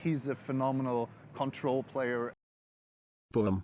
He's a phenomenal control player. Boom.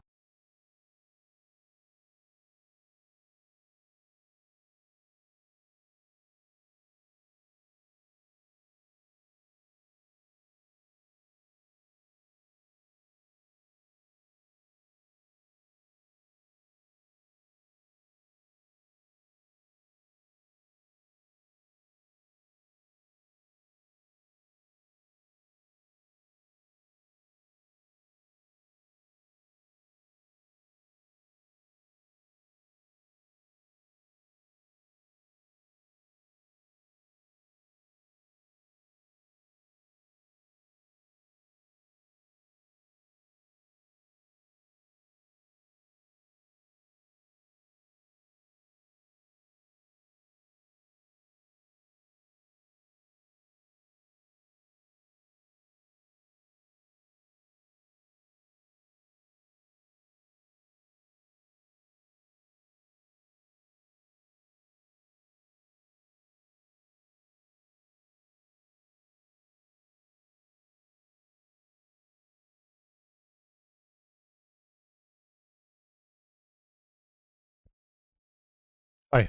Hi.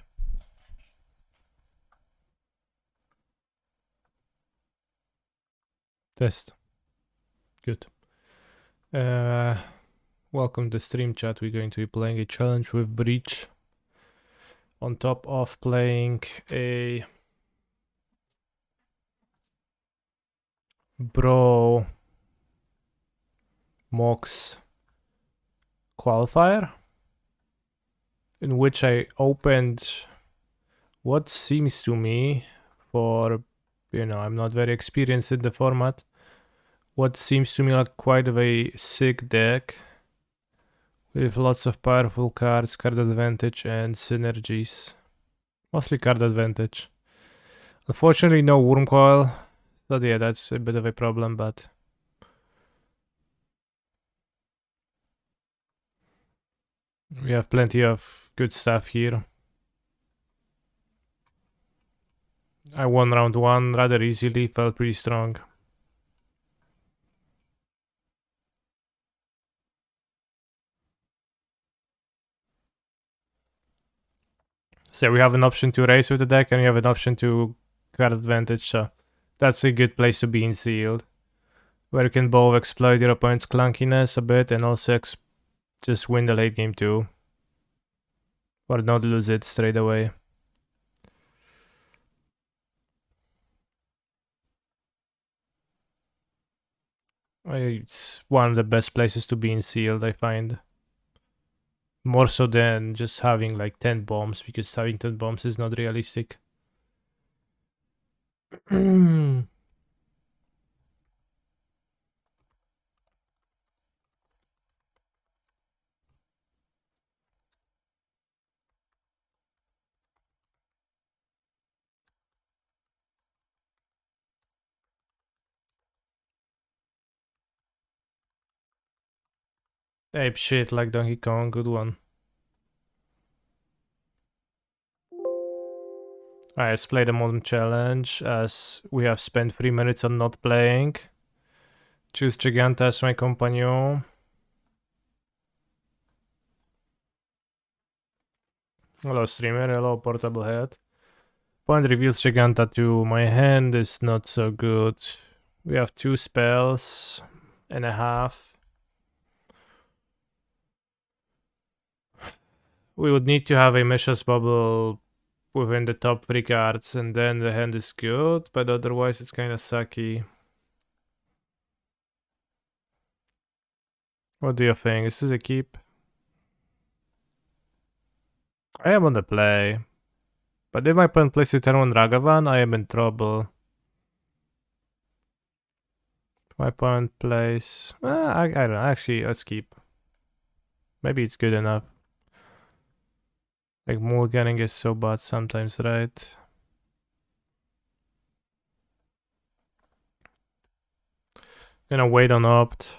Test. Good. Welcome to stream chat. We're going to be playing a challenge with Breach. On top of playing a Bro MOCS Qualifier, in which I opened what seems to me, for, I'm not very experienced in the format, what seems to me like quite of a sick deck with lots of powerful cards, card advantage and synergies. Mostly card advantage. Unfortunately no Worm Coil, so yeah, that's a bit of a problem, but we have plenty of good stuff here. I won round 1 rather easily, felt pretty strong. So we have an option to race with the deck and we have an option to card advantage, so that's a good place to be in sealed. Where you can both exploit your opponent's clunkiness a bit and also just win the late game too. Or not lose it straight away. It's one of the best places to be in sealed, I find. More so than just having like 10 bombs, because having 10 bombs is not realistic. Ape shit like Donkey Kong, good one. Alright, let's play the modern challenge, as we have spent 3 minutes on not playing. Choose Giganta as my companion. Hello streamer, hello portable head. Point reveals Giganta to my hand is not so good. We have 2 spells and a half. We would need to have a Mishra's Bubble within the top 3 cards, and then the hand is good, but otherwise it's kinda sucky. What do you think? This is a keep? I am on the play. But if my opponent plays a turn 1 Ragavan, I am in trouble. If my opponent plays... I don't know, actually, let's keep. Maybe it's good enough. Like, mulliganing is so bad sometimes, right? Gonna wait on opt.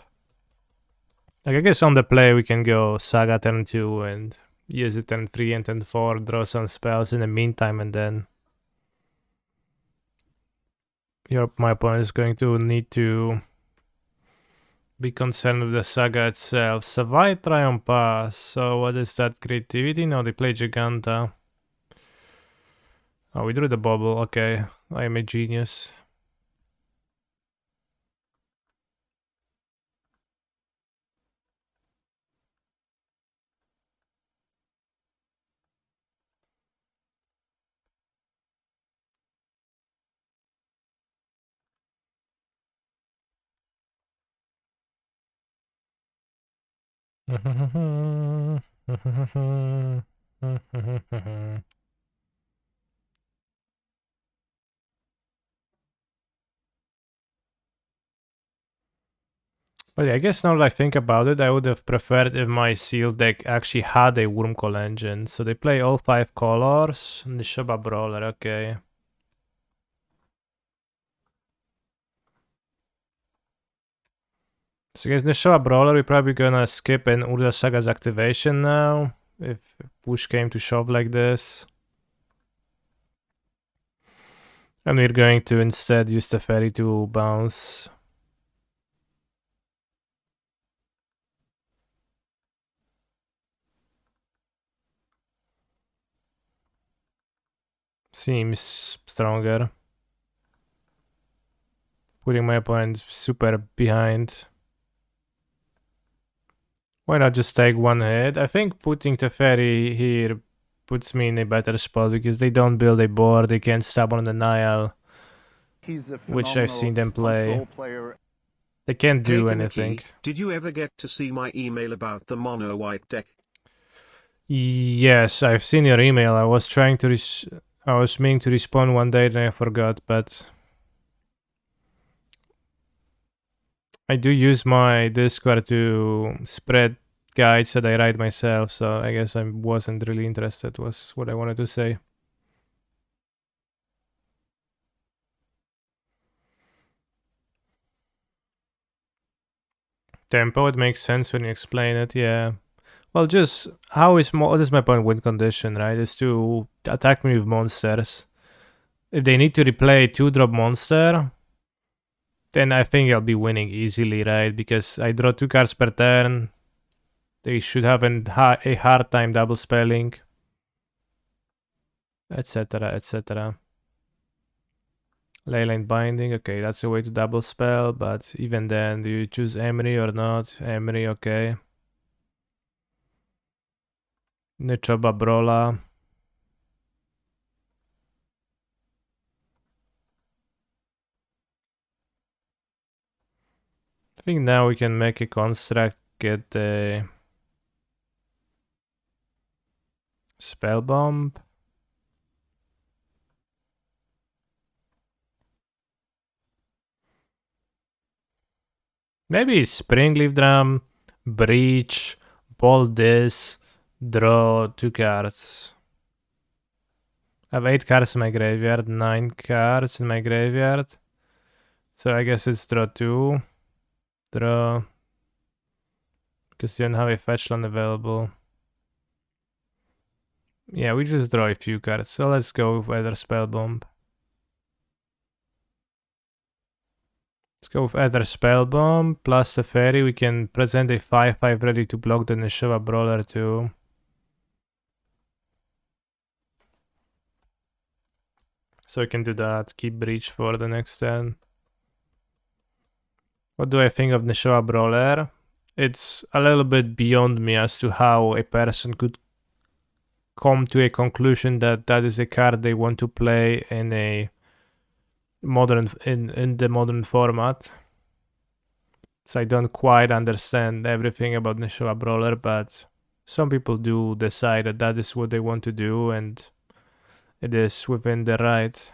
Like, I guess on the play we can go Saga turn 2 and use it turn 3 and turn 4, draw some spells in the meantime, and then my opponent is going to need to be concerned with the saga itself. Savai Triumph Pass. So what is that? Creativity? No, they play Giganta. Oh, we drew the bubble. Okay, I am a genius. But yeah, I guess now that I think about it, I would have preferred if my sealed deck actually had a Wurmcoil engine. So they play all 5 colors. Nishoba Brawler, okay. So I guess Nishoba Brawler, we're probably gonna skip an Urza Saga's activation now. If push came to shove like this. And we're going to instead use the Fairy to bounce. Seems stronger. Putting my opponent super behind. Why not just take one hit? I think putting the Fairy here puts me in a better spot because they don't build a board, they can't stab on the Nile. He's a Which I've seen them play. control player. They can't do Hey, anything. Kinnicky, did you ever get to see my email about the mono white deck? Yes, I've seen your email. I was trying to I was meaning to respond one day and I forgot, but I do use my Discord to spread guides that I write myself, so I guess I wasn't really interested, was what I wanted to say. Tempo, it makes sense when you explain it, yeah. Well, just what is my point win condition, right? Is to attack me with monsters. If they need to replay 2-drop monster, then I think I'll be winning easily, right? Because I draw 2 cards per turn. They should have a hard time double spelling, etc., etc. Leyline Binding, okay, that's a way to double spell, but even then, do you choose Emery or not? Emery, okay. Nichoba Brola. I think now we can make a construct, get a spell bomb. Maybe Springleaf Drum, Breach, Bolt this, draw 2 cards. I have 8 cards in my graveyard, 9 cards in my graveyard. So I guess it's draw 2. Draw. Because you don't have a fetch land available. Yeah, we just draw a few cards. So let's go with Ether Spell Bomb. Let's go with Ether Spell Bomb plus a Fairy. We can present a 5/5 ready to block the Nishiva Brawler too. So we can do that. Keep Breach for the next turn. What do I think of Nishiva Brawler? It's a little bit beyond me as to how a person could come to a conclusion that that is a card they want to play in a in the modern format. So I don't quite understand everything about Nishiva Brawler, but some people do decide that that is what they want to do, and it is within their right.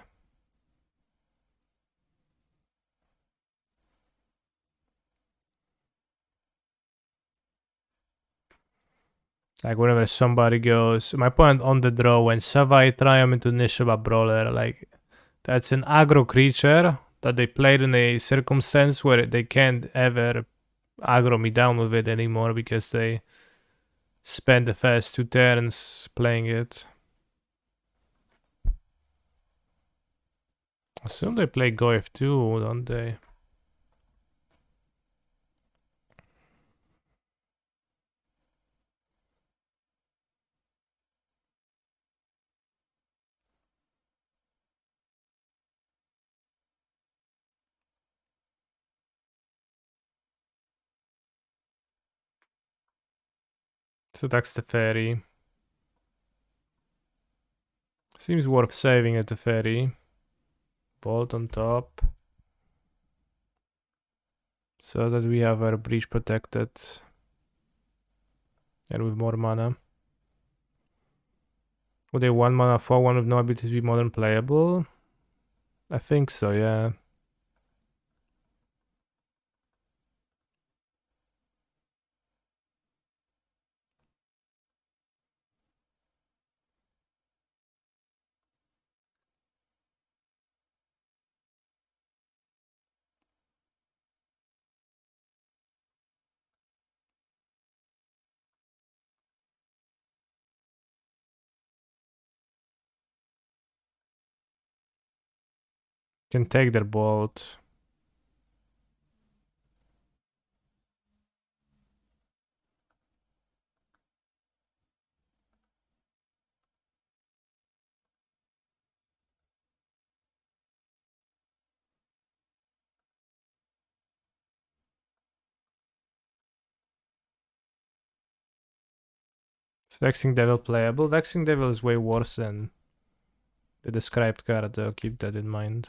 Like whenever somebody goes, my point on the draw when Savai Triumph into Nishiva Brawler, like that's an aggro creature that they played in a circumstance where they can't ever aggro me down with it anymore because they spent the first 2 turns playing it. I assume they play Goif too, don't they? So that's the ferry. Seems worth saving at the ferry. Bolt on top. So that we have our breach protected. And with more mana. Would a 1 mana 4/1 with no ability to be modern playable? I think so, yeah. Can take their bolt. Is Vexing Devil playable? Vexing Devil is way worse than the described card, though. Keep that in mind.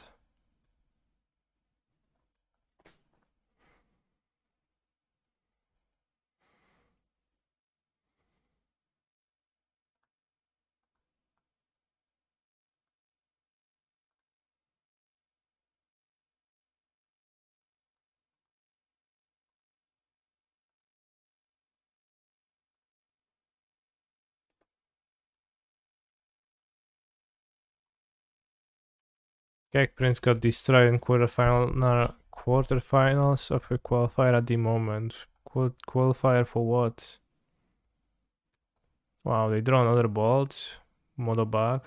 Gag Prince got destroyed in quarterfinals of a qualifier at the moment. Qualifier for what? Wow, they draw another bolt. Modo bug.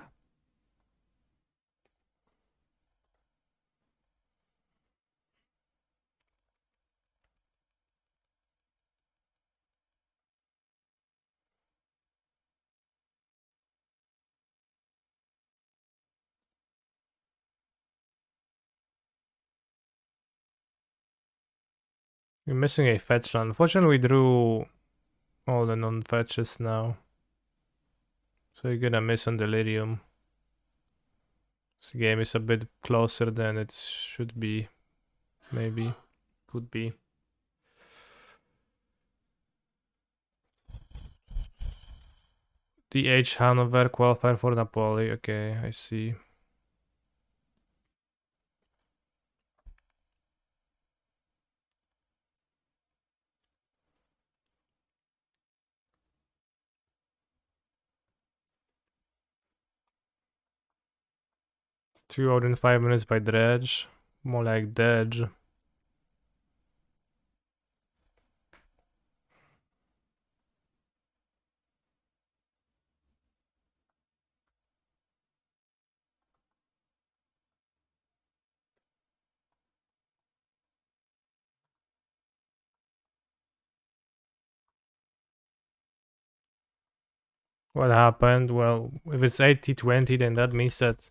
We're missing a fetch run. Unfortunately, we drew all the non-fetches now. So you're gonna miss on Delirium. This game is a bit closer than it should be. Maybe. Could be. DH Hanover qualifier for Napoli. Okay, I see. Two out in 5 minutes by Dredge. More like Dredge. What happened? Well, if it's 80-20, then that means that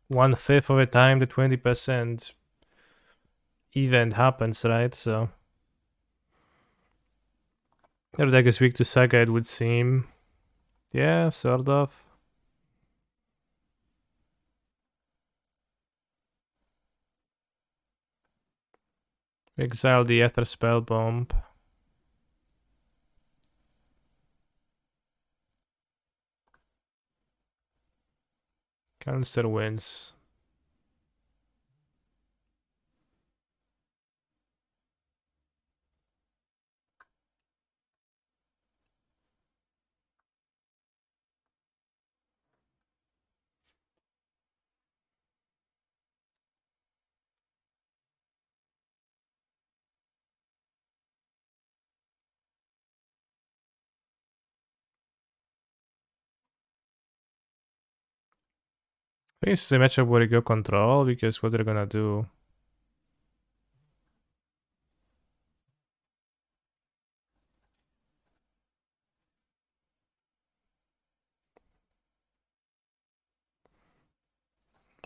1/5 of the time the 20% event happens, right? So their deck is weak to Saga, it would seem. Yeah, sort of. Exile the Ether Spell Bomb. Canister wins. I think it's a matchup where you go control, because what they're gonna do?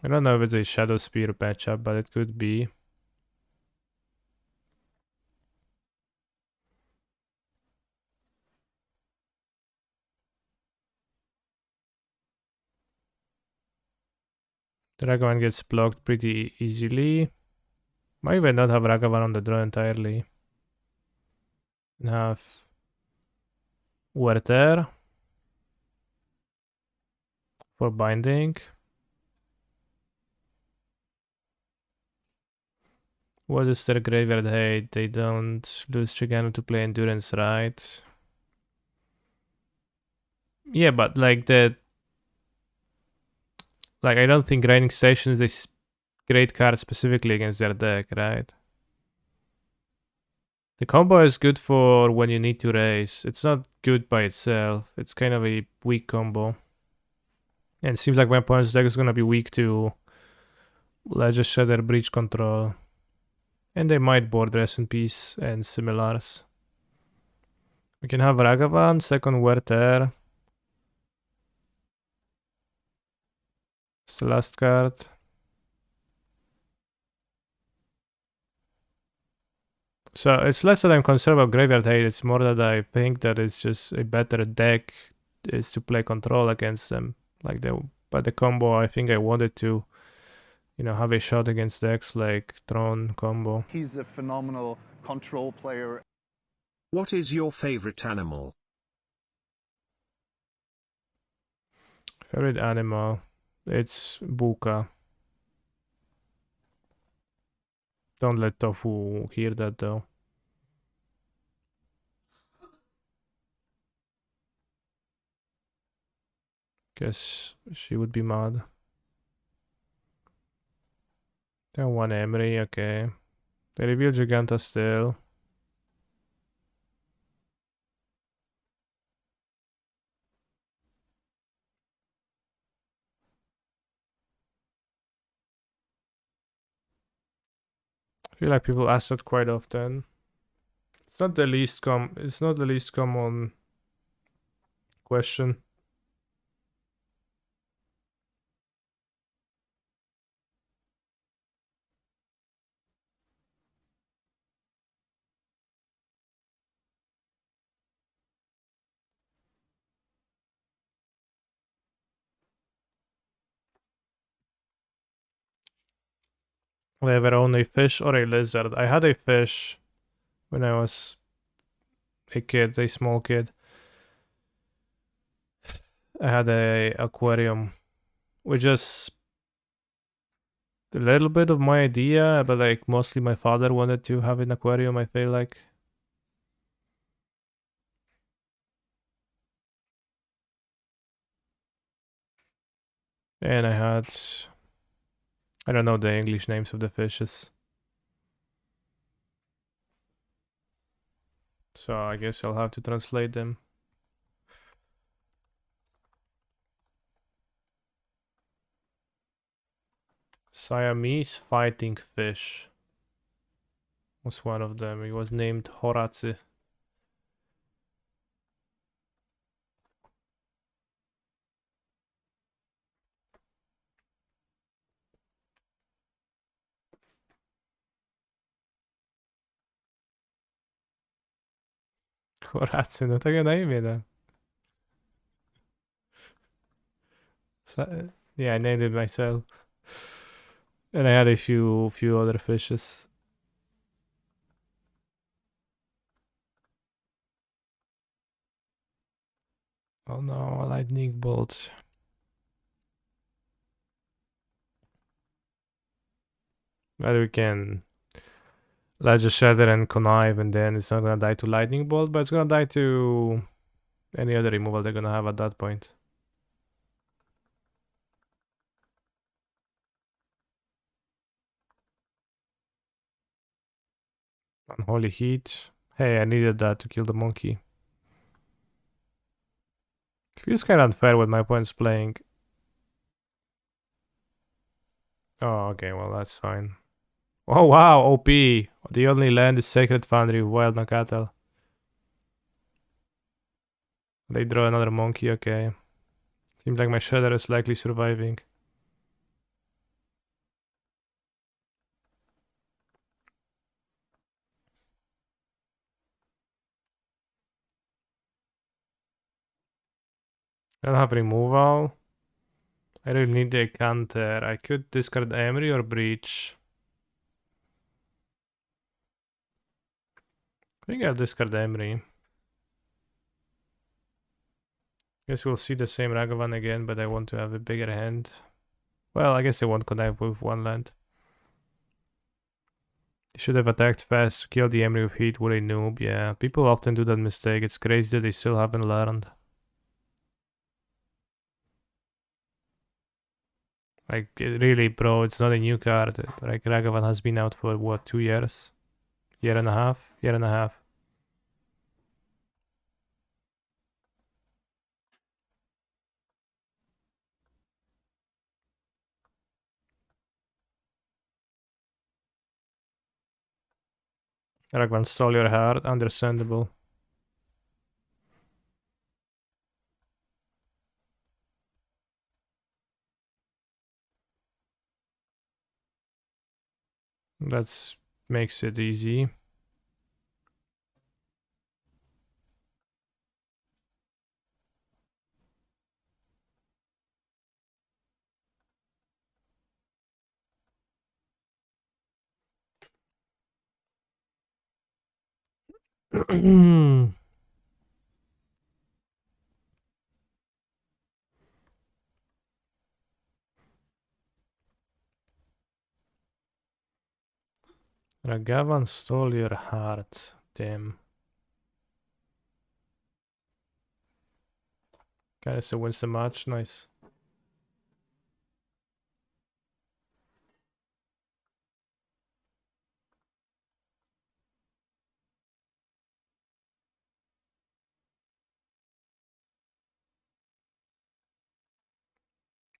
I don't know if it's a Shadow Spear matchup, but it could be. The Ragavan gets blocked pretty easily. Might even not have Ragavan on the draw entirely. And have Werther for binding. What is their graveyard hate? They don't lose Trigano to play Endurance, right? Yeah, but like I don't think Grinding Station is a great card specifically against their deck, right? The combo is good for when you need to raise. It's not good by itself. It's kind of a weak combo. And it seems like my opponent's deck is gonna be weak to Ledger Shatter, Breach Control. And they might board Rest in Peace and similars. We can have Ragavan, second Werther. It's the last card. So it's less that I'm concerned about graveyard hate, it's more that I think that it's just a better deck is to play control against them. But the combo, I think I wanted to, have a shot against decks like Tron combo. He's a phenomenal control player. What is your favorite animal? Favorite animal? It's Buka. Don't let Tofu hear that though. Guess she would be mad. Then one Emery, okay. They reveal Giganta still. I feel like people ask that quite often. It's not the least common question. They ever own a fish or a lizard? I had a fish when I was a small kid. I had a aquarium, which is a little bit of my idea, but like mostly my father wanted to have an aquarium, I feel like. And I don't know the English names of the fishes. So I guess I'll have to translate them. Siamese fighting fish was one of them. He was named Horace. Horace, no tego na imię, da. Yeah, I named it myself. And I had a few other fishes. Oh no, a lightning bolt. But we can Ledger Shatter and Connive, and then it's not gonna die to lightning bolt, but it's gonna die to any other removal they're gonna have at that point. Unholy Heat. Hey, I needed that to kill the monkey. It feels kind of unfair with my opponent's playing. Oh, okay, well, that's fine. Oh, wow, OP. The only land is Sacred Foundry with Wild Nakatal. They draw another monkey, okay. Seems like my Shredder is likely surviving. I don't have removal. I really need the counter. I could discard Emery or Breach. I think I'll discard Emery. Guess we'll see the same Ragavan again, but I want to have a bigger hand. Well, I guess I won't connect with one land. Should have attacked fast to kill the Emery with heat. What a noob. Yeah, people often do that mistake. It's crazy that they still haven't learned. Like, really, bro, it's not a new card. Like, Ragavan has been out for, what, 2 years? Year and a half? Year and a half. Ragavan stole your heart. Understandable. That makes it easy. Ragavan stole your heart. Damn. Guys, so wins the match. Nice.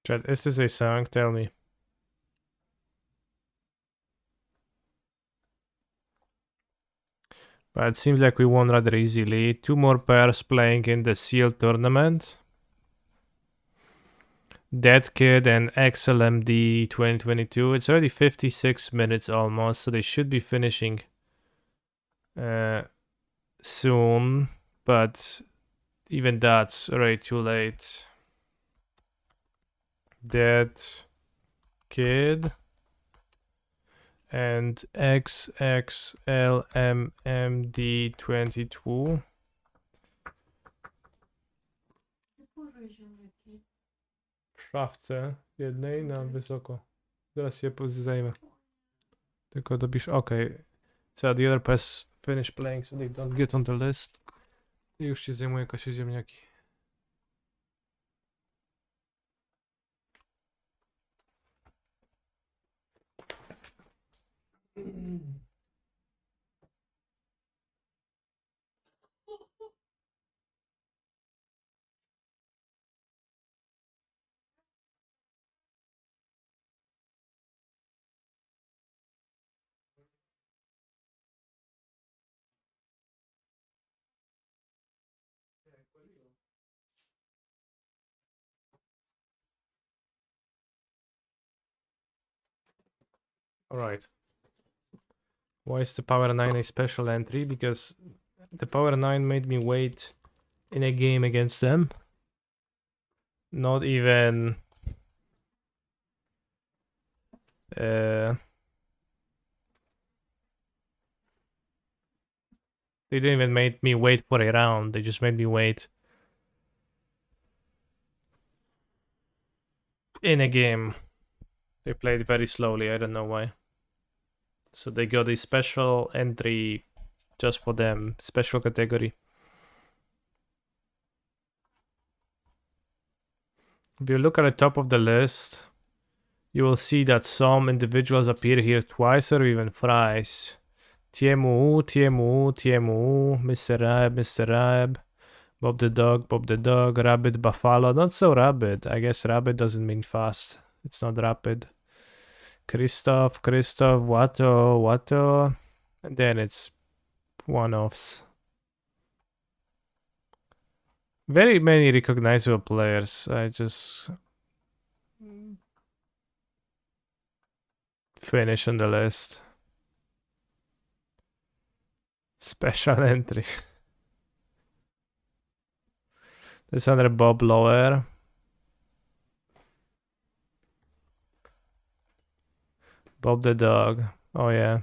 Chat, is this a song? Tell me. But it seems like we won rather easily. 2 more pairs playing in the Seal tournament. Dead Kid and XLMD 2022. It's already 56 minutes almost, so they should be finishing soon. But even that's already too late. Dead Kid and XXLMMD22. W szafce jednej na wysoko. Zaraz się zajmę. Tylko dopisz. Okay. So the other press finish playing so they don't get on the list. I już się zajmuje Kasie Ziemniaki. Alright. Why is the Power 9 a special entry? Because the Power 9 made me wait in a game against them. Not even... they didn't even make me wait for a round. They just made me wait in a game. They played very slowly. I don't know why. So they got a special entry just for them. Special category. If you look at the top of the list, you will see that some individuals appear here twice or even thrice. TMU, TMU, TMU, Mr. Rab, Mr. Rab, Bob the Dog, Rabbit, Buffalo. Not so Rabbit. I guess Rabbit doesn't mean fast. It's not rapid. Christoph, Watto. And then it's one-offs. Very many recognizable players. I just finish on the list. Special entry. There's another Bob Lower. Bob the dog. Oh yeah.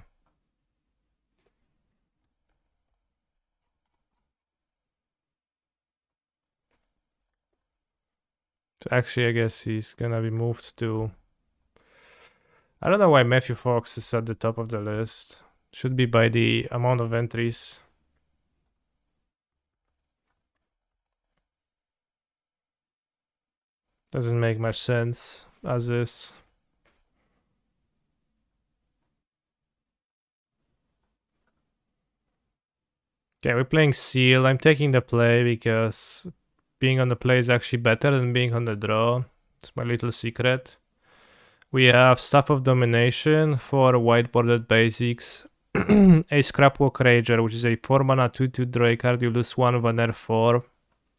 So actually, I guess he's gonna be moved to... I don't know why Matthew Fox is at the top of the list. Should be by the amount of entries. Doesn't make much sense as is. Okay, we're playing Seal. I'm taking the play because being on the play is actually better than being on the draw. It's my little secret. We have Staff of Domination for whiteboarded basics. A Scrapwalk Rager, which is a 4 mana 2/2 draw card. You lose 1 of an R4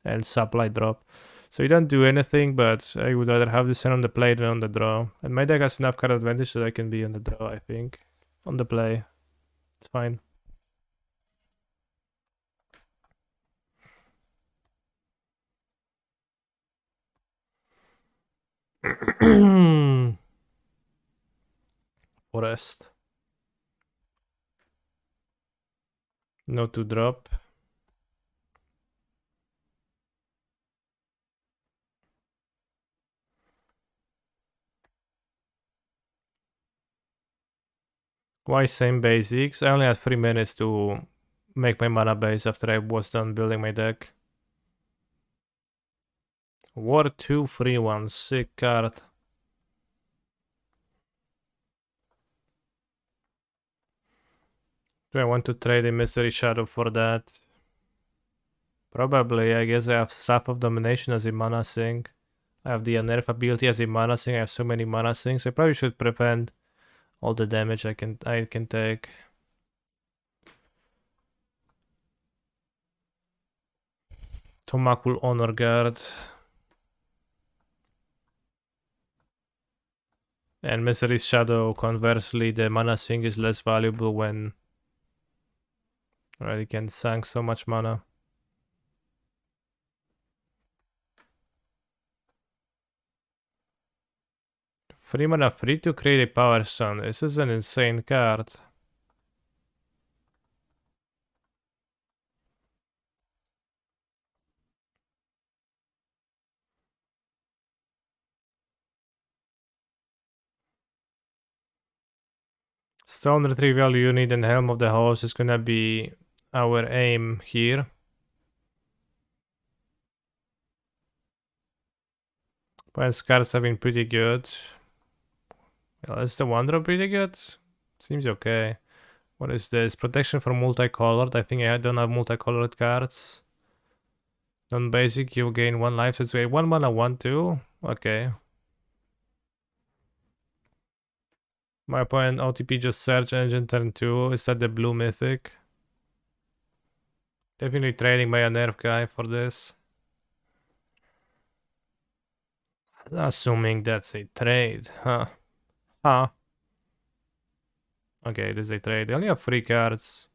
and supply drop. So you don't do anything, but I would rather have this on the play than on the draw. And my deck has enough card advantage that I can be on the draw, I think. On the play. It's fine. Forest. No to drop. Why same basics? I only had 3 minutes to make my mana base after I was done building my deck. War 2/3/1, sick card. Do I want to trade a Mystery Shadow for that? Probably. I guess I have Staff of Domination as a mana sink. I have the Nerf ability as a mana sink. I have so many mana sinks. I probably should prevent all the damage I can take. Tomac will Honor Guard. And Mystery Shadow, conversely, the mana sink is less valuable when already can sink so much mana. 3 mana free to create a Power Sun. This is an insane card. Stone Retrieval Unit and Helm of the Host is gonna be our aim here. Opponent's cards have been pretty good. Well, is the one drop pretty good? Seems okay. What is this? Protection for multicolored. I think I don't have multicolored cards. Non-basic, you gain 1 life. So it's a 1 mana 1/2. Okay. My opponent OTP just Search Engine turn 2. Is that the blue mythic? Definitely trading my Nerf guy for this. Assuming that's a trade, huh? Huh. Okay, it is a trade. They only have 3 cards.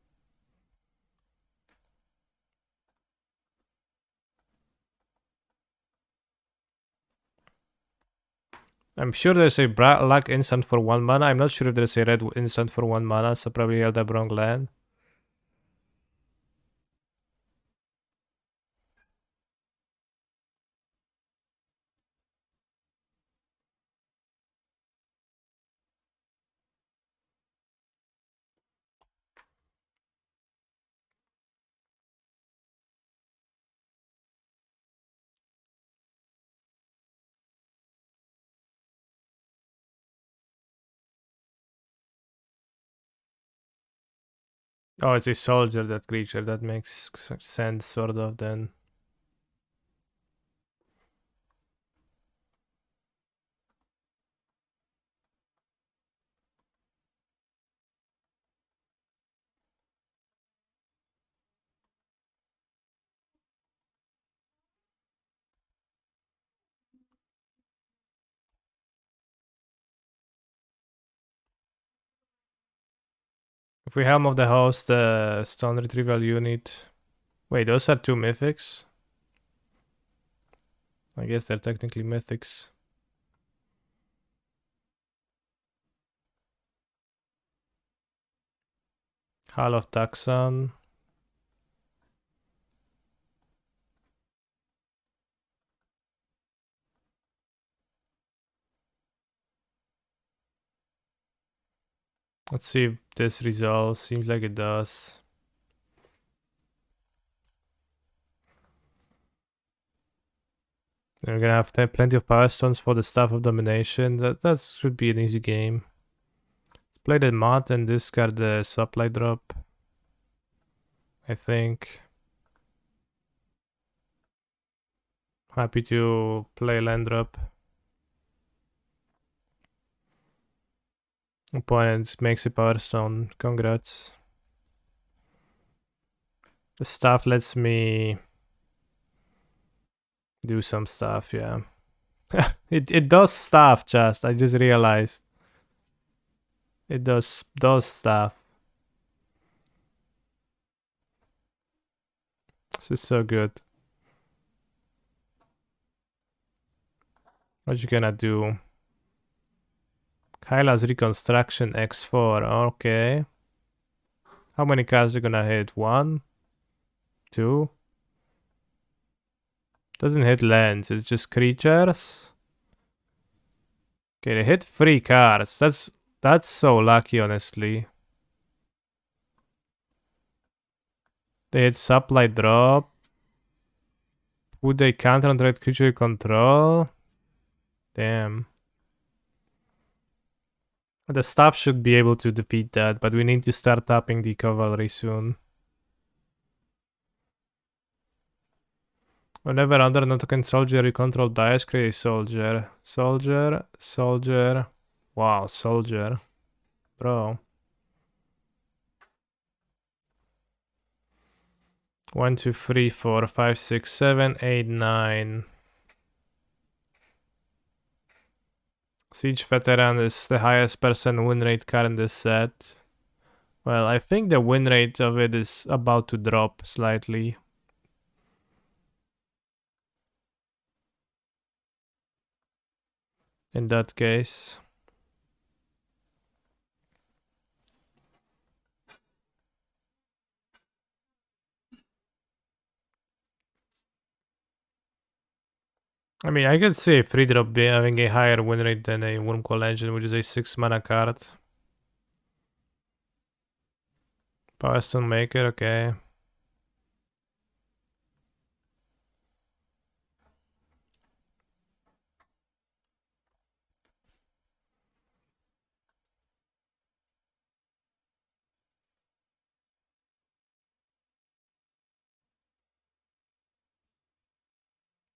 I'm sure there's a black instant for 1 mana. I'm not sure if there's a red instant for 1 mana, so probably held up wrong land. Oh, it's a soldier, that creature. That makes sense, sort of, then. If we Helm of the Host, the Stone Retrieval Unit... Wait, those are 2 mythics? I guess they're technically mythics. Hall of Taxon. Let's see if this resolves. Seems like it does. We're gonna have plenty of power stones for the Staff of Domination. That should be an easy game. Let's play the mod and discard the supply drop, I think. Happy to play land drop. Opponent makes a power stone. Congrats. The staff lets me do some stuff, yeah. it does stuff, I just realized. It does stuff. This is so good. What you gonna do? Kyla's Reconstruction X4, okay. How many cards are gonna hit? 1? 2? Doesn't hit lands, it's just creatures. Okay, they hit 3 cards. That's so lucky, honestly. They hit supply drop. Would they counter on the red creature you control? Damn. The staff should be able to defeat that, but we need to start tapping the cavalry soon. Whenever under an token soldier you control dies, create a soldier. Soldier. Wow, soldier. Bro. 1, 2, 3, 4, 5, 6, 7, 8, 9. Siege Veteran is the highest percent win rate card in this set. Well, I think the win rate of it is about to drop slightly. In that case. I mean, I could see a 3-drop having a higher win rate than a Wormcoil Engine, which is a 6 mana card. Power Stone Maker, okay.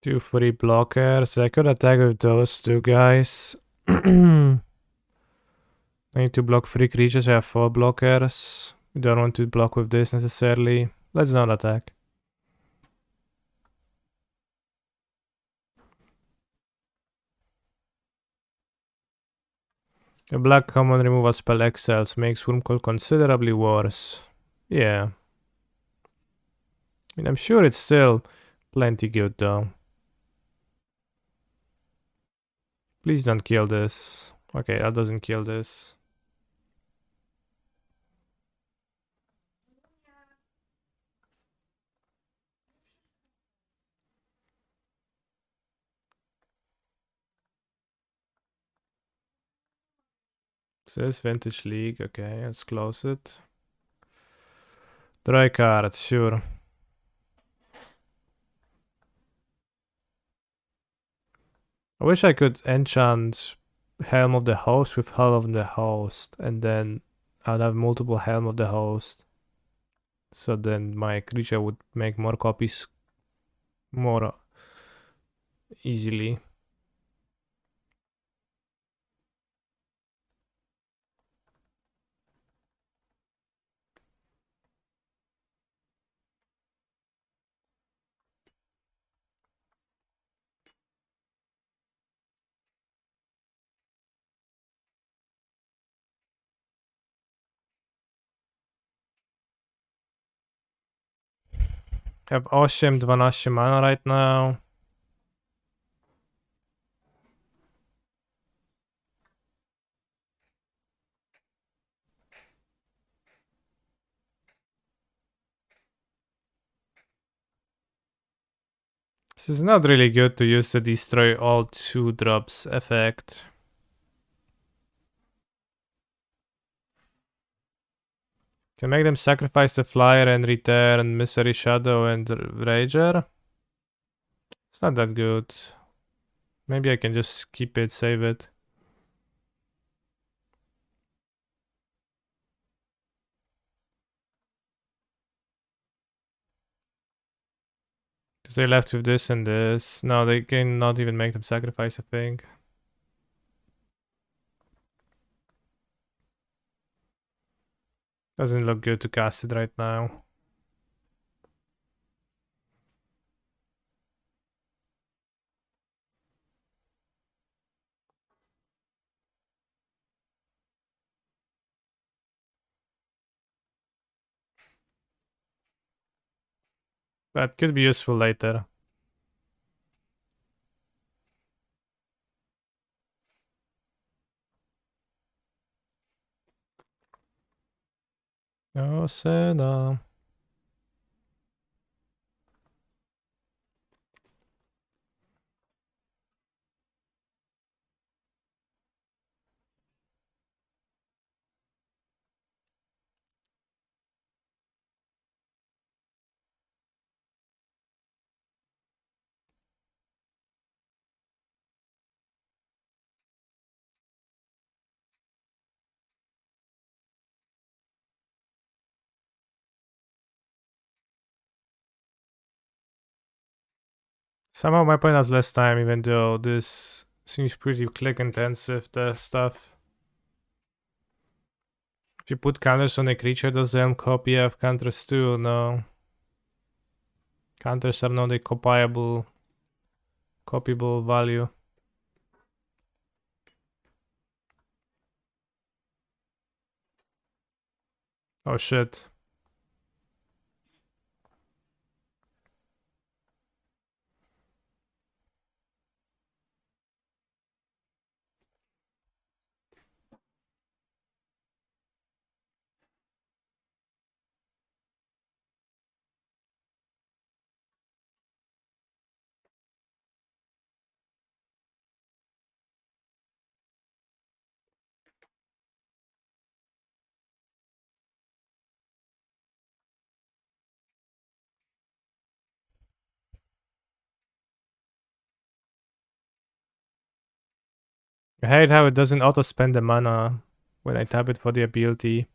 Two free blockers. I could attack with those two guys. I need to block 3 creatures. I have 4 blockers. We don't want to block with this necessarily. Let's not attack. A black common removal spell Exiles makes Wormcoil considerably worse. Yeah. I mean, I'm sure it's still plenty good though. Please don't kill this. Okay, that doesn't kill this. Says Vintage League. Okay, let's close it. Dry cards, sure. I wish I could enchant Helm of the Host with Helm of the Host, and then I'd have multiple Helm of the Host. So then my creature would make more copies more easily. Have 12 mana right now. This is not really good to use the destroy all 2-drops effect. Can make them sacrifice the flyer and return Misery Shadow and Rager. It's not that good. Maybe I can just keep it, save it. Because they left with this and this. No, they can not even make them sacrifice a thing. Doesn't look good to cast it right now. But could be useful later. Oh, Senna. Somehow my point has less time, even though this seems pretty click intensive, the stuff. If you put counters on a creature, does them copy have counters too? No. Counters are not a copyable value. Oh shit. I hate how it doesn't auto spend the mana when I tap it for the ability.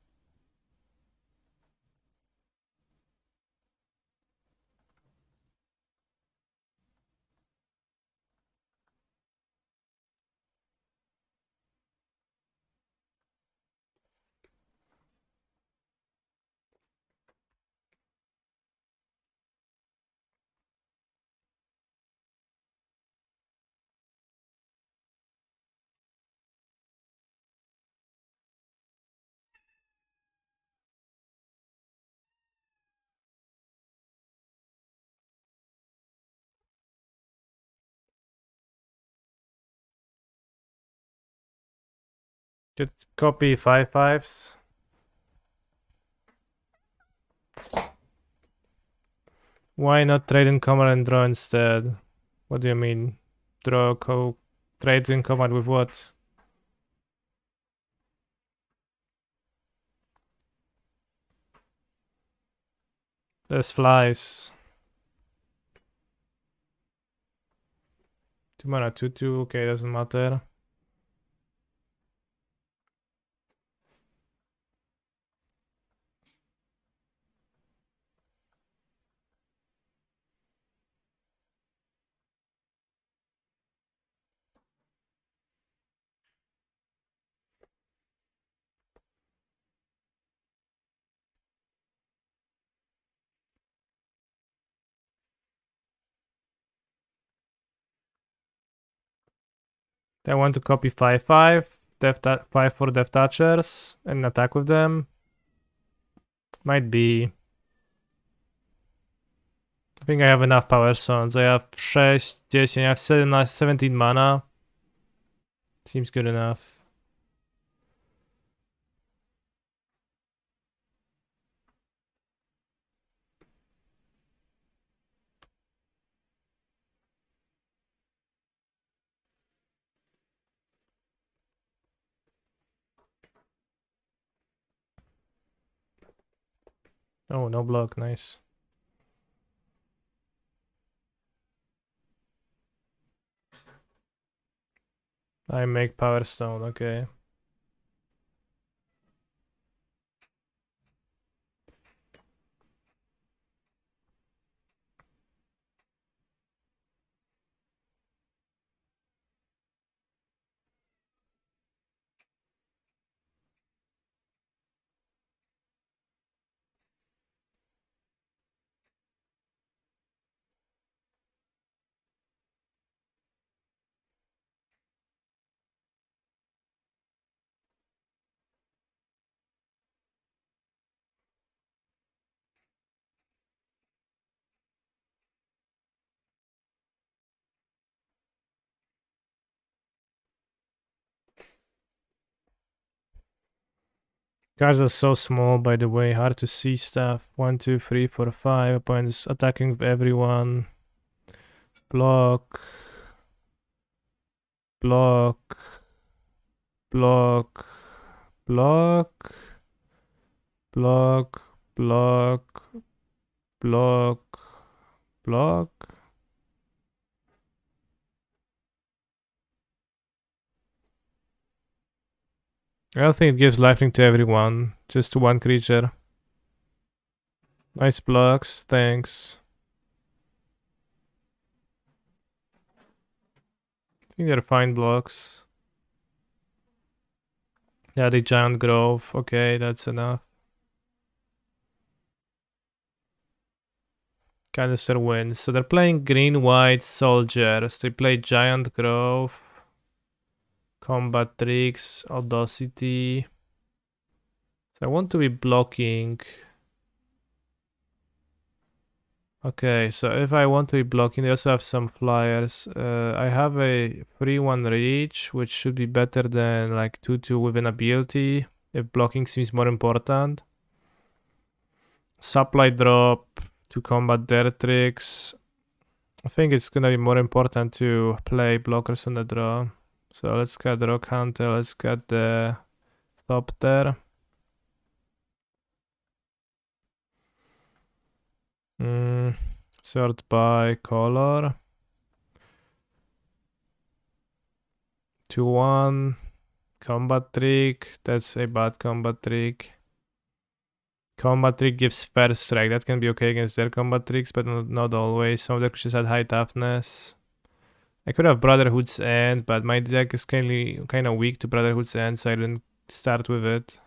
Could copy 5/5s. Why not trade in command and draw instead? What do you mean? Trade in command with what? There's flies. 2 mana 2/2, okay, doesn't matter. I want to copy 5/5, 5 for Death Touchers, and attack with them. Might be. I think I have enough Power Stones. I have 6, 10, I have 17 mana. Seems good enough. Oh, no block, nice. I make Power Stone, okay. Cards are so small, by the way, hard to see stuff. 1, 2, 3, 4, 5. Opponents attacking with everyone. Block. Block. Block. Block. Block. Block. Block. Block. I don't think it gives lifelink to everyone, just to one creature. Nice blocks, thanks. I think they're fine blocks. Yeah, the giant grove, okay, that's enough. Canister wins. So they're playing green-white soldiers. They play giant grove, combat tricks, audacity. So I want to be blocking. Okay, so if I want to be blocking, they also have some flyers. I have a 3-1 reach, which should be better than like 2-2 with an ability, if blocking seems more important. Supply drop to combat their tricks. I think it's gonna be more important to play blockers on the draw. So let's get Rock Hunter, let's get the Thopter. Sort by color. 2-1. Combat trick. That's a bad combat trick. Combat trick gives first strike. That can be okay against their combat tricks, but not always. Some of their creatures had high toughness. I could have Brotherhood's End, but my deck is kind of weak to Brotherhood's End, so I didn't start with it.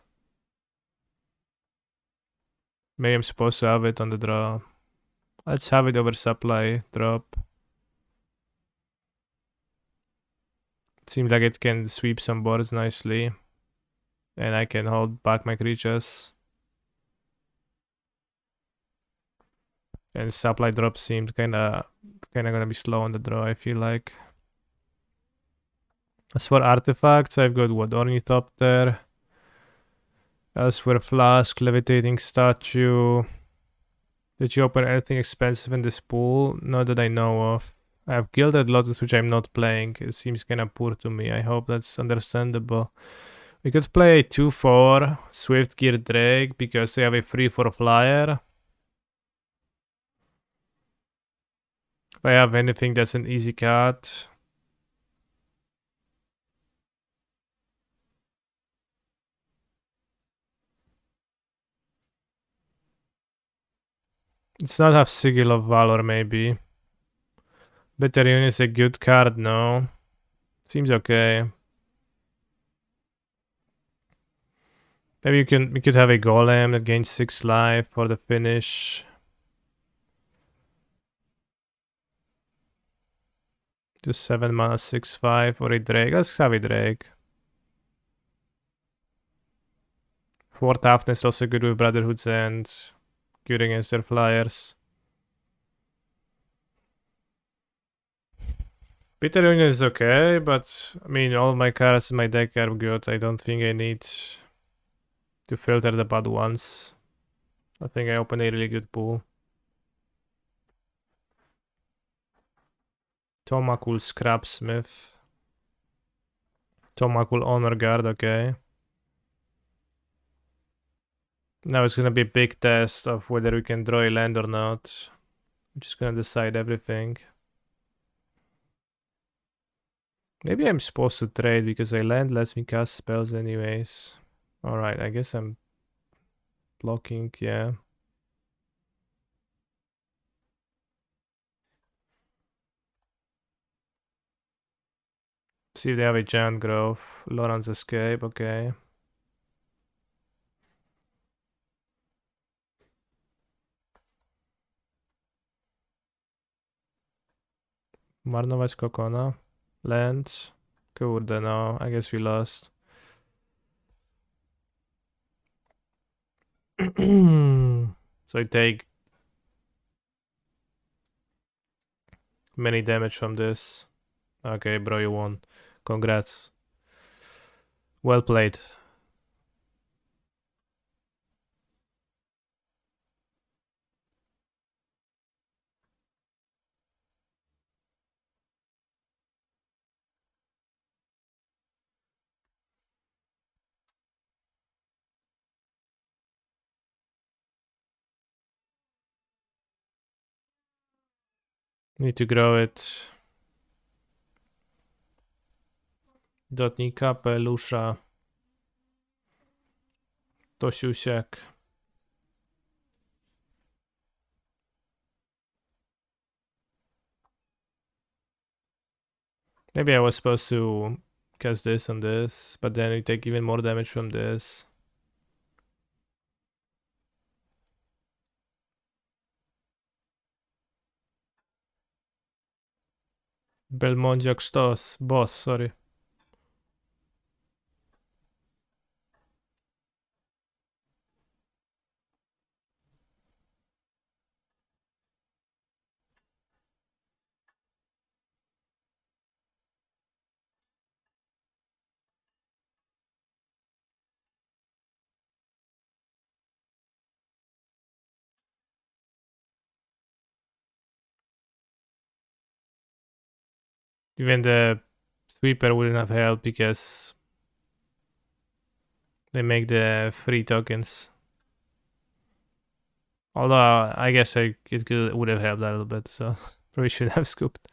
Maybe I'm supposed to have it on the draw. Let's have it over supply drop. Seems like it can sweep some boards nicely. And I can hold back my creatures. And supply drop seems kinda gonna be slow on the draw, I feel like. As for artifacts, I've got what? Ornithopter. Elsewhere Flask, Levitating Statue. Did you open anything expensive in this pool? Not that I know of. I have Gilded Lotus, which I'm not playing. It seems kinda poor to me. I hope that's understandable. We could play a 2-4 Swift Gear Drake because they have a 3-4 flyer. If I have anything that's an easy cut. It's not have Sigil of Valor, maybe. Batterion is a good card, no? Seems okay. Maybe we could have a Golem that gains 6 life for the finish. Just 7 mana, 6/5, or a Drake. Let's have a Drake. 4 toughness, also good with Brotherhood's End. Good against their flyers. Bitter Union is okay, but I mean, all my cards in my deck are good. I don't think I need to filter the bad ones. I think I open a really good pool. Tomakul Scrapsmith. Tomakul Honor Guard, okay. Now it's gonna be a big test of whether we can draw a land or not. I'm just gonna decide everything. Maybe I'm supposed to trade because a land lets me cast spells anyways. Alright, I guess I'm blocking, yeah. See if they have a giant growth. Laurent's escape, okay. Marnować kokona. Land. Kurde, no. I guess we lost. So I take many damage from this. Okay, bro, you won. Congrats. Well played. Need to grow it. Dotnij kapelusza. Tosiusiak. Maybe I was supposed to cast this and this, but then we take even more damage from this. Belmondziak sztos. Boss, sorry. Even the sweeper wouldn't have helped because they make the free tokens. Although I guess it would have helped a little bit, so probably should have scooped.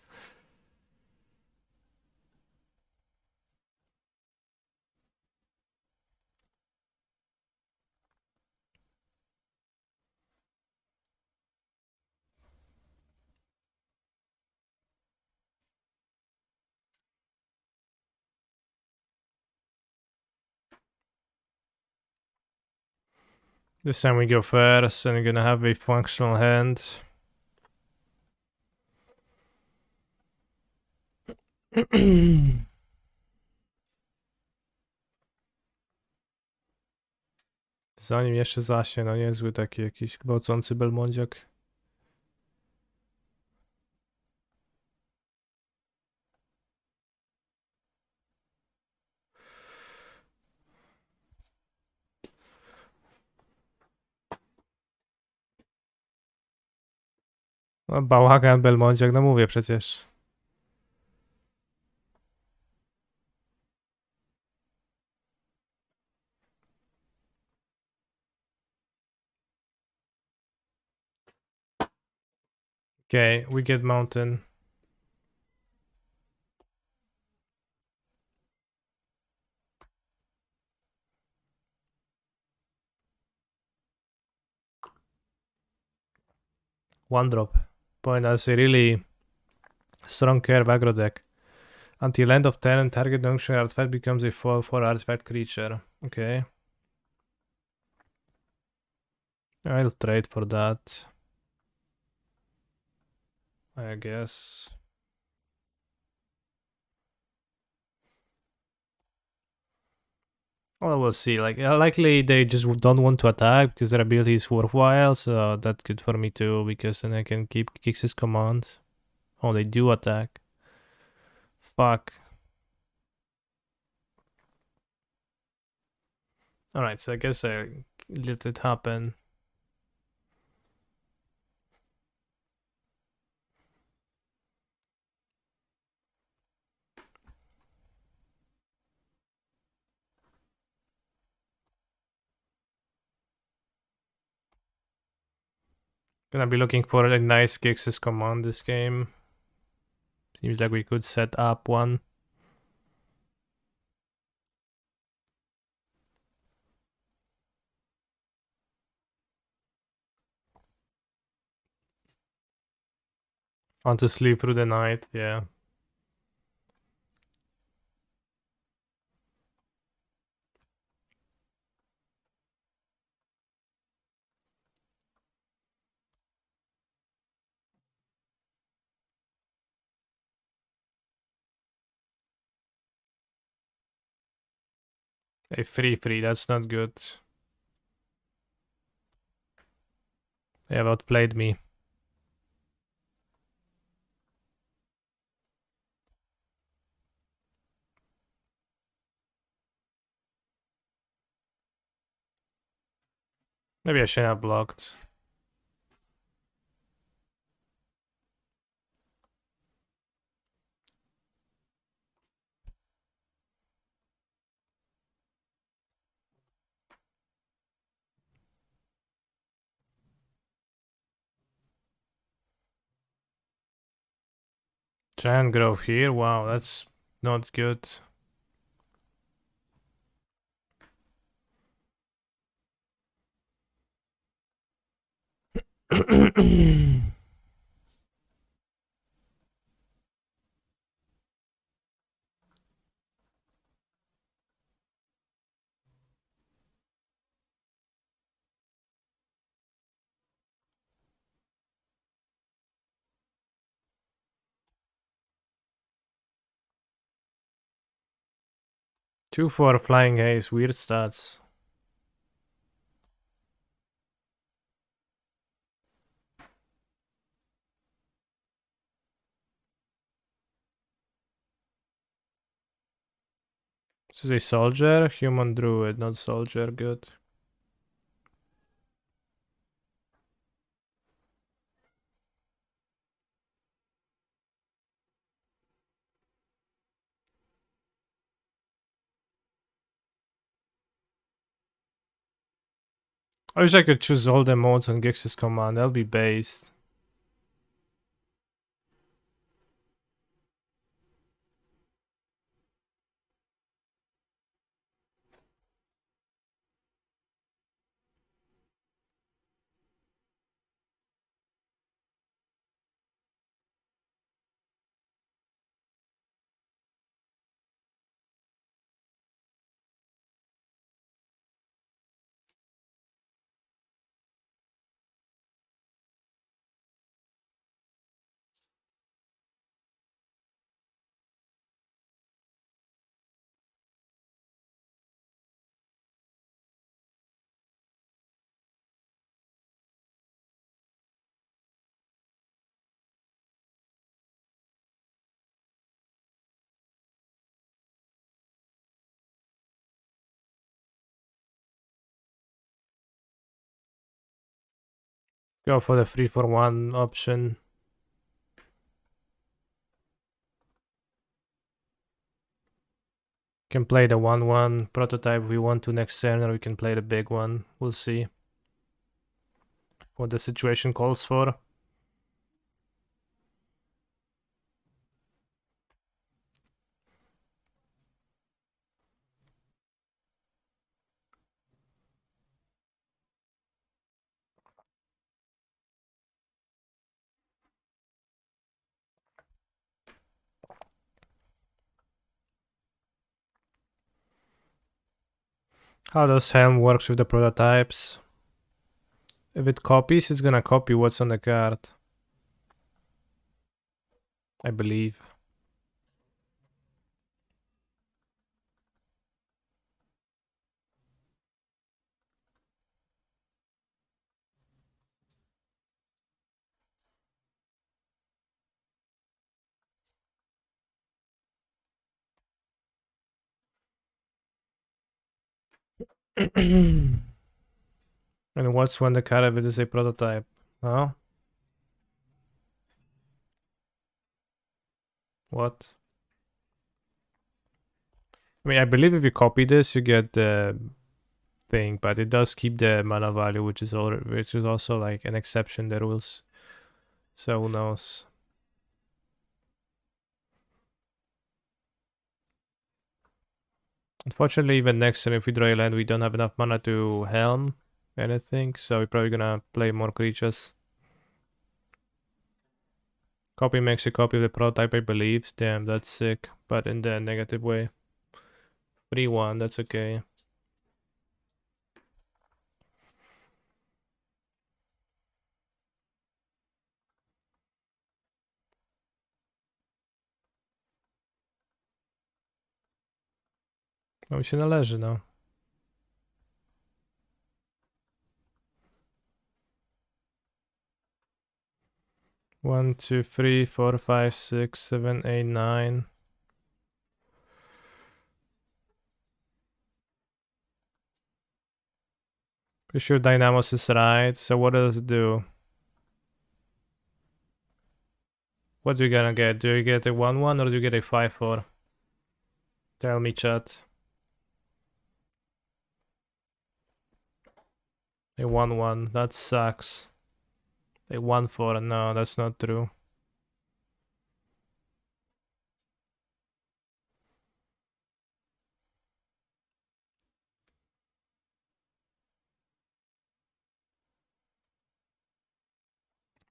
This time we go first, and we're gonna have a functional hand. Zanim jeszcze zaśnie, no niezły taki jakiś gwałcący belmondziak. No, bałagan belmondziak, no mówię przecież. Okay, we get mountain. One drop. Point as a really strong curve aggro deck. Until end of turn, target non-creature artifact becomes a 4/4 artifact creature. Okay. I'll trade for that. I guess. Well, we'll see. Like, likely they just don't want to attack because their ability is worthwhile, so that's good for me too, because then I can keep Kix's command. Oh, they do attack. Fuck. Alright, so I guess I let it happen. Gonna be looking for a nice Gix's command this game. Seems like we could set up one. Want to sleep through the night, yeah. A 3-3, that's not good. They have outplayed me. Maybe I shouldn't have blocked. Giant growth here, wow, that's not good. Two for flying haze, weird stats. This is a soldier, human druid, not soldier, good. I wish I could choose all the modes on Gix's command, that'll be based. Go for the 3-for-1 option. Can play the 1-1 prototype we want to next turn, or we can play the big one. We'll see what the situation calls for. How does Helm works with the prototypes? If it copies, it's gonna copy what's on the card. I believe. And what's when the card if it is a prototype? Huh? What? I mean, I believe if you copy this, you get the thing, but it does keep the mana value, which is also like an exception to the rules. So who knows? Unfortunately, even next turn, if we draw a land, we don't have enough mana to helm anything, so we're probably gonna play more creatures. Copy makes a copy of the prototype, I believe. Damn, that's sick, but in the negative way. 3-1, that's okay. No mi się należy, no. One, two, three, four, five, six, seven, eight, nine. Pretty sure Dynamos is right, so what does it do? What do you gonna get? Do you get a 1-1 or do you get a 5-4? Tell me, chat. A 1-1, that sucks. A 1-4, no, that's not true.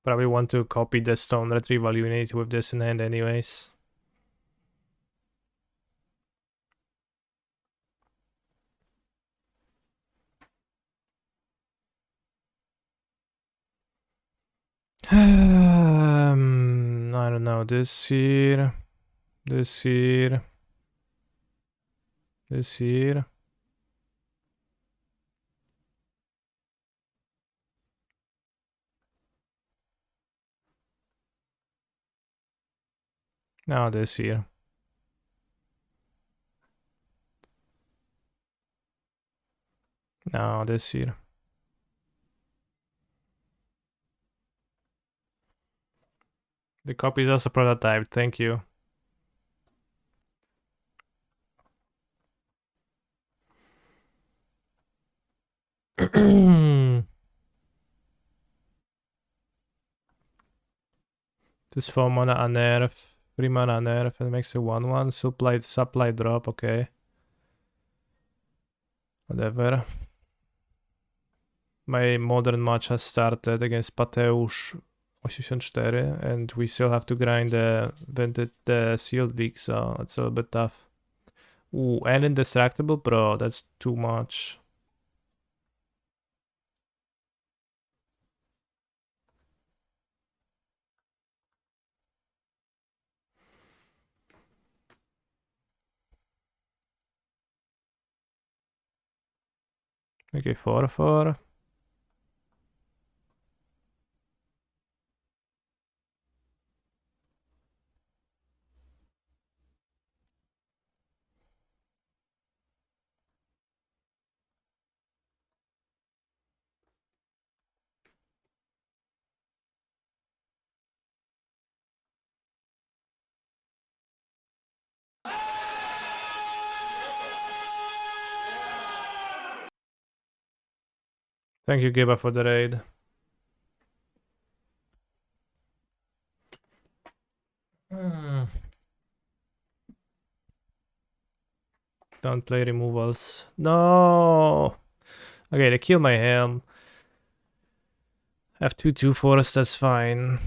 Probably want to copy the stone retrieval unit with this in hand anyways. I don't know, this here, this here, this here. Now this here. Now this here. The copy is also prototyped, thank you. This 4 mana unnerf, 3 mana unnerf, and makes a 1-1. Supply drop, okay. Whatever. My modern match has started against Pateusz 84, and we still have to grind the sealed league, so it's a little bit tough. Ooh, and indestructible, bro, that's too much. Okay, 4-4. Thank you, Giba, for the raid. Don't play removals. No! Okay, they kill my helm. Have 2/2 forest, that's fine.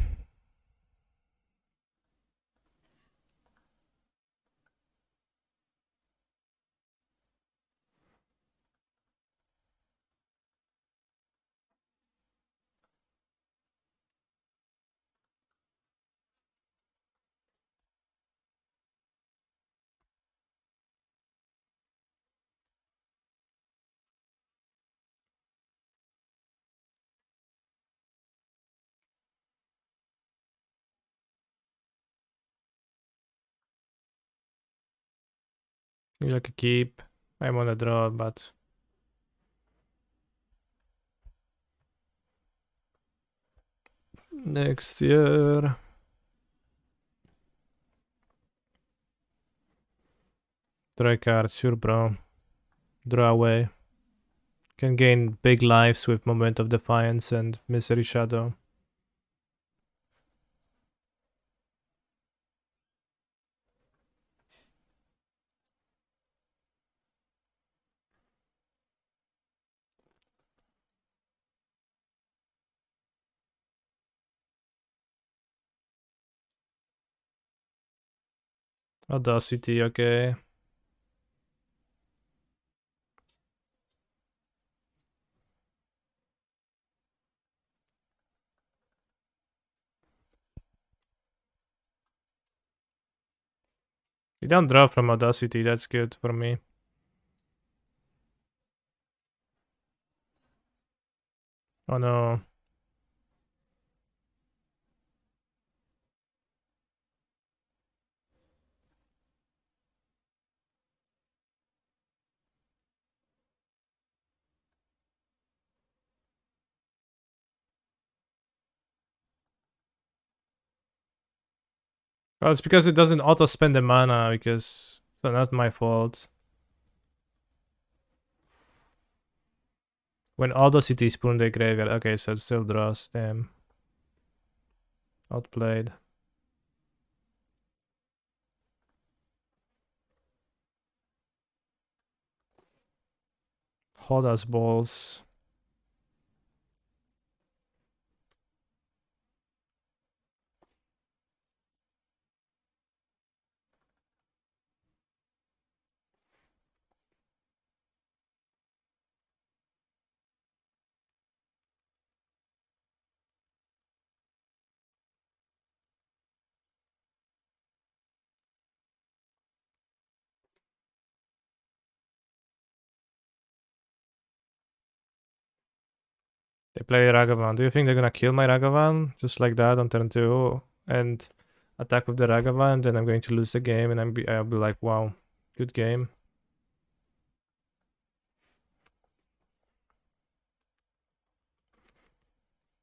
You like a keep. I'm on a draw, but next year. Try card, sure, bro. Draw away. Can gain big lives with Moment of Defiance and Misery Shadow. Audacity, okay. You don't draw from Audacity, that's good for me. Oh no. Well, it's because it doesn't auto spend the mana, because so not my fault. When Audacity is put in the graveyard, okay, so it still draws, damn. Outplayed. Hot as balls. They play Ragavan. Do you think they're gonna kill my Ragavan? Just like that on turn 2 and attack with the Ragavan, then I'm going to lose the game and I'll be like, wow, good game.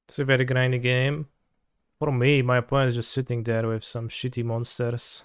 It's a very grindy game. For me, my opponent is just sitting there with some shitty monsters.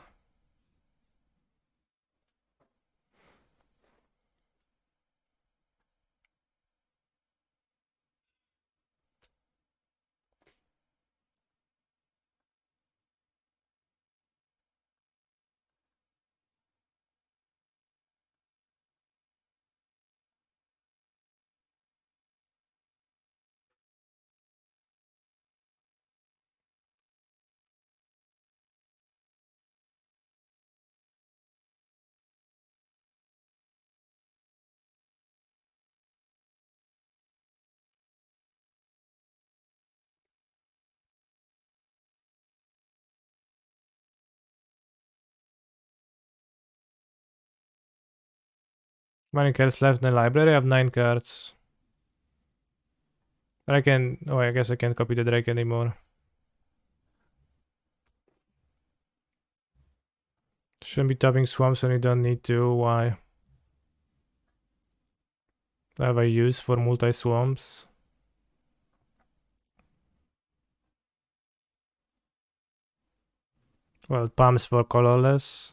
How many cards left in the library? I have 9 cards. But I can... Oh, I guess I can't copy the Drake anymore. Shouldn't be tapping swamps when you don't need to. Why? Have I use for multi-swamps? Well, palms for colorless.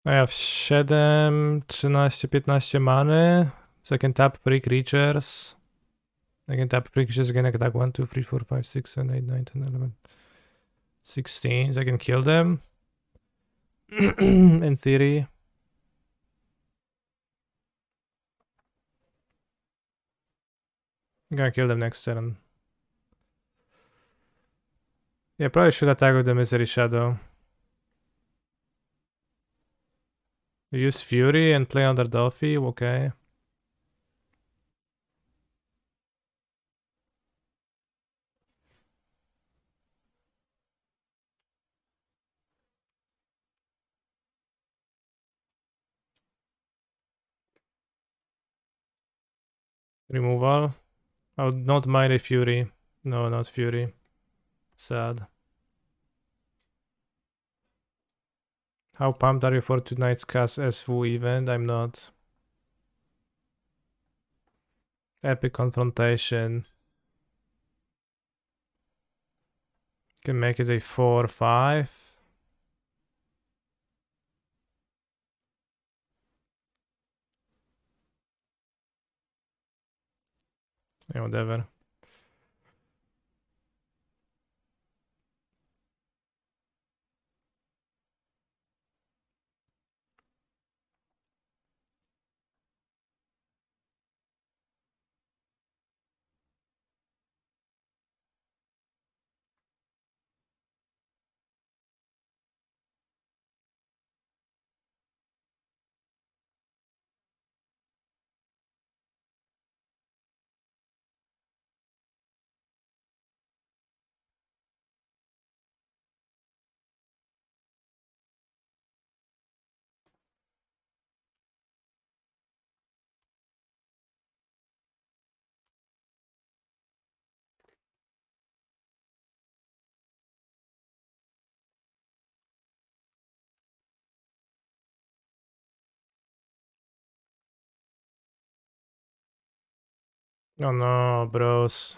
I have 7, 13, 15 many. So I can tap 3 creatures. I can tap 3 creatures again. I can attack 1, 2, 3, 4, 5, 6, 7, 8, 9, 10, 11, 16. So I can kill them. In theory. I'm gonna kill them next turn. Yeah, probably should attack with the Misery Shadow. Use Fury and play under Dolphy, okay. Removal. I would not mind a Fury. No, not Fury. Sad. How pumped are you for tonight's cast SVU event? I'm not. Epic confrontation. Can make it a 4, 5. Yeah, whatever. Oh no, bros.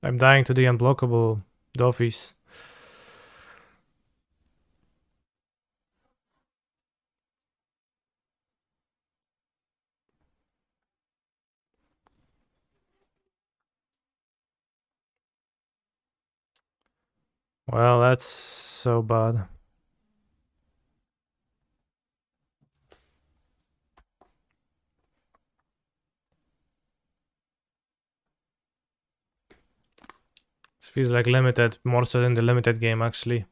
I'm dying to the unblockable Dolphys. Well, that's so bad. This feels like limited, more so than the limited game actually.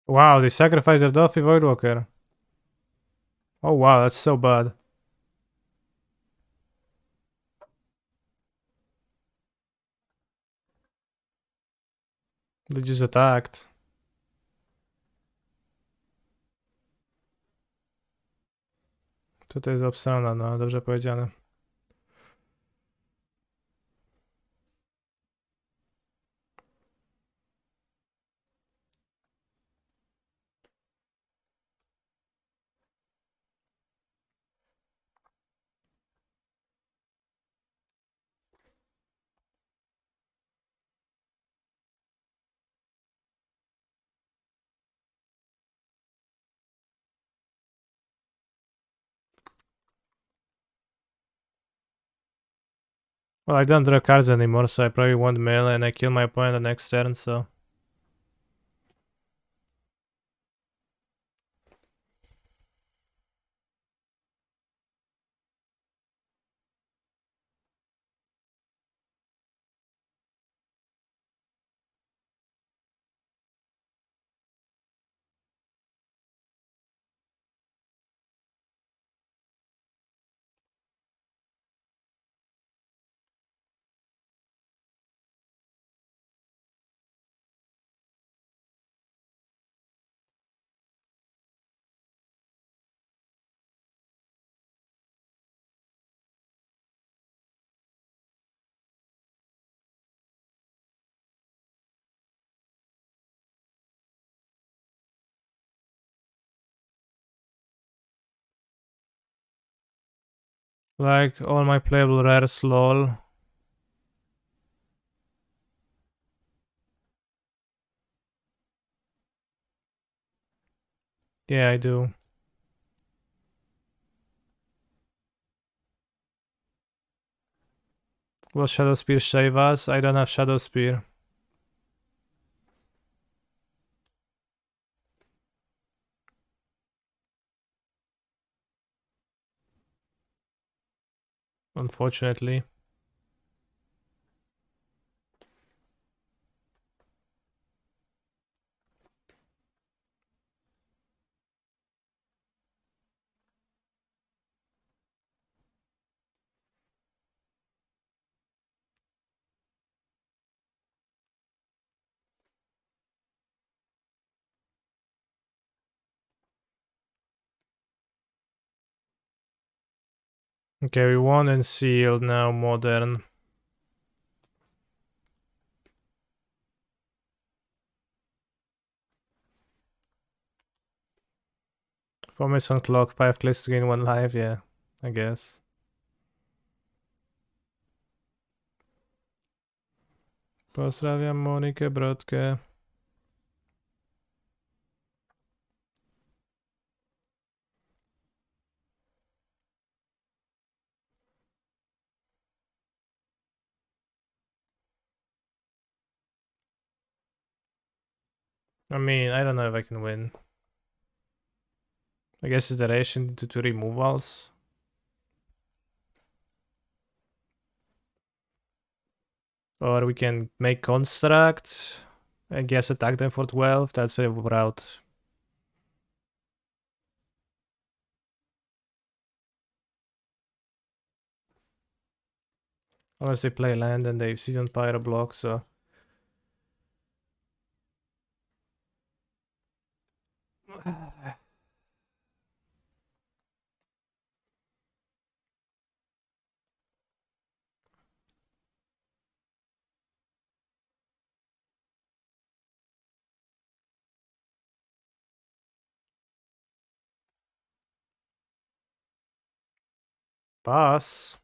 Wow, they sacrificed their Dolphy Voidwalker. Oh wow, that's so bad. They just attacked. Co to jest obsrana, no dobrze powiedziane. Well, I don't draw cards anymore, so I probably won't mill and I kill my opponent the next turn, so... Like, all my playable rares, lol. Yeah, I do. Will Shadow Spear save us? I don't have Shadow Spear. Unfortunately. Okay, we won and sealed, now modern. Focus on clock, 5 clicks to gain 1 life, yeah, I guess. Pozdrawiam Monikę Brodkę. I mean, I don't know if I can win. I guess iteration into 2 removals. Or we can make construct. I guess attack them for 12. That's a route. Unless they play land and they season pyro block, so... Pass.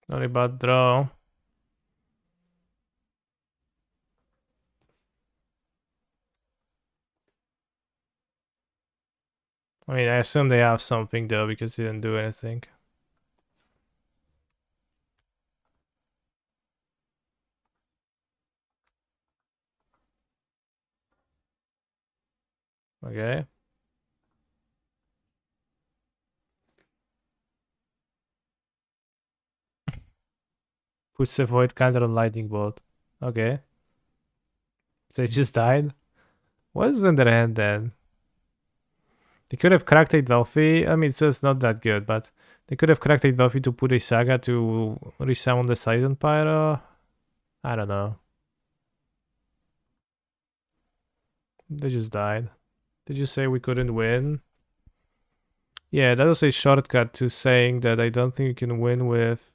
Not a bad draw. I mean, I assume they have something though, because they didn't do anything. Okay. Puts a void counter on lightning bolt. Okay. They just died? What is in their hand then? They could have cracked a Delphi. I mean, it's just not that good, but they could have cracked a Delphi to put a Saga to resummon the Sidon Pyro. I don't know. They just died. Did you say we couldn't win? Yeah, that was a shortcut to saying that I don't think you can win with...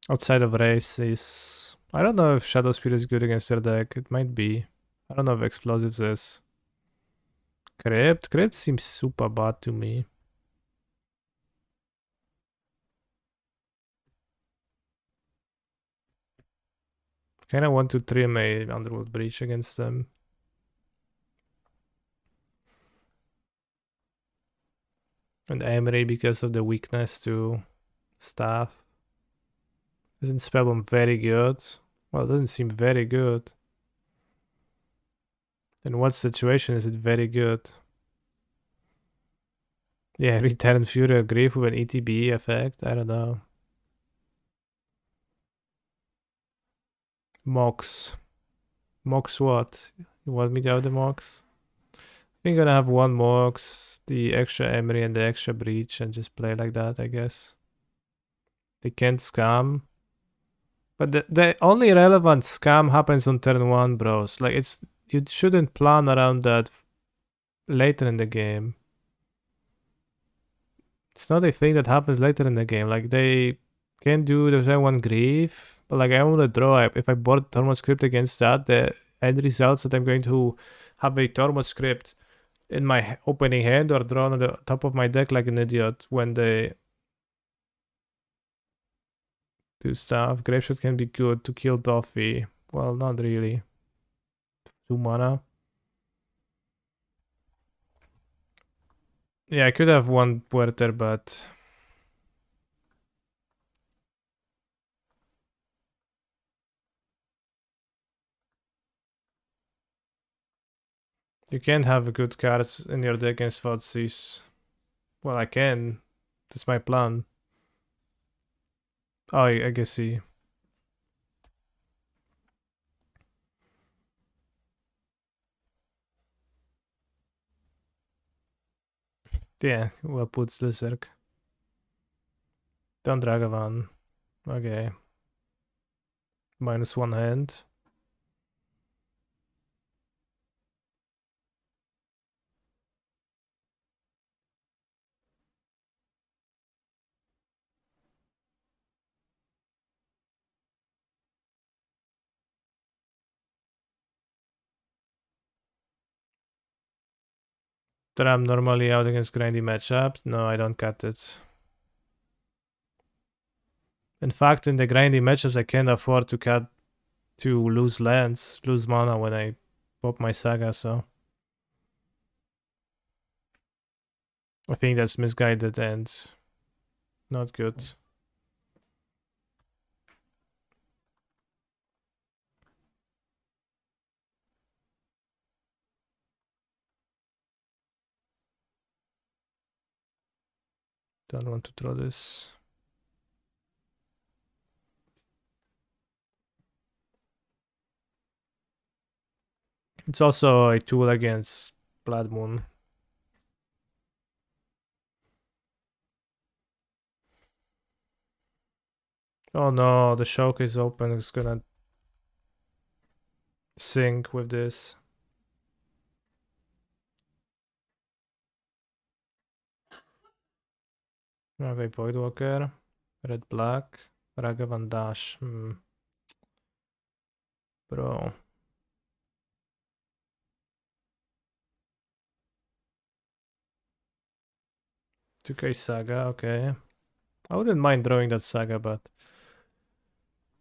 outside of races. I don't know if Shadow Spear is good against their deck. It might be. I don't know if Explosives is. Crypt seems super bad to me. Kinda want to trim a Underworld Breach against them. And Emery because of the weakness to staff. Isn't Spellbomb very good? Well, it doesn't seem very good. In what situation is it very good? Yeah, Return Fury of Grief with an ETB effect? I don't know. MOCS. MOCS what? You want me to have the MOCS? I'm gonna have one MOCS, the extra Emery and the extra Breach and just play like that, I guess. They can't scam. But the only relevant scam happens on turn 1, bros. Like, you shouldn't plan around that later in the game. It's not a thing that happens later in the game. Like, they can do the turn 1 Grief, but like, I want to draw. If I board Tormod Script against that, the end results that I'm going to have a Tormod Script in my opening hand or drawn on the top of my deck like an idiot when they do stuff. Graveshot can be good to kill Doffy. Well, not really. 2 mana. Yeah, I could have one Puerter, but you can't have good cards in your deck against Thoughtseize. Well, I can. That's my plan. Oh, I guess see. Yeah, well put, Slizzerk. Don't Dragavan. Okay. -1 hand. That I'm normally out against grindy matchups. No, I don't cut it. In fact, in the grindy matchups, I can't afford to lose lands, lose mana when I pop my Saga, so I think that's misguided and not good. Don't want to draw this. It's also a tool against Blood Moon. Oh no, the choke is open. It's gonna sync with this. Okay, Voidwalker. Red Black. Ragavan Dash. Bro. 2K Saga, okay. I wouldn't mind drawing that Saga, but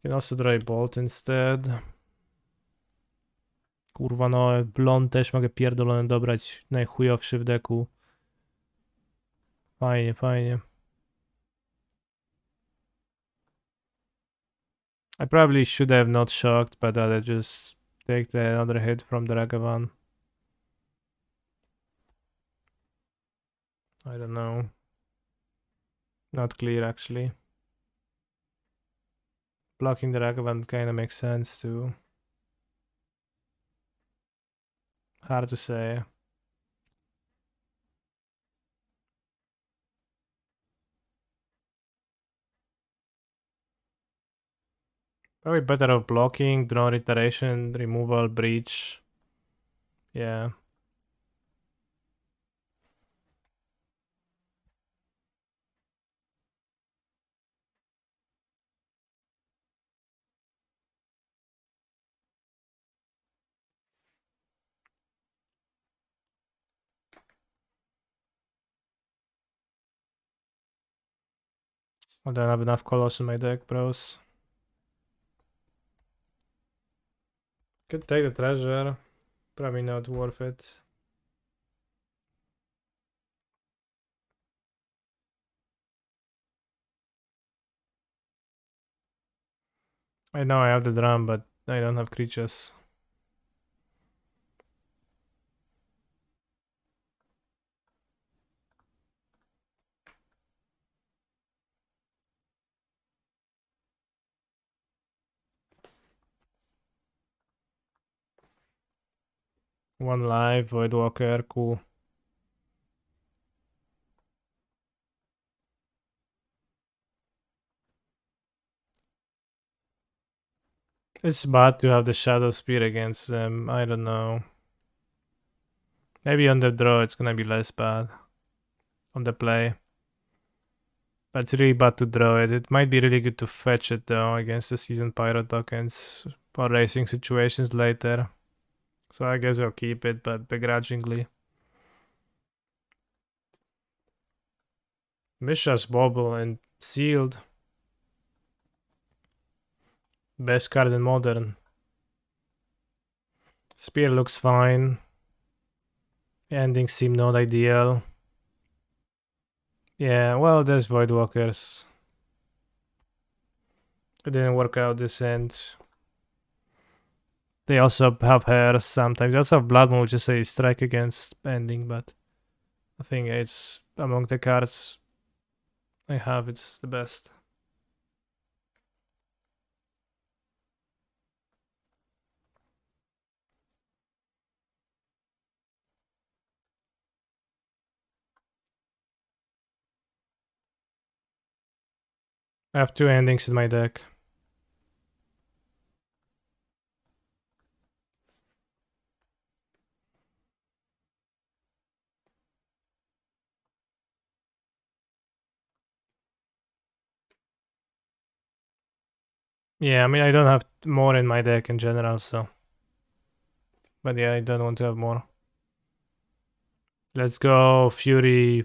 you can also draw a Bolt instead. Kurwa no, blond też mogę pierdolony dobrać. Najchujowszy w deku. Fajnie, fajnie. I probably should have not shocked, but I'll just take another hit from the Ragavan. I don't know. Not clear actually. Blocking the Ragavan kinda makes sense too. Hard to say. Probably better off blocking, draw iteration, removal, breach. Yeah. I don't have enough colors in my deck, bros. Could take the treasure. Probably not worth it. I know I have the drum, but I don't have creatures. One life, Voidwalker, cool. It's bad to have the Shadow Spear against them. I don't know. Maybe on the draw it's gonna be less bad. On the play. But it's really bad to draw it. It might be really good to fetch it though against the Seasoned Pyro tokens for racing situations later. So I guess I'll keep it, but begrudgingly. Mishra's Bauble and Sealed. Best card in Modern. Spear looks fine. Endings seem not ideal. Yeah, well, there's Voidwalkers. It didn't work out this end. They also have hairs sometimes. They also have Blood Moon, which is a strike against ending, but I think it's among the cards I have, it's the best. I have 2 endings in my deck. Yeah, I mean, I don't have more in my deck in general, so. But yeah, I don't want to have more. Let's go Fury,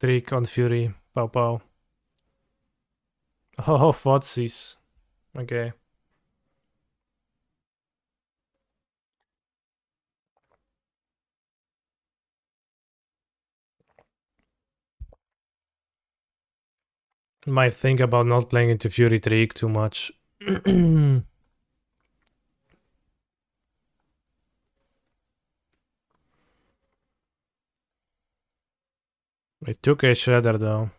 Trick on Fury, Pow Pow. Oh, Fotsies. Okay. Might think about not playing into Fury Trick too much. I took a Shredder though.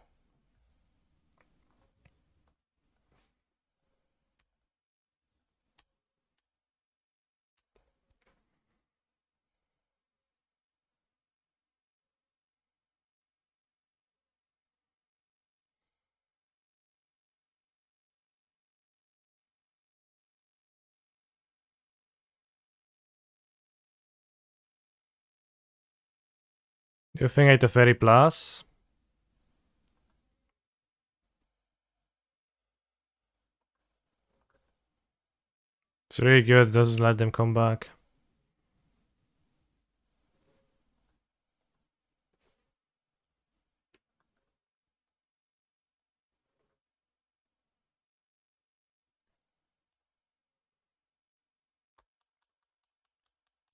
Do you think I the Fairy Plus? It's really good, doesn't let them come back.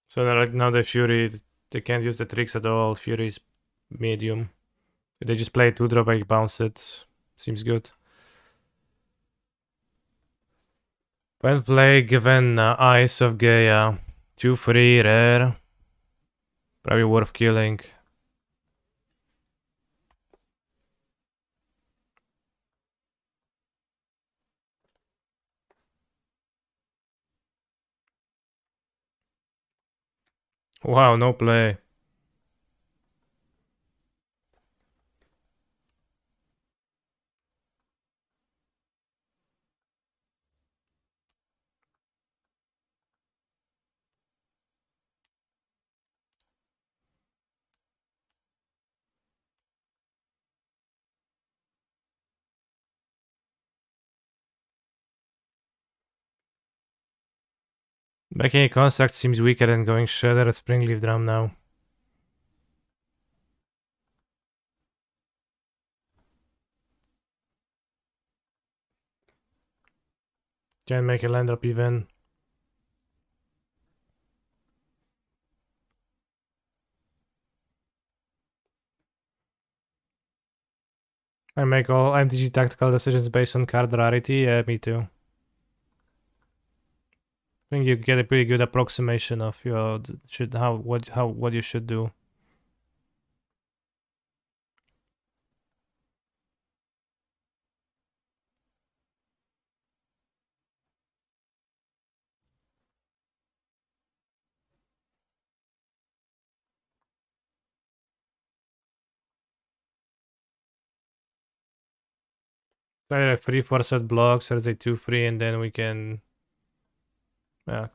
So now the Fury, they can't use the tricks at all. Fury's medium. They just play 2-drop, I bounce it. Seems good. When play, given Eyes of Gaia. 2-3 rare. Probably worth killing. Wow, no play. Making a construct seems weaker than going Shredder at Springleaf Drum now. Can make a land drop even. I make all MTG tactical decisions based on card rarity. Yeah, me too. I think you get a pretty good approximation of your what you should do. So either 3-4 set blocks or they 2-3, and then we can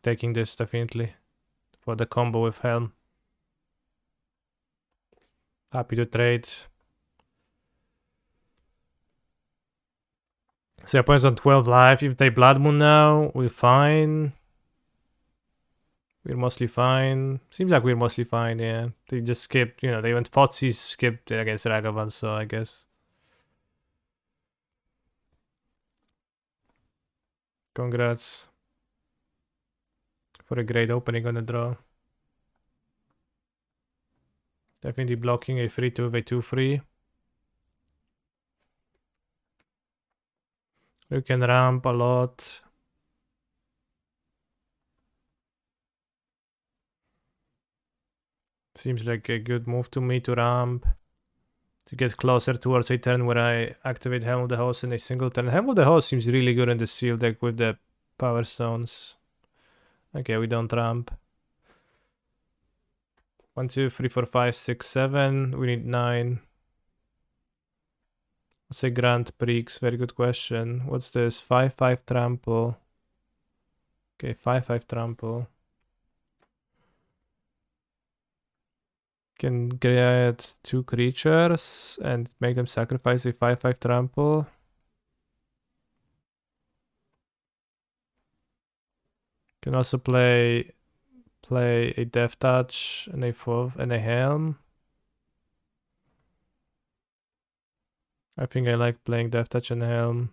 taking this definitely for the combo with Helm. Happy to trade. So your opponent's on 12 life. If they Blood Moon now, we're fine. We're mostly fine. Seems like we're mostly fine, yeah. They just skipped, they went Fotsies, skipped against Ragavan, so I guess. Congrats for a great opening on the draw. Definitely blocking a 3-2 with a 2-3. You can ramp a lot. Seems like a good move to me to ramp. To get closer towards a turn where I activate Helm of the Host in a single turn. Helm of the Host seems really good in the seal deck with the Power Stones. Okay, we don't ramp. 1, 2, 3, 4, 5, 6, 7. We need 9. What's a Grand Prix? Very good question. What's this? 5-5 trample. Okay, 5-5 trample. Can get 2 creatures and make them sacrifice a 5-5 trample. Can also play a Death Touch and a Helm. I think I like playing Death Touch and Helm.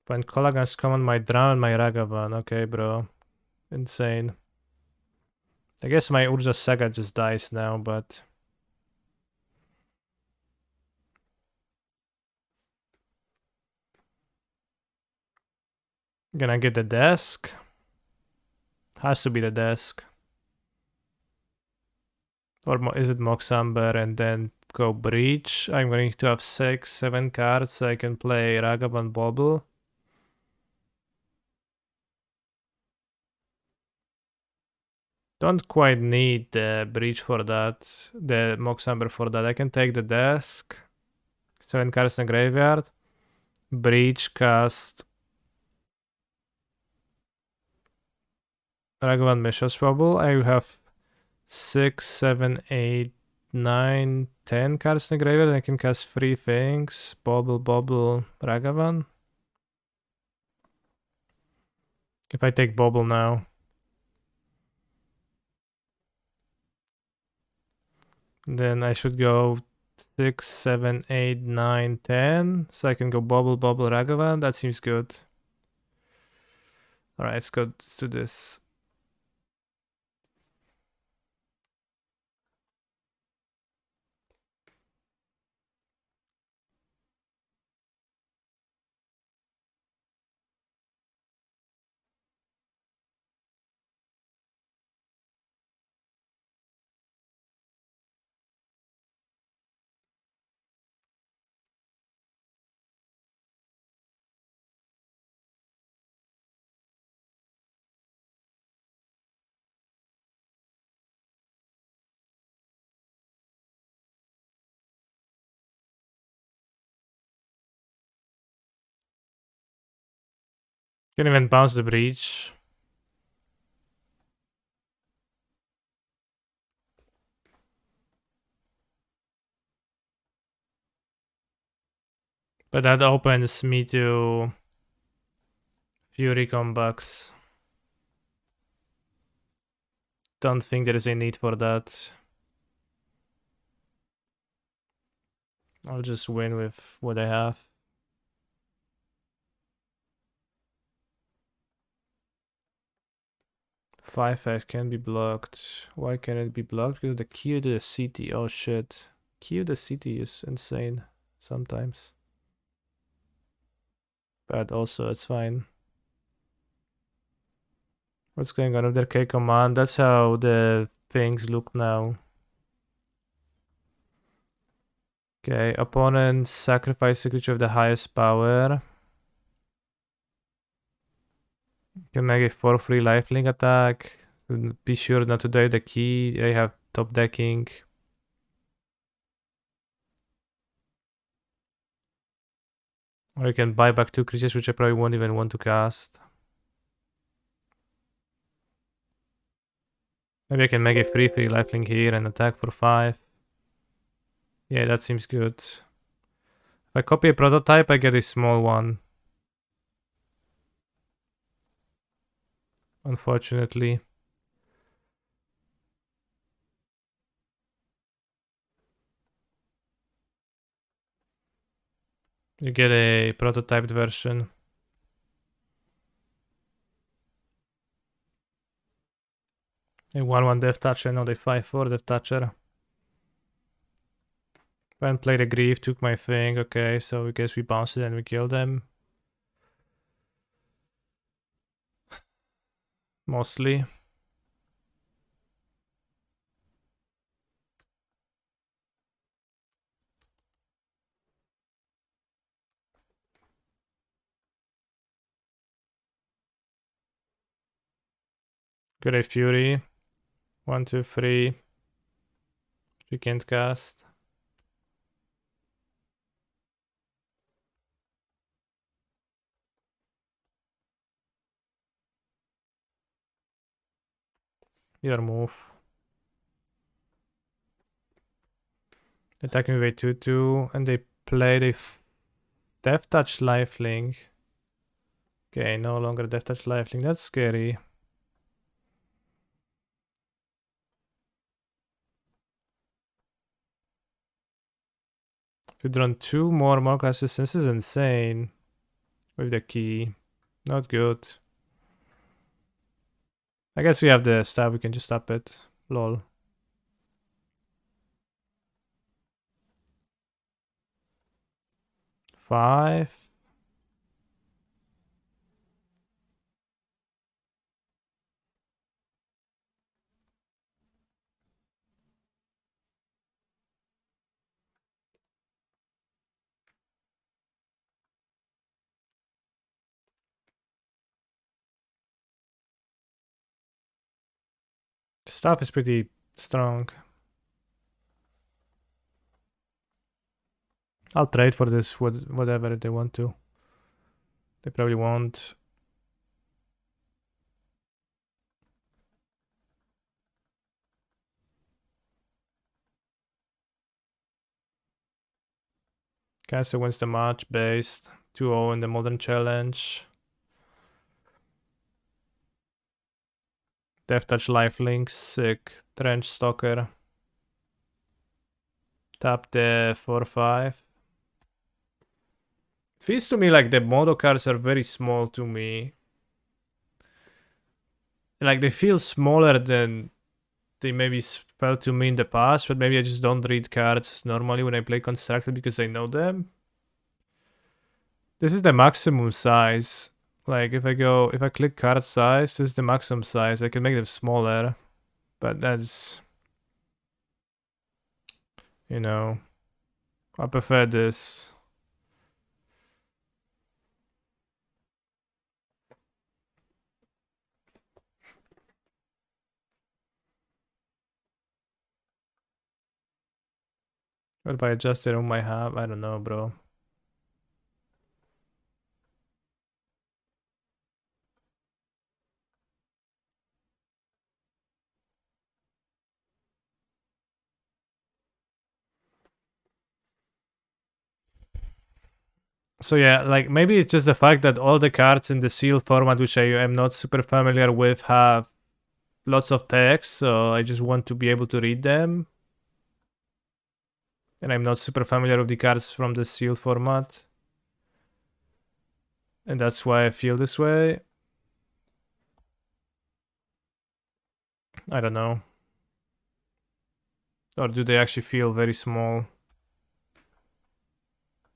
When Kolaghan's common might drown my Ragavan. Okay, bro. Insane. I guess my Urza Saga just dies now, but... Gonna get the desk. Has to be the desk. Or is it MOCS Amber and then go Breach? I'm going to have 6, 7 cards so I can play Ragavan Bobble. Don't quite need the Breach for that, the MOCS Amber for that. I can take the desk, 7 cards in the graveyard, Breach, cast Ragavan Mishra's Bobble. I have 6, 7, 8, 9, 10 cards in the graveyard. I can cast 3 things, Bobble, Bobble, Ragavan. If I take Bobble now. Then I should go 6, 7, 8, 9, 10. So I can go Bobble, Bobble, Ragavan. That seems good. Alright, let's do this. Can even bounce the Breach. But that opens me to Fury comebacks. Don't think there is a need for that. I'll just win with what I have. Five can be blocked. Why can it be blocked? Because the key to the city. Oh shit. Key to the city is insane sometimes. But also it's fine. What's going on with their K command? That's how the things look now. Okay, opponent sacrifice the creature of the highest power. Can make a 4/3 lifelink attack. Be sure not to die the key. They have top decking. Or you can buy back 2 creatures, which I probably won't even want to cast. Maybe I can make a 3/3 lifelink here and attack for 5. Yeah, that seems good. If I copy a prototype, I get a small one. Unfortunately. You get a prototyped version. A 1/1 Death Toucher, not a 5/4 Death Toucher. When played a Grief, took my thing. Okay, so I guess we bounced it and we killed them. Mostly. Got a Fury. 1, 2, 3. You can't cast. Your move. Attacking with a 2/2, and they played a Death Touch lifelink. Okay, no longer Death Touch lifelink. That's scary. If you drawn 2 more MOCS assistants, this is insane. With the key. Not good. I guess we have the staff, we can just up it. Lol. Five. Staff is pretty strong. I'll trade for this, whatever they want to. They probably won't. Caster wins the match based 2-0 in the Modern Challenge. Death Touch lifelink, sick. Trench Stalker. Tap the 4/5. Feels to me like the mono cards are very small to me. Like they feel smaller than they maybe felt to me in the past, but maybe I just don't read cards normally when I play Constructed because I know them. This is the maximum size. Like if I click card size, this is the maximum size. I can make them smaller, but that's, you know, I prefer this. What if I adjust it on my hub? I don't know, bro. So yeah, like maybe it's just the fact that all the cards in the sealed format, which I am not super familiar with, have lots of text, so I just want to be able to read them. And I'm not super familiar with the cards from the sealed format. And that's why I feel this way. I don't know. Or do they actually feel very small?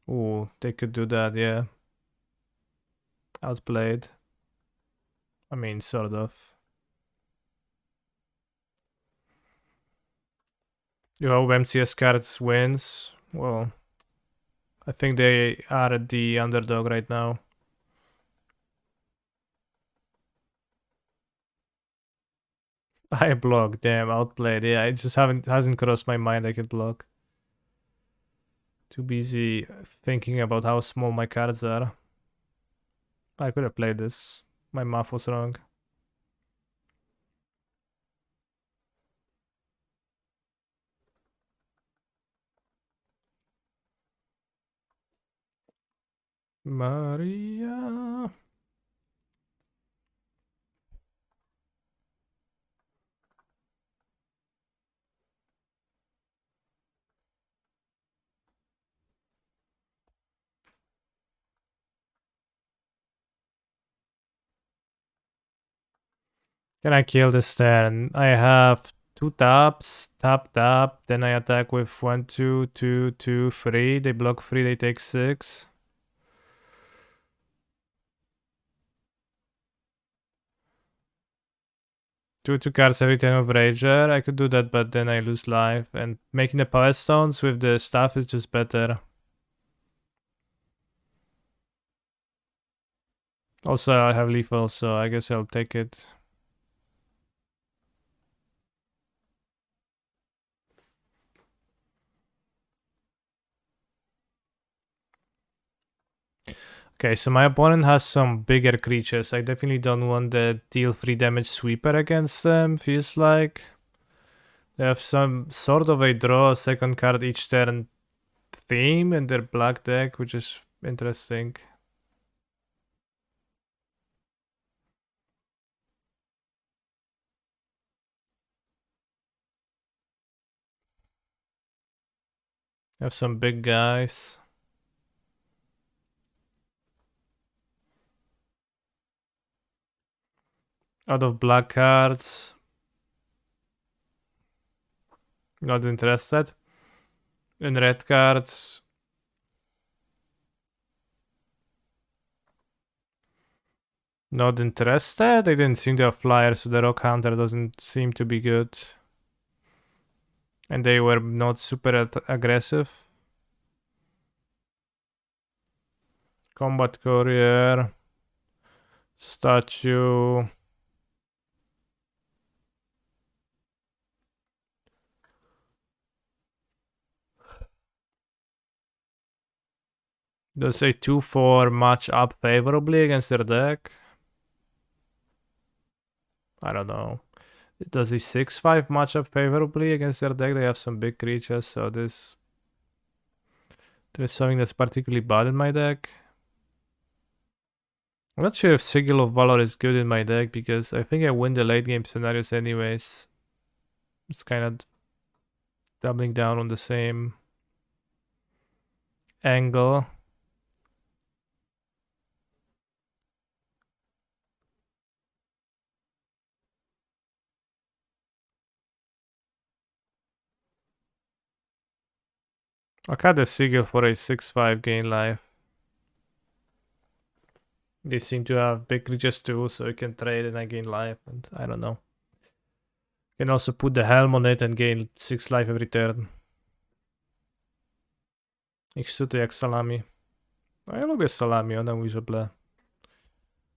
Ooh, they could do that, yeah. Outplayed. I mean, sort of. You hope MCS cards wins. Well, I think they are the underdog right now. I block, damn, outplayed. Yeah, it just hasn't crossed my mind I could block. Too busy thinking about how small my cards are. I could have played this. My math was wrong. Maria. Can I kill this turn? I have 2 taps, tap, tap. Then I attack with 1, 2, 2, 2, 3. They block 3, they take 6. Two cards every turn of Rager. I could do that, but then I lose life. And making the Power Stones with the staff is just better. Also, I have lethal, so I guess I'll take it. Okay, so my opponent has some bigger creatures. I definitely don't want the deal 3 damage sweeper against them, feels like. They have some sort of a draw a second card each turn theme in their black deck, which is interesting. They have some big guys. Out of black cards. Not interested. In red cards. Not interested. They didn't seem to have flyers, so the rock hunter doesn't seem to be good. And they were not super aggressive. Combat courier. Statue. Does a 2-4 match up favorably against their deck? I don't know. Does a 6-5 match up favorably against their deck? They have some big creatures, so there's something that's particularly bad in my deck. I'm not sure if Sigil of Valor is good in my deck because I think I win the late game scenarios anyways. It's kind of doubling down on the same angle. I cut the Sigil for a 6-5 gain life. They seem to have big creatures too, so you can trade and I gain life, and I don't know. You can also put the helm on it and gain 6 life every turn. Ich suty jak salami. No ja lubię salami, one mówi, że ble.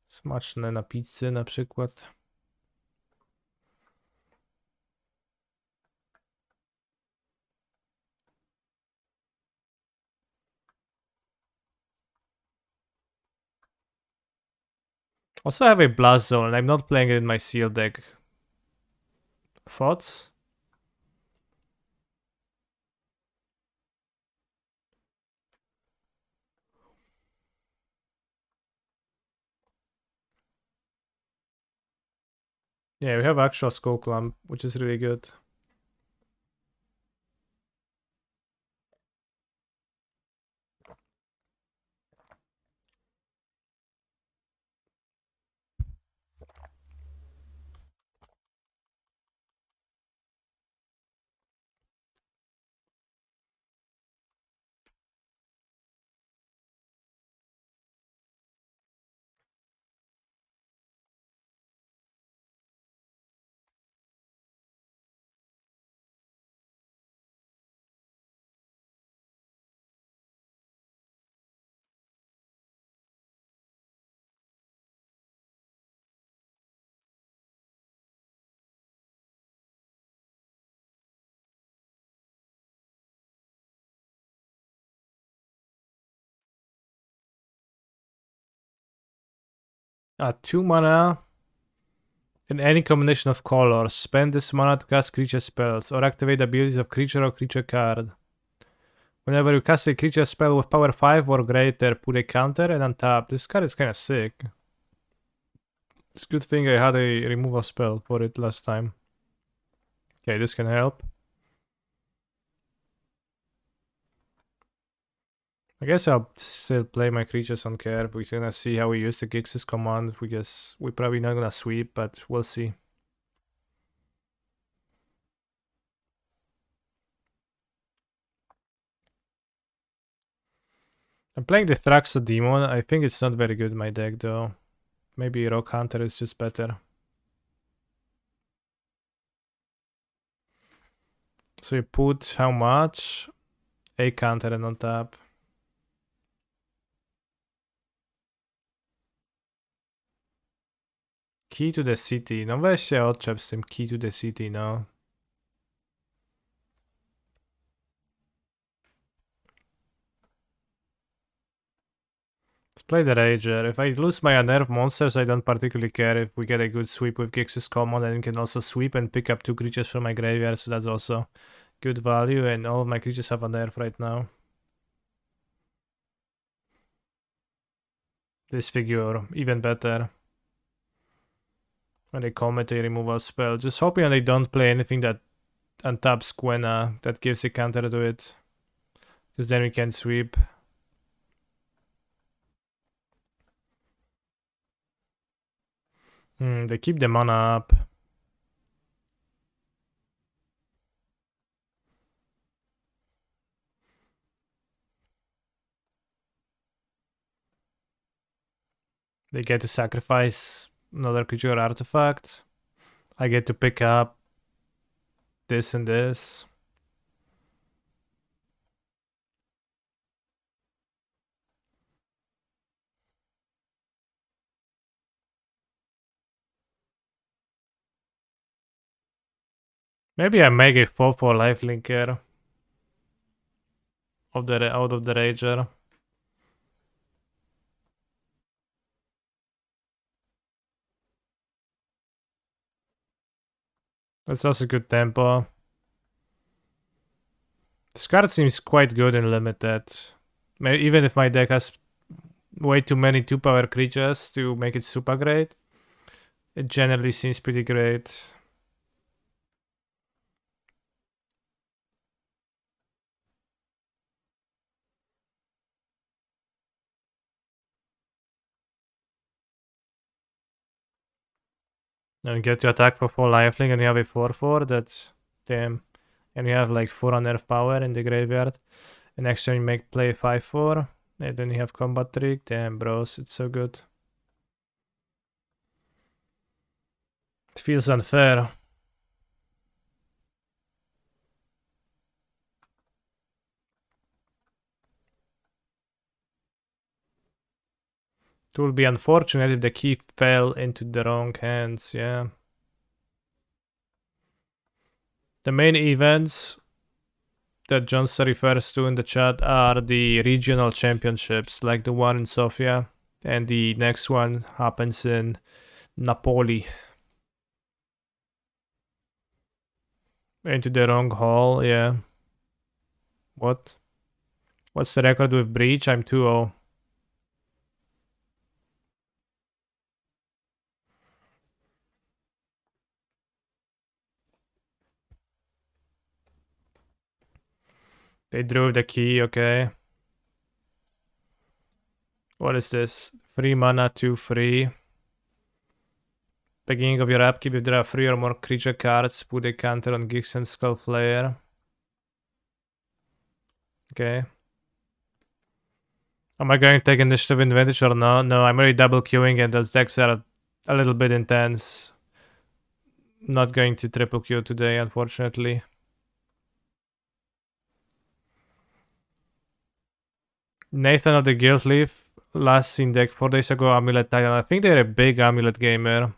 Smaczne na pizzy na przykład. Also have a blast zone and I'm not playing it in my seal deck. Thoughts? Yeah, we have actual Skull Clamp, which is really good. 2 mana. In any combination of colors. Spend this mana to cast creature spells or activate abilities of creature or creature card. Whenever you cast a creature spell with power 5 or greater, put a counter and untap. This card is kinda sick. It's a good thing I had a removal spell for it last time. Okay, this can help. I guess I'll still play my creatures on curve. We're gonna see how we use the Gix's command. We're probably not gonna sweep, but we'll see. I'm playing the Thraxo Demon. I think it's not very good in my deck though. Maybe Rock Hunter is just better. So you put how much? A counter and on tap. Key to the City. No weź się odczep z tym Key to the City, no. Let's play the Rager. If I lose my unnerved monsters, I don't particularly care if we get a good sweep with Gix's command, and we can also sweep and pick up 2 creatures from my graveyard, so that's also good value, and all of my creatures have unnerved right now. This figure, even better. When they commit a removal spell. Just hoping they don't play anything that untaps Quena, that gives a counter to it. Because then we can sweep. They keep the mana up. They get to sacrifice another creature or artifact. I get to pick up this and this. Maybe I make a 4/4 lifelinker out of the Rager. That's also good tempo. This card seems quite good in limited. Even if my deck has way too many 2-power creatures to make it super great, it generally seems pretty great. And get to attack for 4 lifelink, and you have a 4/4. That's damn. And you have like 4 unnerved power in the graveyard. And next turn you make play 5/4. And then you have combat trick. Damn, bros, it's so good. It feels unfair. It would be unfortunate if the key fell into the wrong hands, yeah. The main events that Johnson refers to in the chat are the regional championships, like the one in Sofia, and the next one happens in Napoli. Into the wrong hall, yeah. What? What's the record with Breach? I'm 2-0. They drew the key, okay. What is this? 3 mana, 2/3. Beginning of your upkeep, if there are 3 or more creature cards, put a counter on Gix and Skullflayer. Okay. Am I going to take initiative advantage or no? No, I'm already double queuing and those decks are a little bit intense. Not going to triple queue today, unfortunately. Nathan of the Guild Leaf, last seen deck 4 days ago, Amulet Titan. I think they're a big Amulet gamer.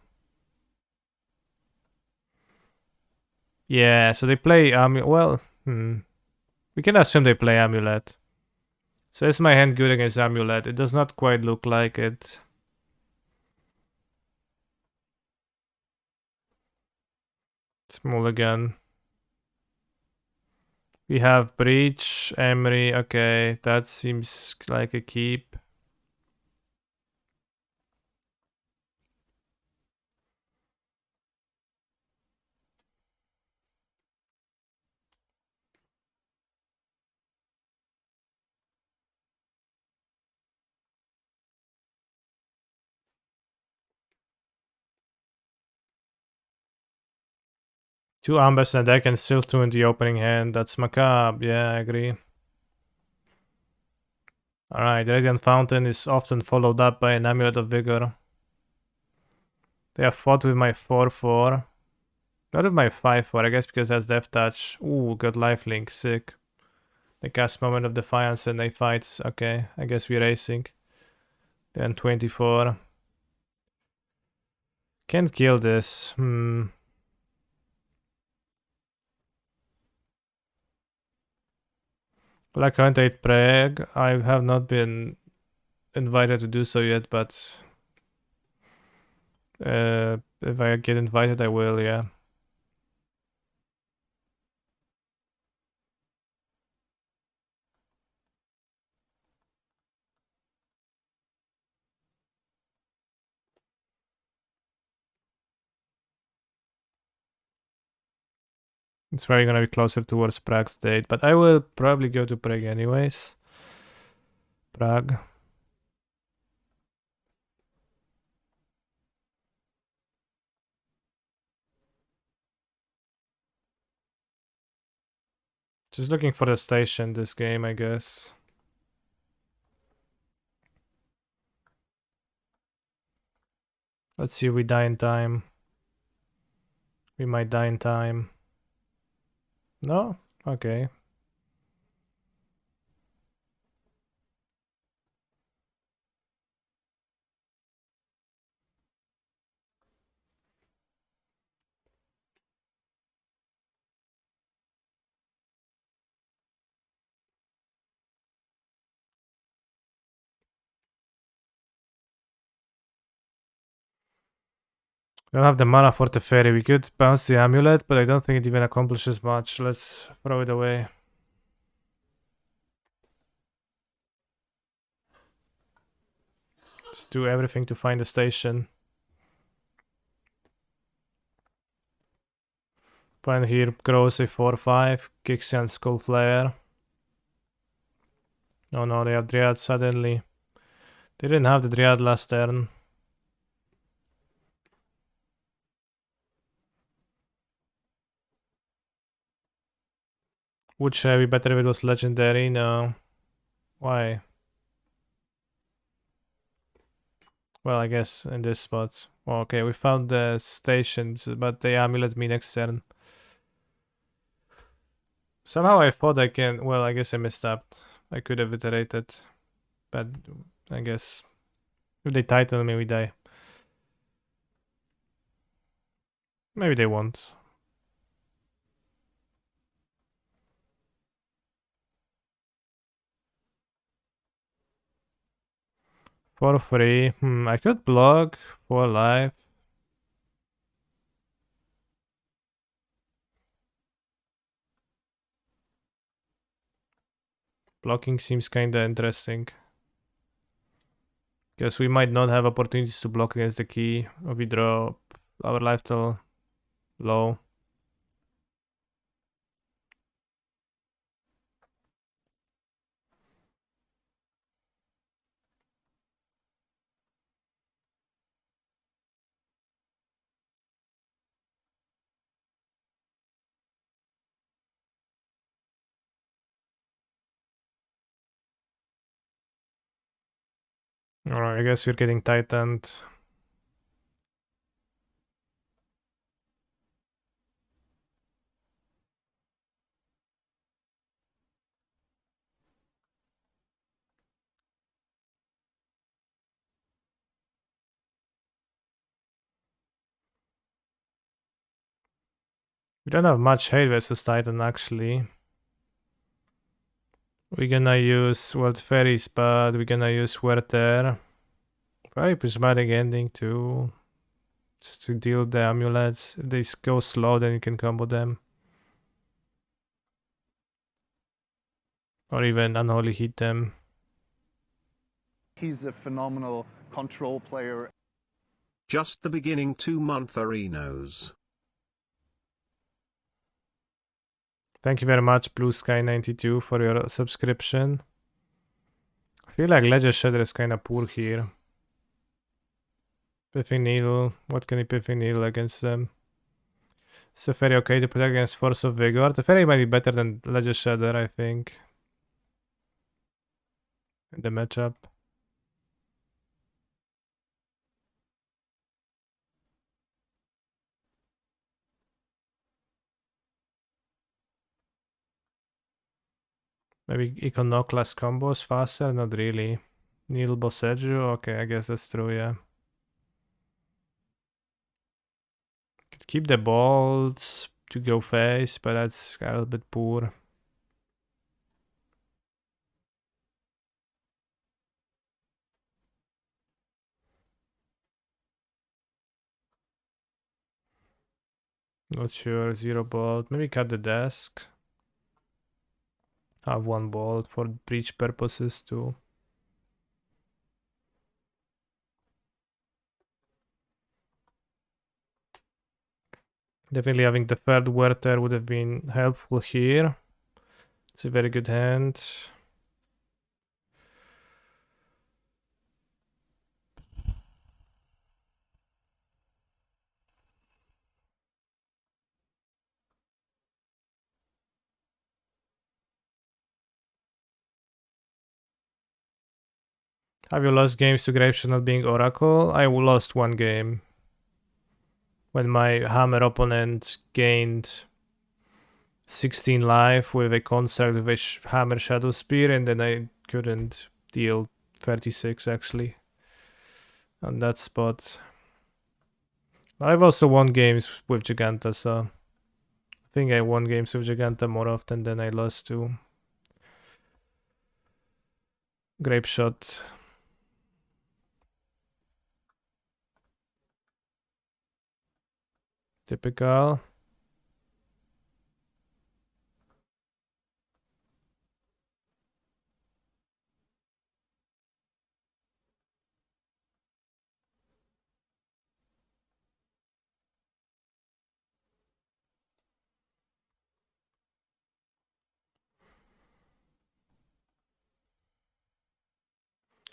Yeah, so they play Amulet. Well, we can assume they play Amulet. So is my hand good against Amulet? It does not quite look like it. Mulligan. We have Breach, Emery. Okay, that seems like a keep. Two Ambers in the deck and still two in the opening hand. That's macabre. Yeah, I agree. Alright, Radiant Fountain is often followed up by an Amulet of Vigor. They have fought with my 4-4. Not with my 5-4, I guess, because that's Death Touch. Ooh, got Lifelink. Sick. They cast Moment of Defiance and they fight. Okay, I guess we're racing. Then 24. Can't kill this. Black Hunt 8 Prague. I have not been invited to do so yet, but if I get invited, I will, yeah. It's probably gonna be closer towards Prague's date, but I will probably go to Prague anyways. Prague. Just looking for the station this game, I guess. Let's see if we die in time. We might die in time. No? Okay. We don't have the mana for the fairy. We could bounce the amulet, but I don't think it even accomplishes much. Let's throw it away. Let's do everything to find the station. Find here grows a 4-5, kicks and Skull Flare. Oh no, they have Dryad suddenly. They didn't have the Dryad last turn. Would share be better if it was legendary? No. Why? Well, I guess in this spot. Well, okay, we found the stations, but they amulet me next turn. Somehow I thought I can... Well, I guess I missed up. I could have iterated. But I guess... If they title me, we die. Maybe they won't. For free. I could block for life. Blocking seems kinda interesting. Guess we might not have opportunities to block against the key. Or we drop our life total low. Alright, I guess we're getting tightened. We don't have much hate versus Titan actually. We're gonna use World Fairies, but we're gonna use Werther. Probably Prismatic Ending too. Just to deal the amulets. If they go slow, then you can combo them. Or even unholy hit them. He's a phenomenal control player. Just the beginning 2-month arenos. Thank you very much, Blue Sky 92, for your subscription. I feel like Ledger Shredder is kinda poor here. Piffing Needle. What can he Piffing Needle against them? Teferi okay to protect against Force of Vigor. Teferi might be better than Ledger Shredder, I think. In the matchup. Maybe Iconoclast combos faster? Not really. Needle Boseju? Okay, I guess that's true, yeah. Could keep the bolts to go face, but that's a little bit poor. Not sure. 0 bolt. Maybe cut the desk. Have 1 bolt for breach purposes too. Definitely having the third Werther would have been helpful here. It's a very good hand. Have you lost games to Grapes not being Oracle? I lost 1 game. When my Hammer opponent gained 16 life with a construct with a Hammer Shadow Spear, and then I couldn't deal 36 actually on that spot. I've also won games with Giganta, so I think I won games with Giganta more often than I lost to Grape Shot. Typical.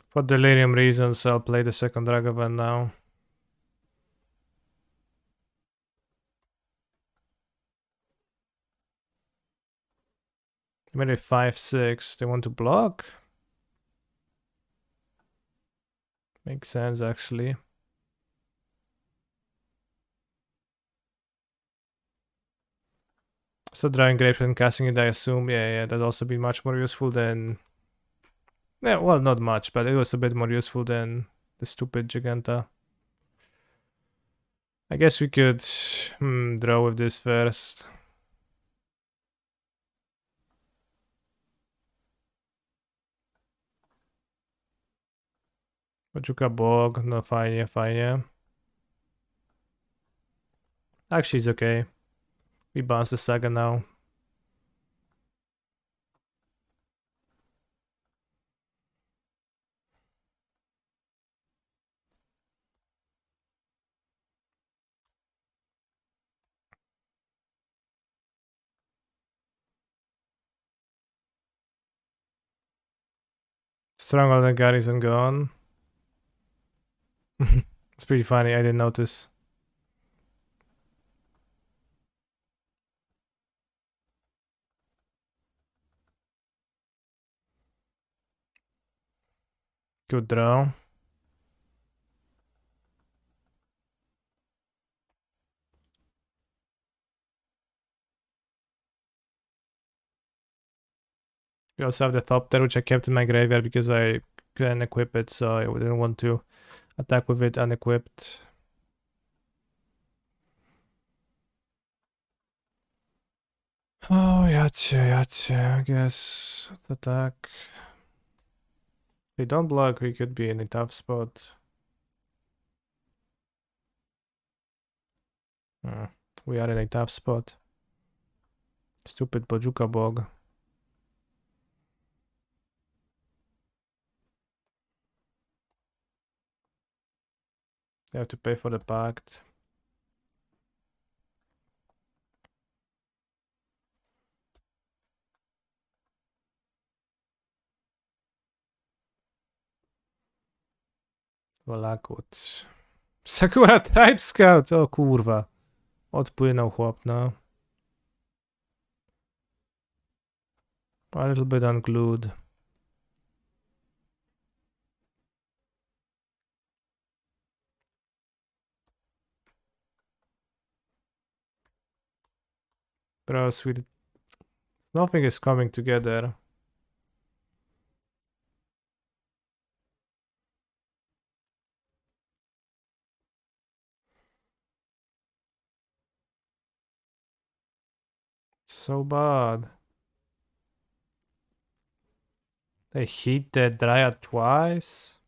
For delirium reasons, I'll play the second Dragavan now. Maybe 5-6. They want to block? Makes sense, actually. So drawing grapes and casting it, I assume. Yeah, that'd also be much more useful than... Yeah, well, not much, but it was a bit more useful than the stupid Giganta. I guess we could draw with this first. Ojuka Bog, no, fajnie, fajnie. Actually, it's okay. We bounce the Saga now. Stronghold and Garrison gone. It's pretty funny, I didn't notice. Good draw. We also have the Thopter, which I kept in my graveyard because I couldn't equip it, so I didn't want to attack with it unequipped. Oh, yache, I guess. Let's attack. If they don't block, we could be in a tough spot. We are in a tough spot. Stupid Bojuka Bog. You have to pay for the pact. Volakut. Sakura Tribe Scout! O kurwa. Odpłynął chłop, no. A little bit unglued. Bro, sweet. Nothing is coming together. So bad. They hit the Dryad twice?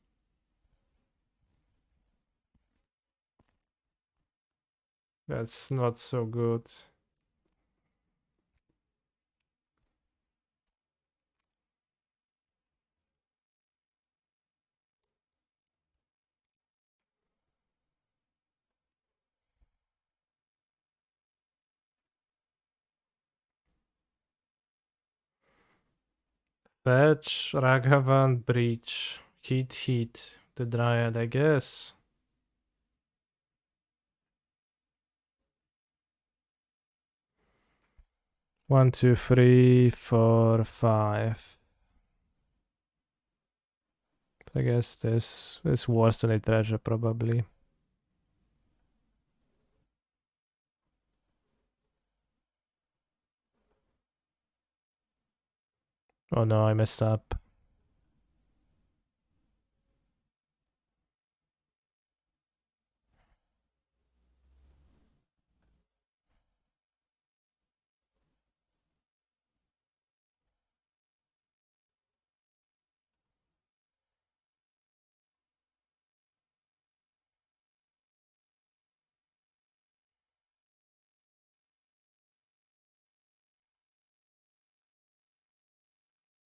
That's not so good. Fetch, Raghavan, Breach. Hit. The Dryad, I guess. One, two, three, four, five. I guess this is worse than a treasure, probably. Oh no, I messed up.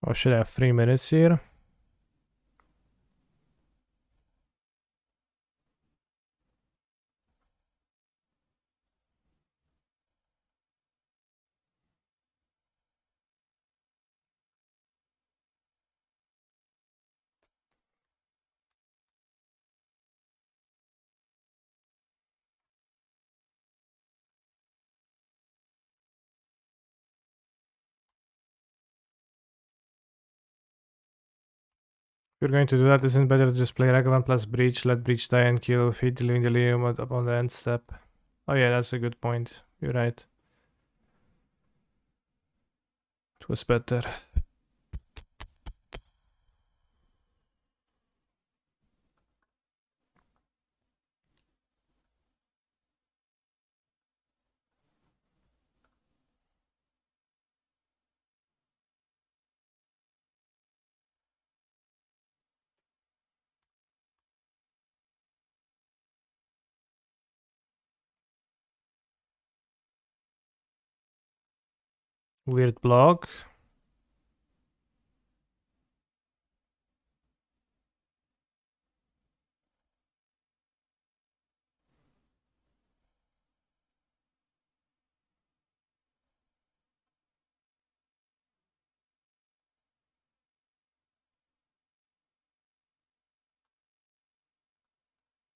Oh, should I have 3 minutes here? If you're going to do that, isn't it better to just play Ragavan plus Breach, let Breach die and kill Feed Living Delirium up on the end step? Oh yeah, that's a good point. You're right. It was better. Weird block.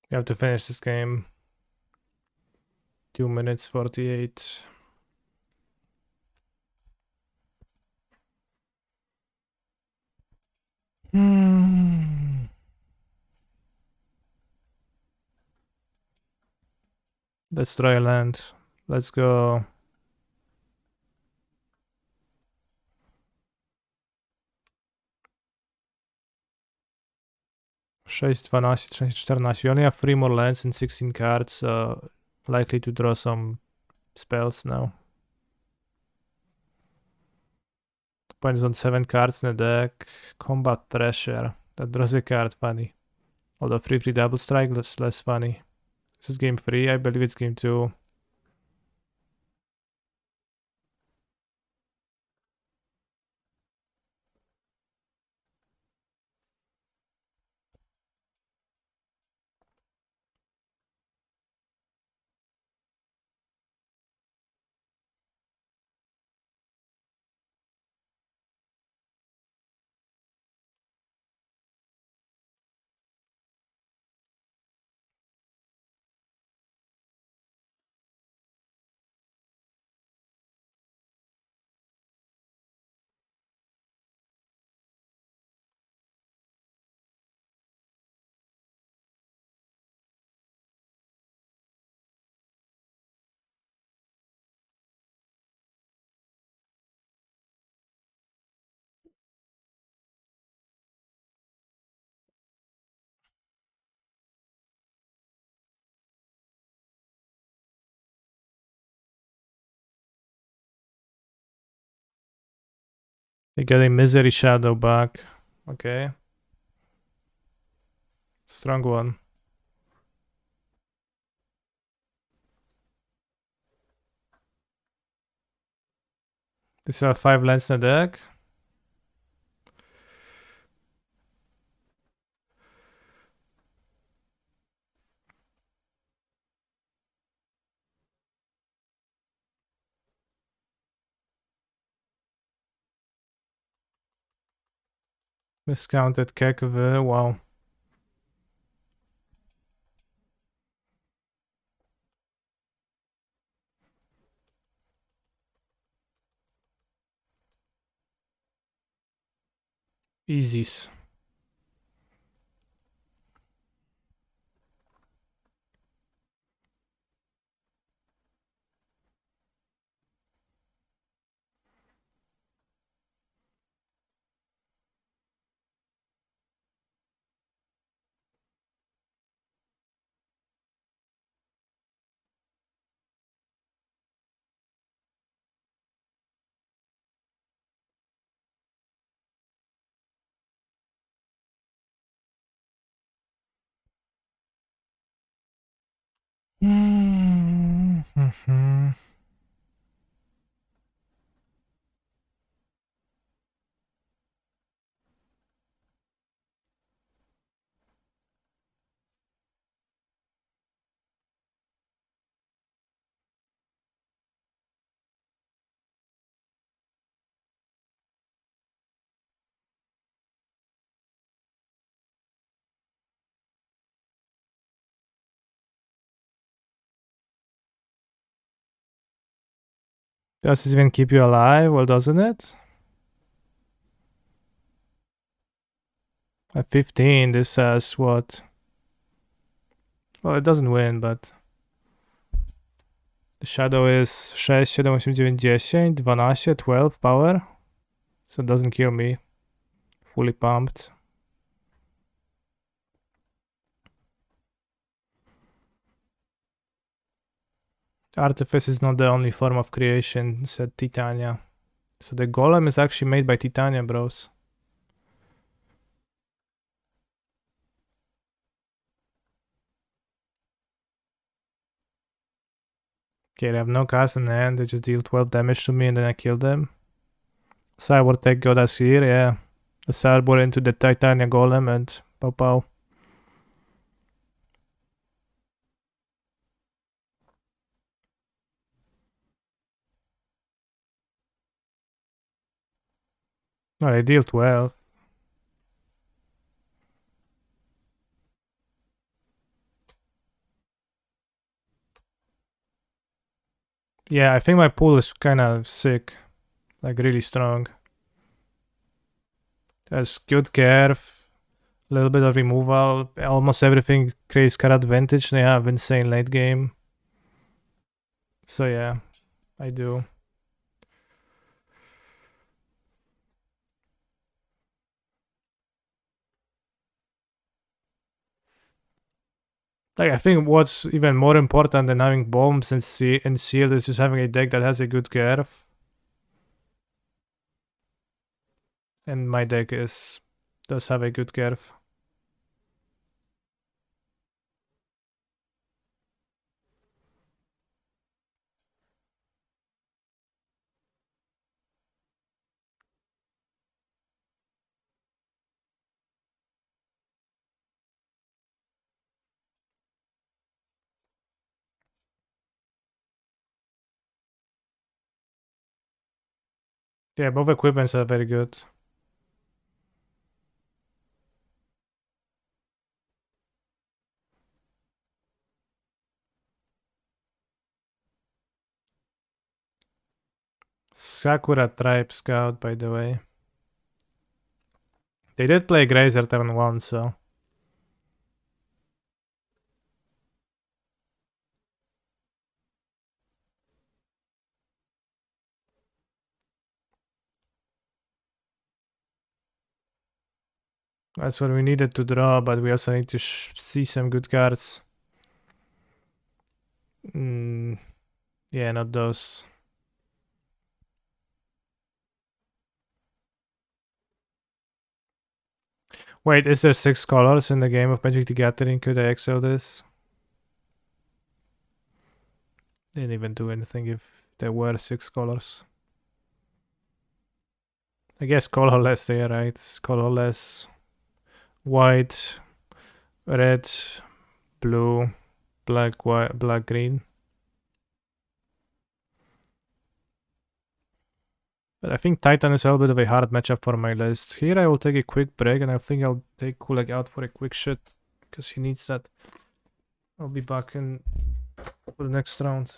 You have to finish this game. 2 minutes 48. Let's try land. Let's go. Sześć, 12, 13, 14. You only have 3 more lands and 16 cards, so likely to draw some spells now. Point is on 7 cards in the deck. Combat Thresher. That draws a card, funny. Although 3/3 double strike, that's less funny. This is game 3, I believe it's game 2. They get a Misery Shadow back. Okay. Strong one. These are 5 lands in the deck. Miscounted Kekve, wow. Easies. Mm-hmm. Does it even keep you alive? Well, doesn't it? At 15, this says what? Well, it doesn't win, but... The shadow is 6, 7, 8, 9, 10, 12, 12 power. So it doesn't kill me. Fully pumped. Artifice is not the only form of creation, said Titania. So the golem is actually made by Titania, bros. Okay, they have no cards in hand, they just deal 12 damage to me and then I kill them. Cyborg Tech Goddess here, yeah. The Cyborg into the Titania Golem and pow pow. No, they deal 12. Yeah, I think my pool is kinda sick. Like really strong. Has good curve, a little bit of removal, almost everything creates card advantage. They have insane late game. So yeah, I do. Like I think what's even more important than having bombs and sealed is just having a deck that has a good curve. And my deck does have a good curve. Yeah, both equipments are very good. Sakura Tribe Scout, by the way. They did play Grazer turn 1, so... That's what we needed to draw, but we also need to see some good cards. Yeah, not those. Wait, is there 6 colors in the game of Magic the Gathering? Could I excel this? Didn't even do anything if there were 6 colors. I guess colorless there, right? It's colorless. White, red, blue, black, white, black, green. But I think Titan is a little bit of a hard matchup for my list. Here I will take a quick break and I think I'll take Kulak out for a quick shit because he needs that. I'll be back in for the next round.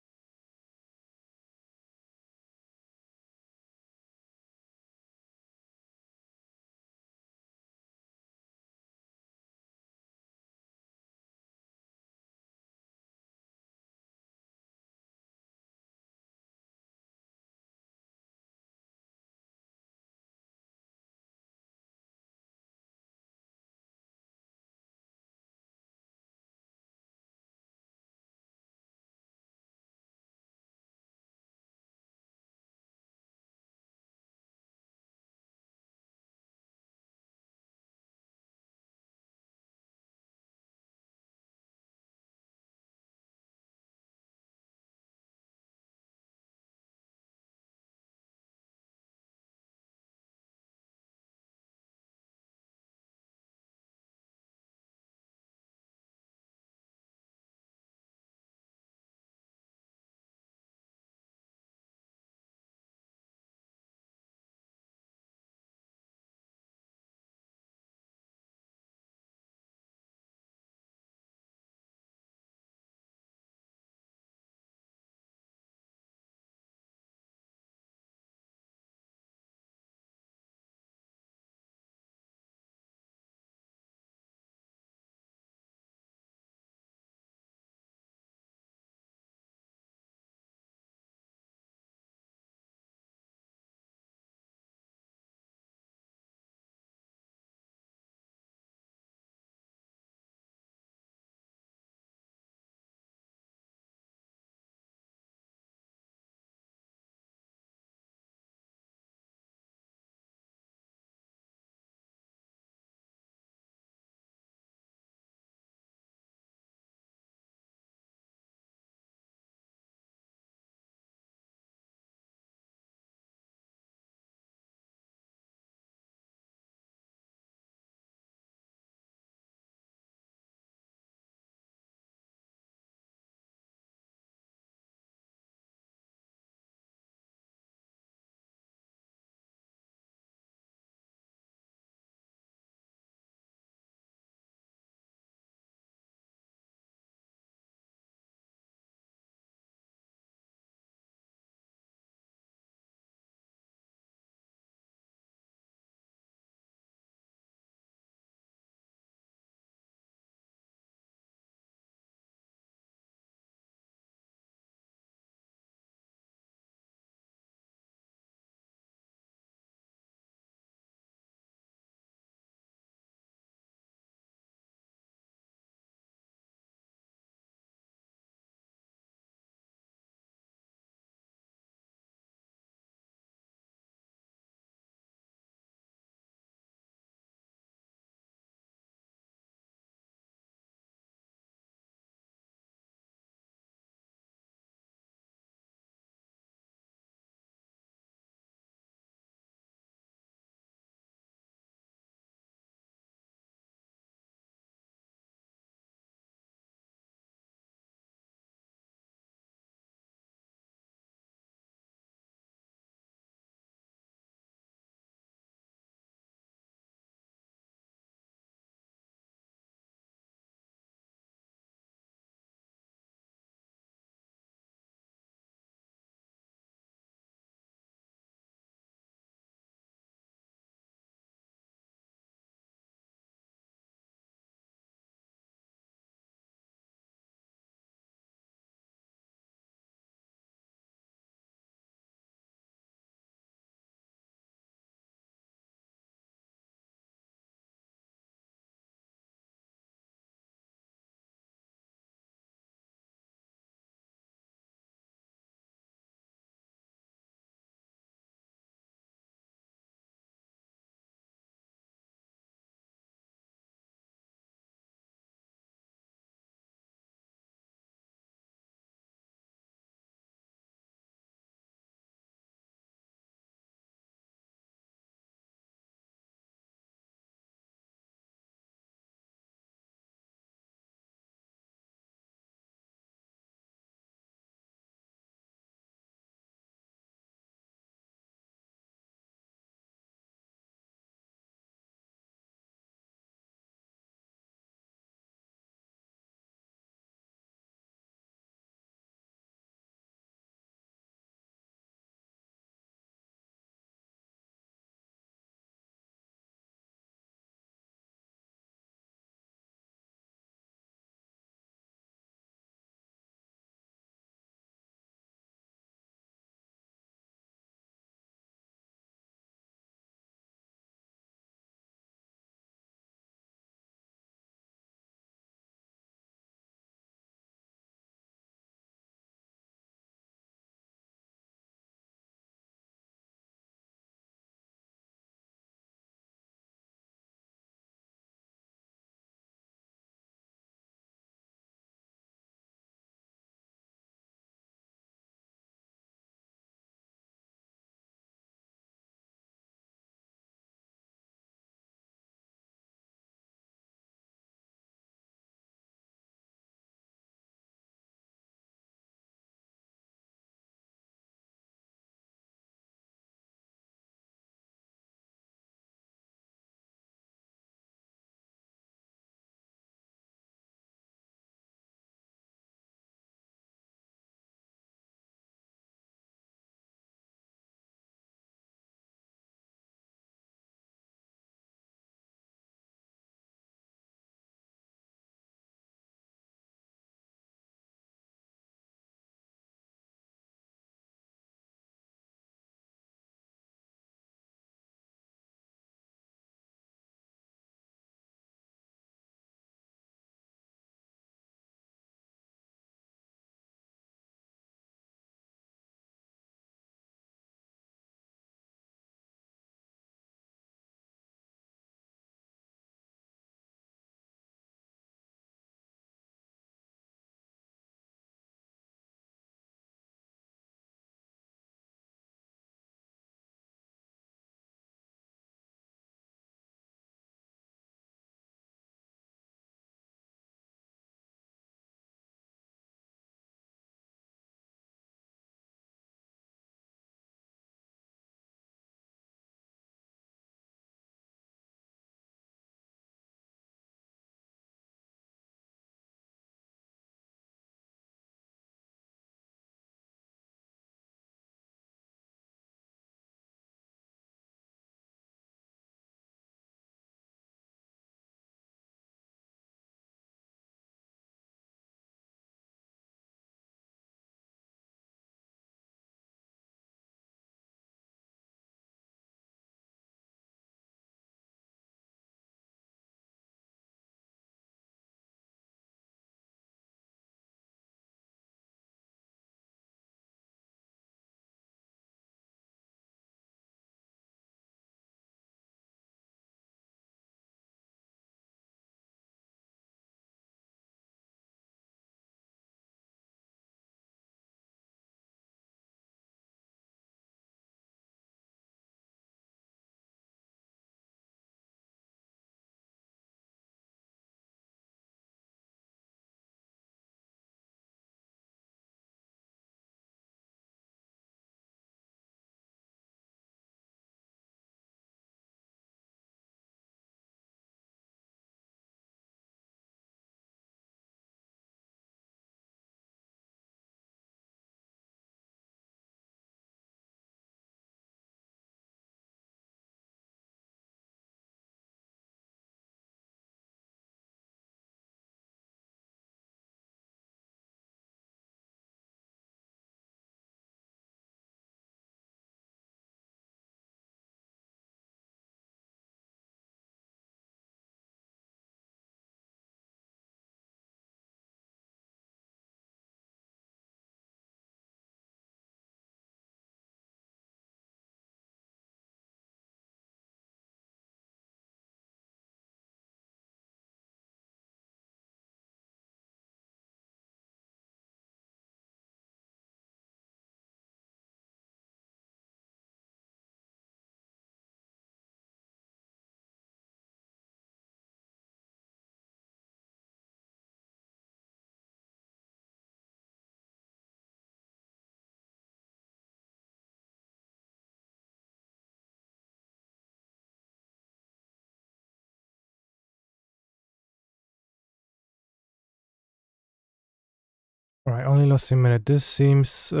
Alright, only lost a minute. This seems like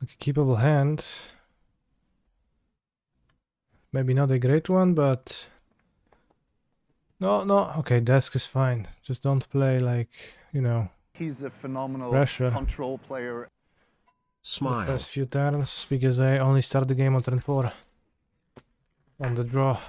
a keepable hand. Maybe not a great one, but... No, okay, desk is fine. Just don't play like, you know, He's a phenomenal pressure control player. the Smile. first few turns, because I only start the game on turn 4. On the draw.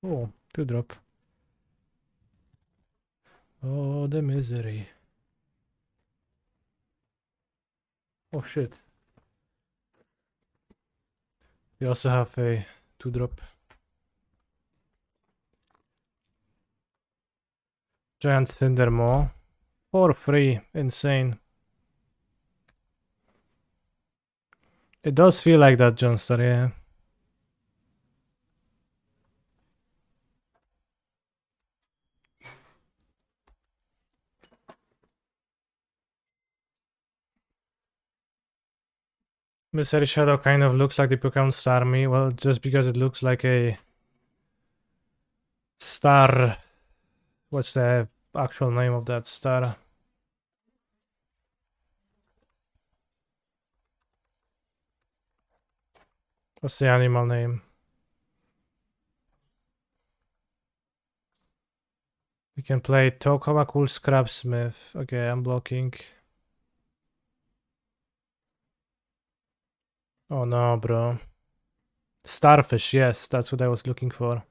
Oh, 2-drop. Oh, the misery. Oh shit. We also have a 2-drop. Giant Cindermaw. For free. Insane. It does feel like that, Johnstar, yeah. Mystery Shadow kind of looks like the Pokemon Starmie. Well, just because it looks like a star. What's the actual name of that star? What's the animal name? We can play Tokamakul Scrapsmith. Okay, I'm blocking. Oh no, bro. Starfish, yes, that's what I was looking for.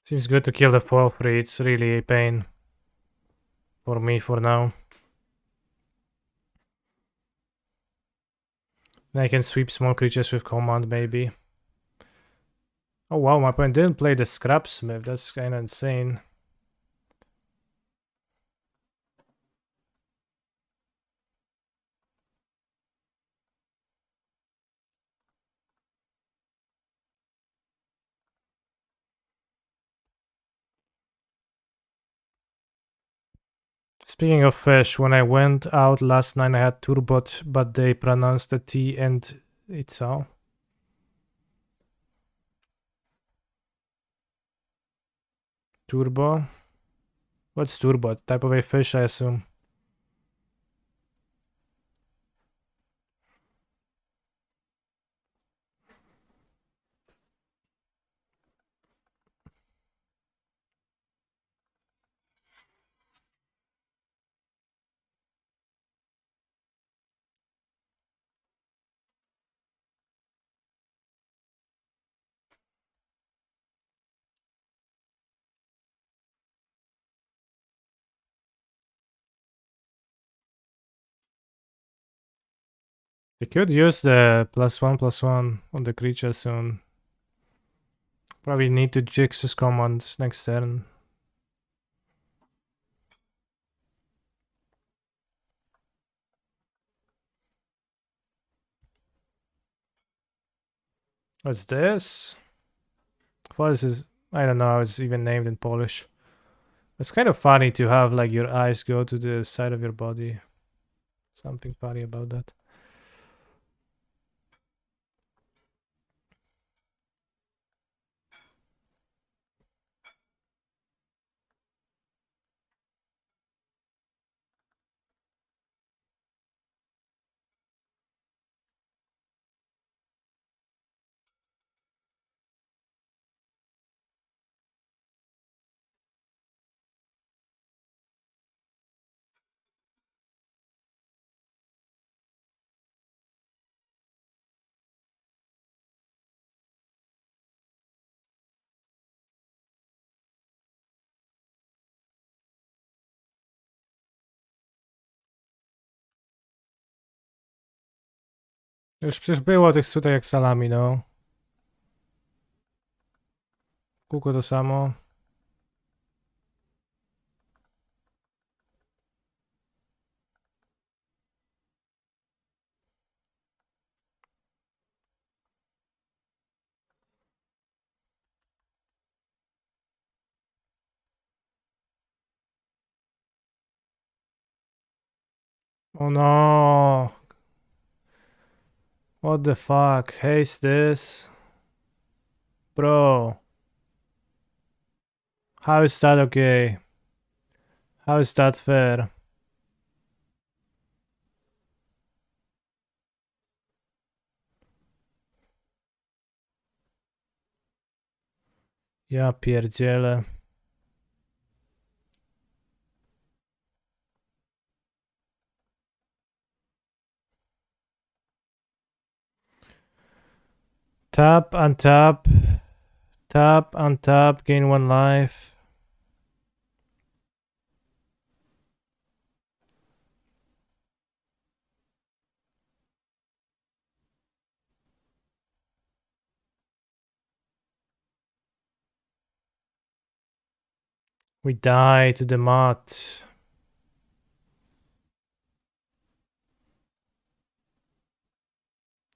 Seems good to kill the 4-3. It's really a pain for me for now. Then I can sweep small creatures with command, maybe. Oh wow, my opponent didn't play the Scrapsmith. That's kinda insane. Speaking of fish, when I went out last night I had turbot, but they pronounced the T and it's all. Turbo? What's turbot? Type of a fish, I assume. They could use the +1/+1 on the creature soon. Probably need to jix his command next turn. What's this? What is this? I don't know how it's even named in Polish. It's kind of funny to have like your eyes go to the side of your body. Something funny about that. Już przecież było tych tutaj jak salami, no. Kółko to samo. Oh no. What the fuck? Haste this. Bro. How is that okay? How is that fair? Ja pierdzielę. Tap, untap. Tap, untap, gain 1 life. We die to the mod.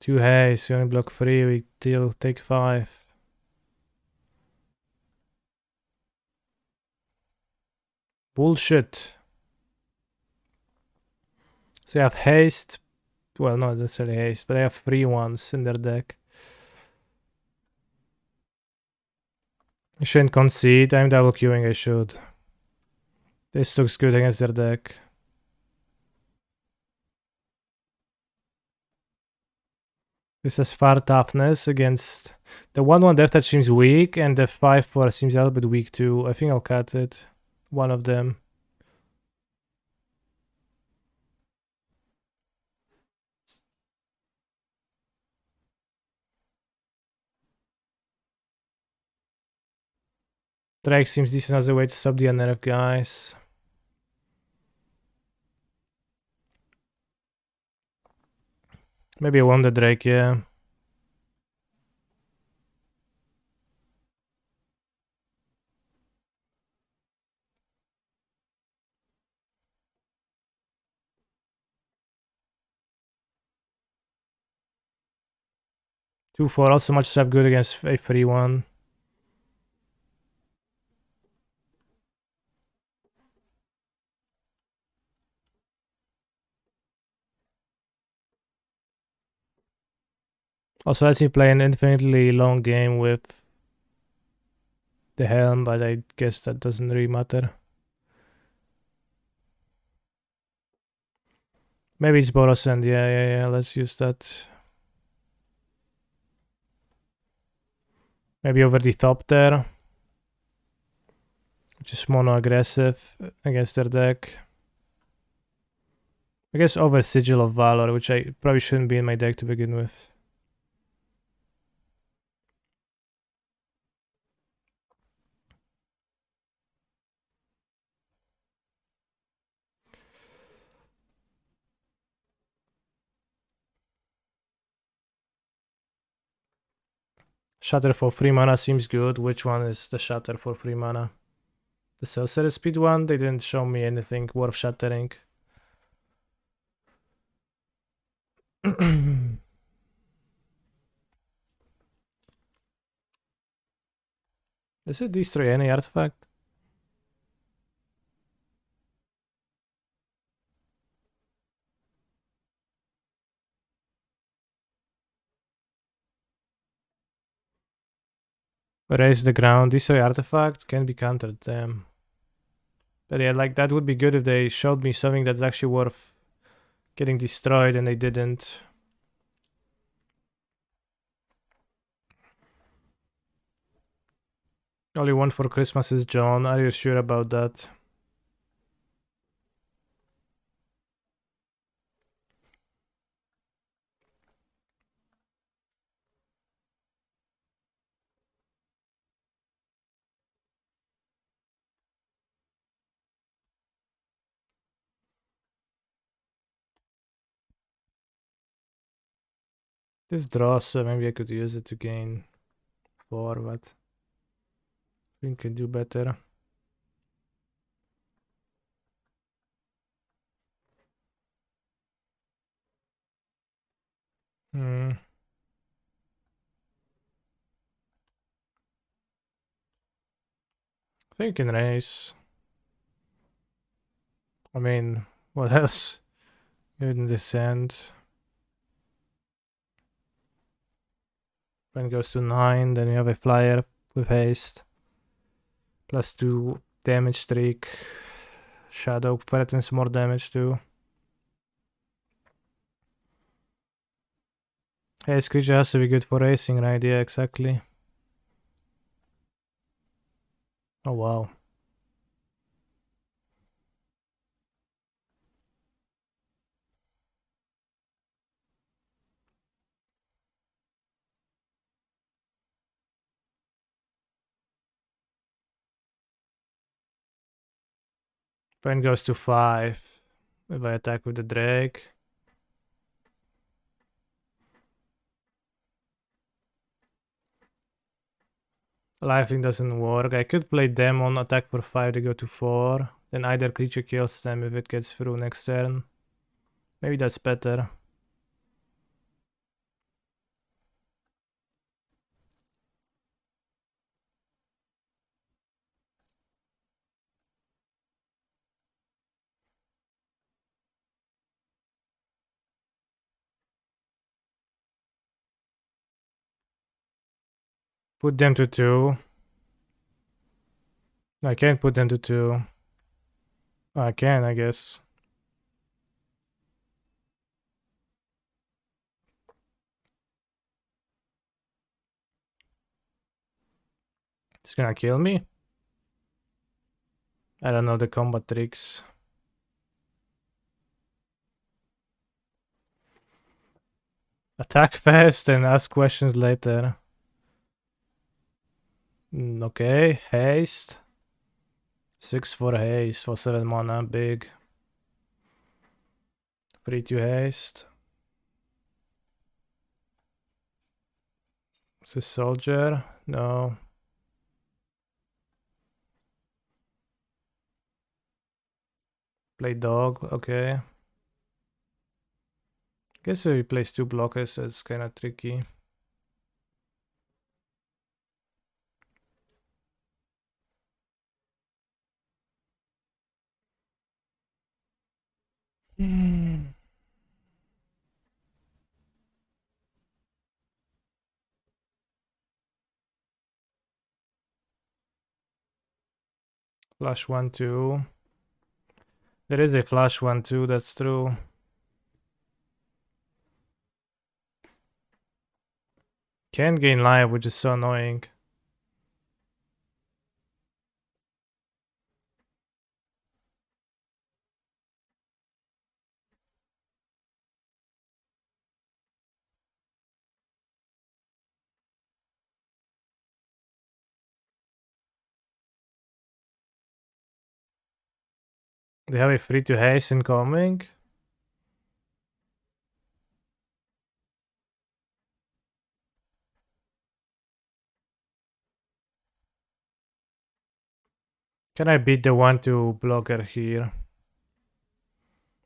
2 haste, we only block 3, we deal take 5. Bullshit. So you have haste. Well, not necessarily haste, but I have 3 ones in their deck. I shouldn't concede. I'm double queuing, I should. This looks good against their deck. This has far toughness against the 1/1 death touch seems weak, and the 5/4 seems a little bit weak too. I think I'll cut it. One of them. Drake seems decent as a way to stop the unnerve guys. Maybe I won the Drake, yeah. Two four also much up good against a 3/1. Also lets me play an infinitely long game with the helm, but I guess that doesn't really matter. Maybe it's Borosend, yeah, let's use that. Maybe over the top there. Which is mono aggressive against their deck. I guess over Sigil of Valor, which I probably shouldn't be in my deck to begin with. Shatter for 3 mana seems good. Which one is the shatter for 3 mana? The Sorcerer Speed one? They didn't show me anything worth shattering. Does it destroy any artifact? Raise the ground, destroy artifact, can be countered, damn. But yeah, like that would be good if they showed me something that's actually worth getting destroyed and they didn't. Only one for Christmas is John. Are you sure about that? This draws, so maybe I could use it to gain 4, but I think I can do better. I think I can raise. I mean, what else? Good descend. When it goes to 9, then you have a flyer with haste. +2 damage streak. Shadow threatens more damage too. Haste creature has to be good for racing, right? Yeah, exactly. Oh wow. When it goes to 5, if I attack with the Drake. Lifing doesn't work. I could play Demon, attack for 5 to go to 4. Then either creature kills them if it gets through next turn. Maybe that's better. Put them to 2. I can't put them to 2. I can, I guess. It's gonna kill me? I don't know the combat tricks. Attack fast and ask questions later. Okay, haste. 6 for haste for 7 mana, big. 3 to haste. Is this soldier? No. Play dog, okay. Guess if he plays 2 blockers, it's kinda tricky. Flash 1/2. There is a flash 1/2, that's true. Can't gain life, which is so annoying. They have a 3 to haste incoming. Can I beat the 1/2 blocker here?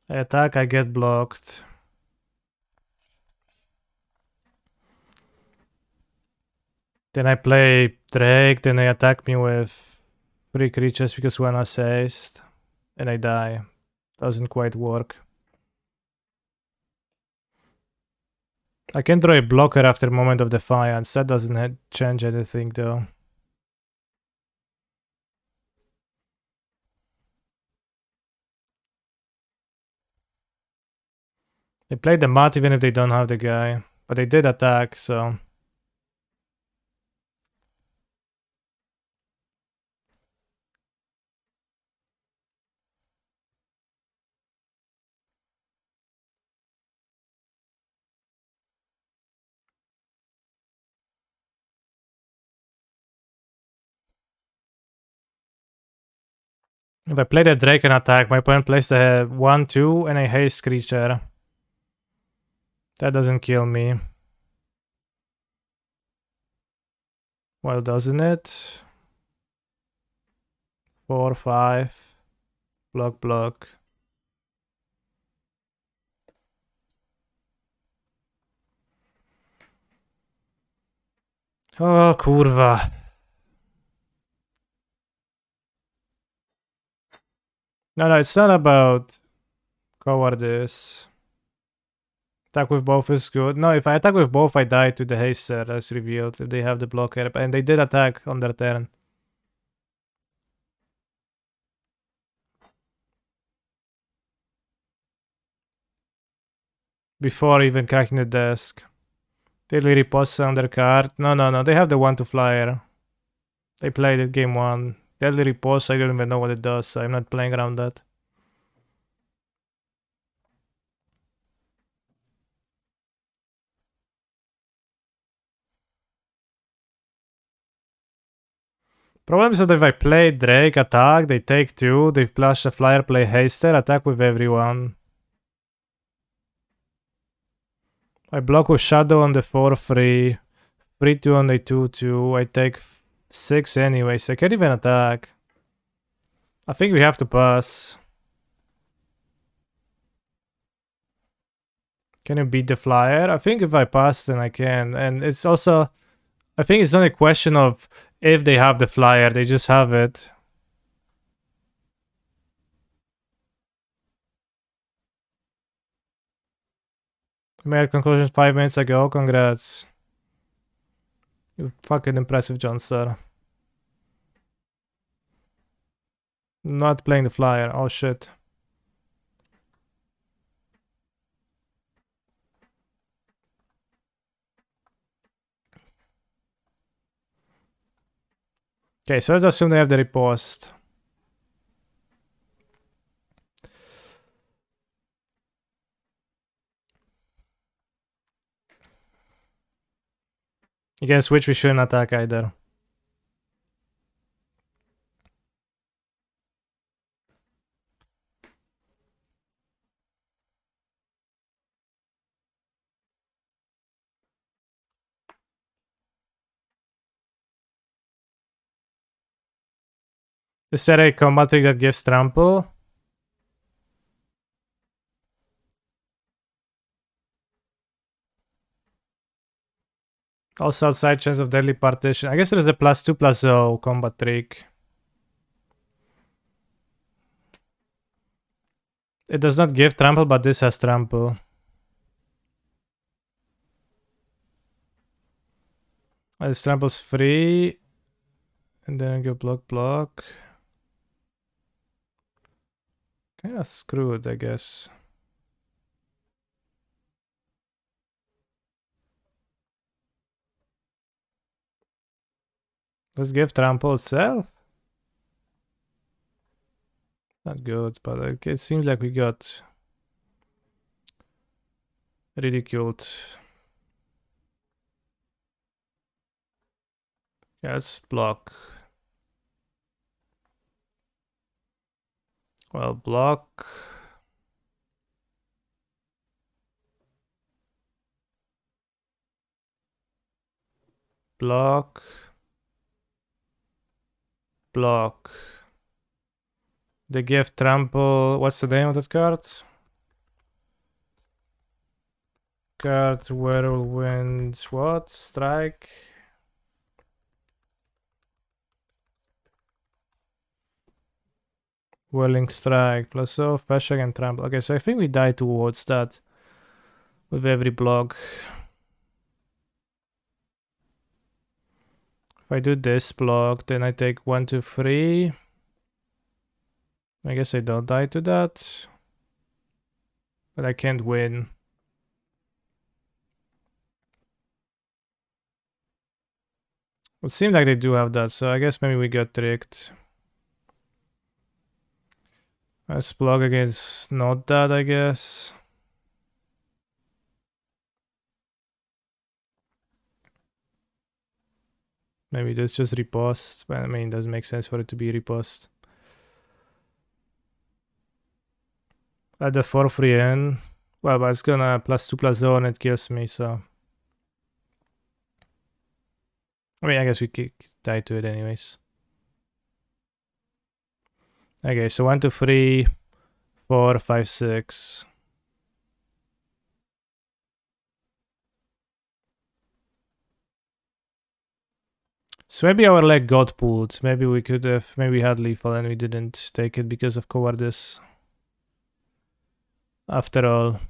I attack, I get blocked. Then I play Drake, then they attack me with 3 creatures because one has haste. And I die. Doesn't quite work. I can draw a blocker after Moment of Defiance. That doesn't change anything though. They play the mat even if they don't have the guy. But they did attack, so... If I play the Drake and attack, my opponent plays the 1/2 and a haste creature. That doesn't kill me. Well, doesn't it? 4, 5. Block, block. Oh, kurwa. No, it's not about cowardice. Attack with both is good. No, if I attack with both, I die to the haster as revealed if they have the blocker. And they did attack on their turn. Before even cracking the desk. Deadly Riposte on their card. No. They have the 1-2 flyer. They played it game 1. Deadly Riposte, I don't even know what it does, so I'm not playing around that. Problem is that if I play Drake, attack, they take 2, they flash a flyer, play haster, attack with everyone. I block with Shadow on the 4-3, 3-2 on the 2-2, I take 6 anyways, I can't even attack. I think we have to pass. Can you beat the flyer? I think if I pass, then I can. And it's also, I think it's not a question of if they have the flyer, they just have it. I made conclusions 5 minutes ago, congrats. You're fucking impressive, John Sir. Not playing the flyer, oh shit. Okay, so let's assume they have the riposte. Against which we shouldn't attack either. Is there a combat trick that gives trample? Also outside chance of deadly partition. I guess there's a +2/+0 combat trick. It does not give trample, but this has trample. This trample's free. And then I go block. Kinda screwed, I guess. Let's give trample itself. Not good, but it seems like we got ridiculed. Yeah, let's block. Well, block. Block. Block. They give trample. What's the name of that card? Card Whirlwind. What? Strike. Whirling Strike. +0, Fashak and trample. Okay, so I think we die towards that with every block. If I do this block, then I take 1, 2, 3. I guess I don't die to that. But I can't win. It seems like they do have that, so I guess maybe we got tricked. Let's block against not that, I guess. Maybe that's just riposte. But I mean, it doesn't make sense for it to be riposte. Add the 4-3 in. Well, but it's gonna +2/+0 and it kills me, so. I mean, I guess we could die to it anyways. Okay, so 1, 2, 3, 4, 5, 6. So maybe our leg got pulled. Maybe we could have, maybe we had lethal and we didn't take it because of cowardice. After all.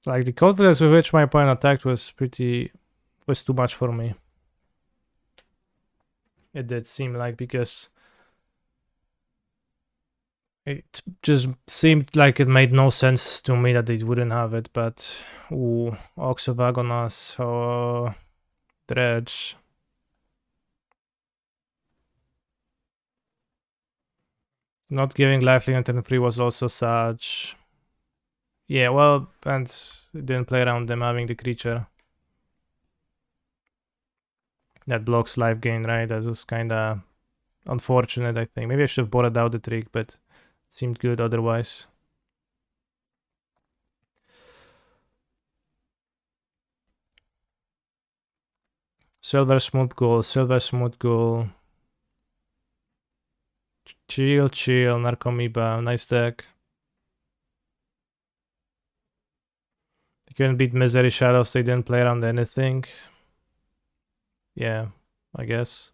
Like the confidence with which my opponent attacked was too much for me. It did seem like, because it just seemed like it made no sense to me that they wouldn't have it, but ooh, Oxovagonas or Dredge. Not giving lifelink on turn 3 was also such. Yeah, well, and it didn't play around them having the creature that blocks life gain, right? That was kinda unfortunate, I think. Maybe I should have bought out the trick, but it seemed good otherwise. Silver Smooth Goal, Silver Smooth Goal. Chill, Narcomoeba, nice deck. They couldn't beat Misery Shadows, they didn't play around anything. Yeah, I guess.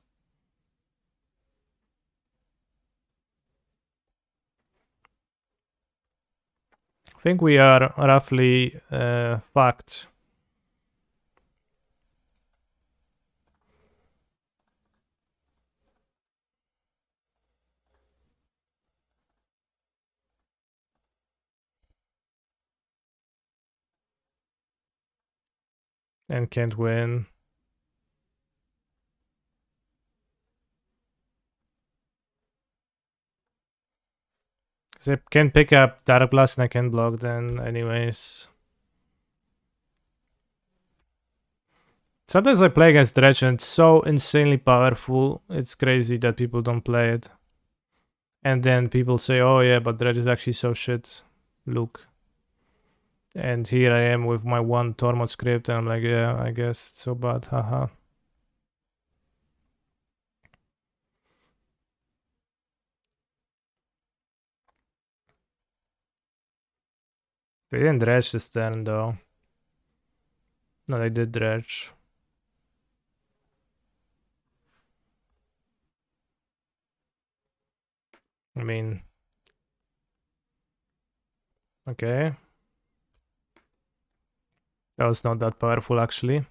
I think we are roughly fucked. And can't win. Because I can pick up Dark Blast and I can block then anyways. Sometimes I play against Dredge and it's so insanely powerful. It's crazy that people don't play it. And then people say, oh yeah, but Dredge is actually so shit. Look. And here I am with my one Tormod script and I'm like, yeah, I guess it's so bad, haha. They didn't dredge this turn though. No, they did dredge. I mean, okay. That was not that powerful actually.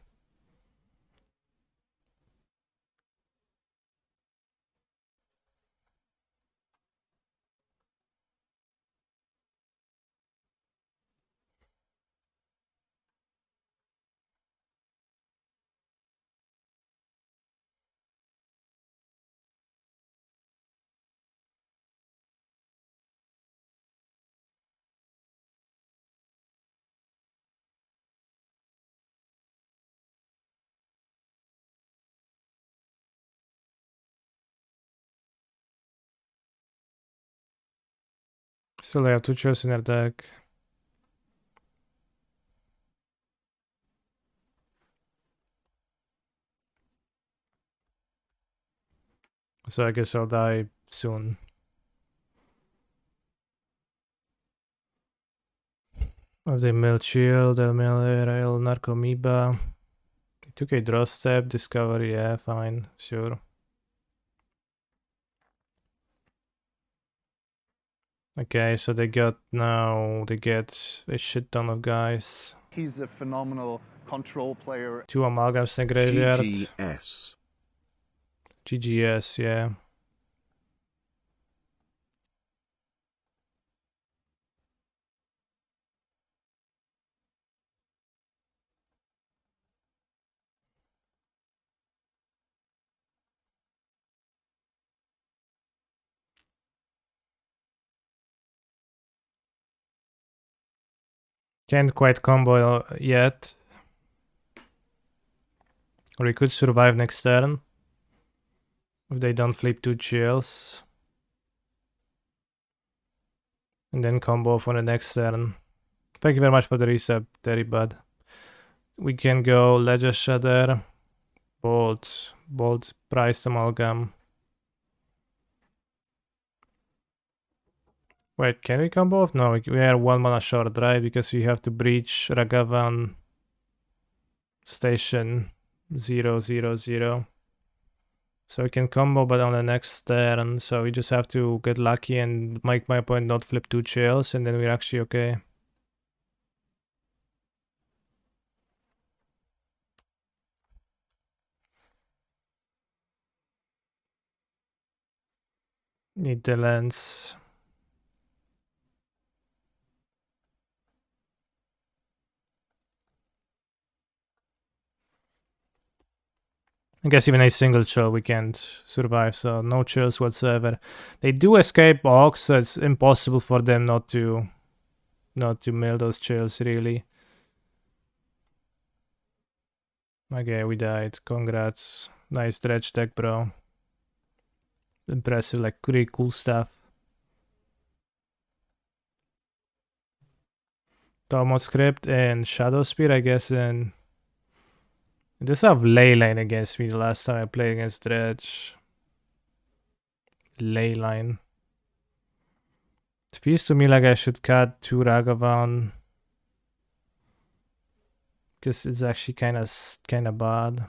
So they have 2 choices in their deck. So I guess I'll die soon. If they mill Shield, they'll mill Rail, Narcomoeba. They took a draw step, Discovery, yeah, fine, sure. Okay, so they get a shit ton of guys. He's a phenomenal control player. 2 Amalgams in graveyard. GGS. GGS, yeah. Can't quite combo yet. Or we could survive next turn. If they don't flip 2 chills. And then combo for the next turn. Thank you very much for the reset, Terry Bud. We can go Ledger Shudder, Bolt, Priced Amalgam. Wait, can we combo off? No, we are 1 mana short, right? Because we have to breach Ragavan Station 000. So we can combo, but on the next turn. So we just have to get lucky and make my opponent not flip 2 chills, and then we're actually okay. Need the lens. I guess even a single chill we can't survive, so no chills whatsoever. They do escape MOCS, so it's impossible for them not to mill those chills, really. Okay, we died. Congrats. Nice dredge deck, bro. Impressive, like pretty cool stuff. Talmud script and Shadow Spear, I guess, and this have Leyline against me the last time I played against Dredge. Leyline. It feels to me like I should cut 2 Ragavan, because it's actually kind of bad.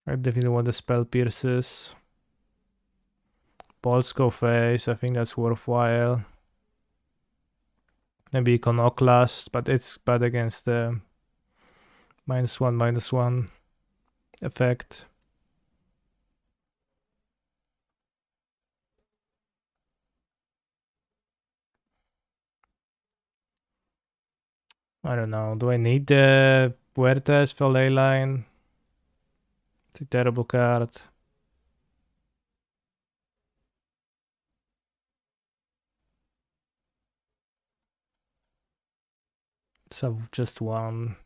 I definitely want the Spell Pierces. Polsko face, I think that's worthwhile. Maybe Iconoclast, but it's bad against the -1/-1 effect. I don't know. Do I need the Puertas for Leyline? It's a terrible card. So just one.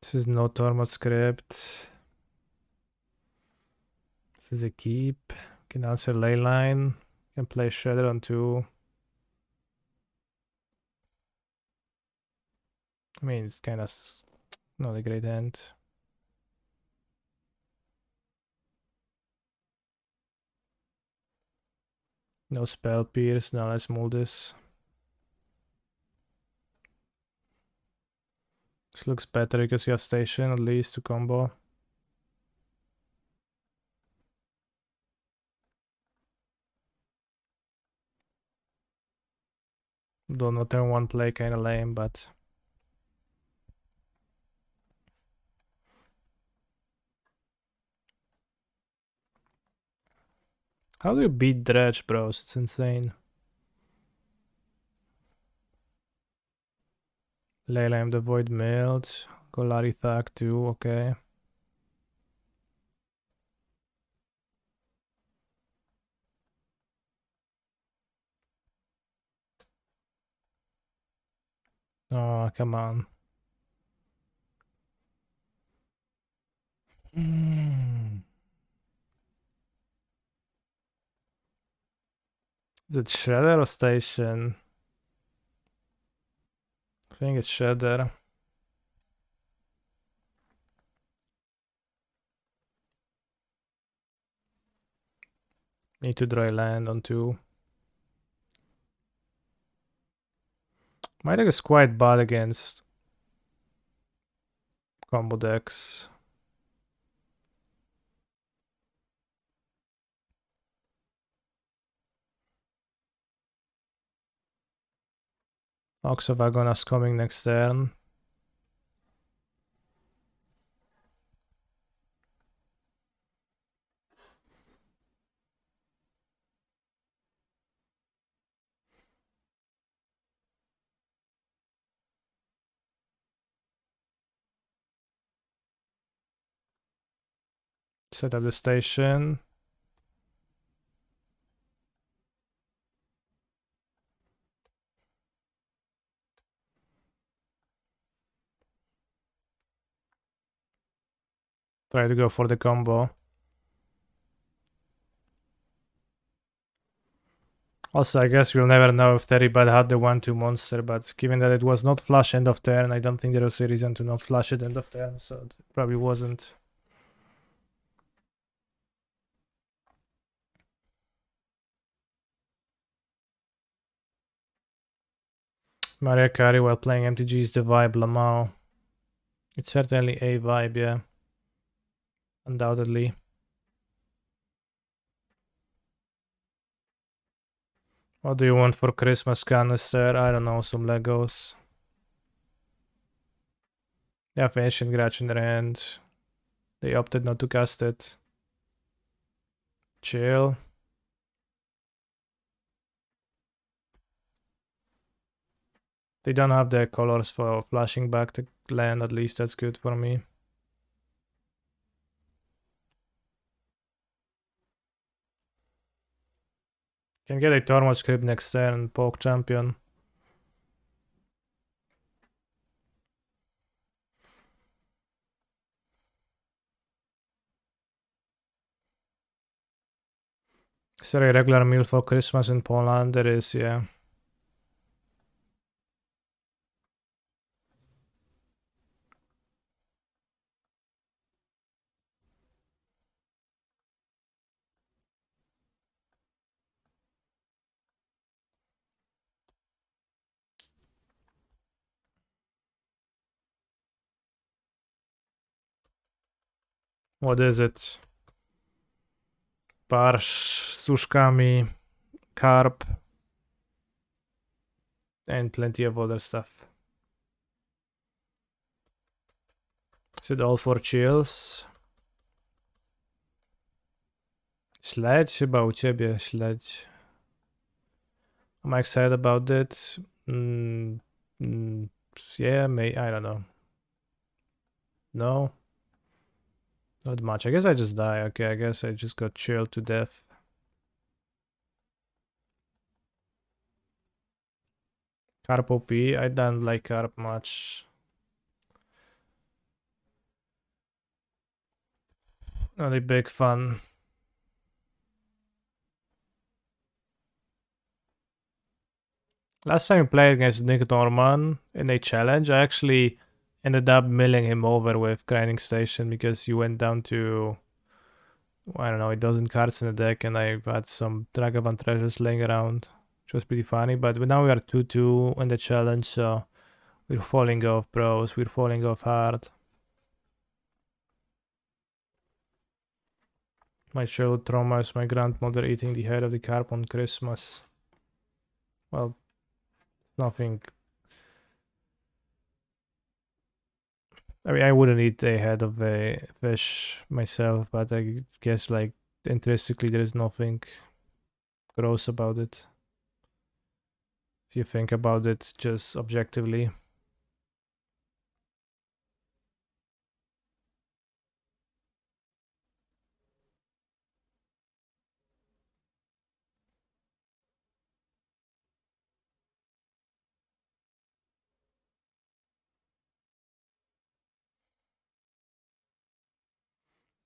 This is no Tormod script. This is a keep. Can answer Leyline. Can play Shredder on 2. I mean, it's kind of not a great hand. No Spell Pierce. Now let's move this. This looks better because you have Station at least to combo. Though no turn 1 play kinda lame, but how do you beat Dredge, bros? It's insane. Leyline the Void Mailed. Golari Thag too, okay. Oh, come on. Is it Shredder or Station? I think it's Shredder. Need to draw a land on 2. My deck is quite bad against combo decks. Oxavagonas coming next turn. Set up the station. Try to go for the combo. Also, I guess we'll never know if Teribad had the 1/2 monster, but given that it was not flush end of turn, I don't think there was a reason to not flush it end of turn, so it probably wasn't. Maria Kari while playing MTG is the vibe, Lamau. It's certainly a vibe, yeah. Undoubtedly. What do you want for Christmas canister? I don't know, some Legos. They have ancient grudge in their hand. They opted not to cast it. Chill. They don't have the colors for flashing back the land, at least that's good for me. Can get a Tormod script next turn, poke champion. Is there a regular meal for Christmas in Poland? There is, yeah. What is it? Barsz z suszkami, carp, and plenty of other stuff. Is it all for chills? Śledź? Chyba u ciebie śledź. Am I excited about it? Yeah, I don't know. No? Not much. I guess I just die. Okay, I guess I just got chilled to death. Carp OP? I don't like carp much. Not a big fan. Last time I played against Nick Norman in a challenge, I actually ended up milling him over with Grinding Station because you went down to, I don't know, a dozen cards in the deck, and I had some Dragavan treasures laying around, which was pretty funny. But now we are 2-2 in the challenge, so we're falling off, bros. We're falling off hard. My childhood trauma is my grandmother eating the head of the carp on Christmas. Well, nothing. I mean, I wouldn't eat a head of a fish myself, but I guess, like, intrinsically there is nothing gross about it. If you think about it just objectively.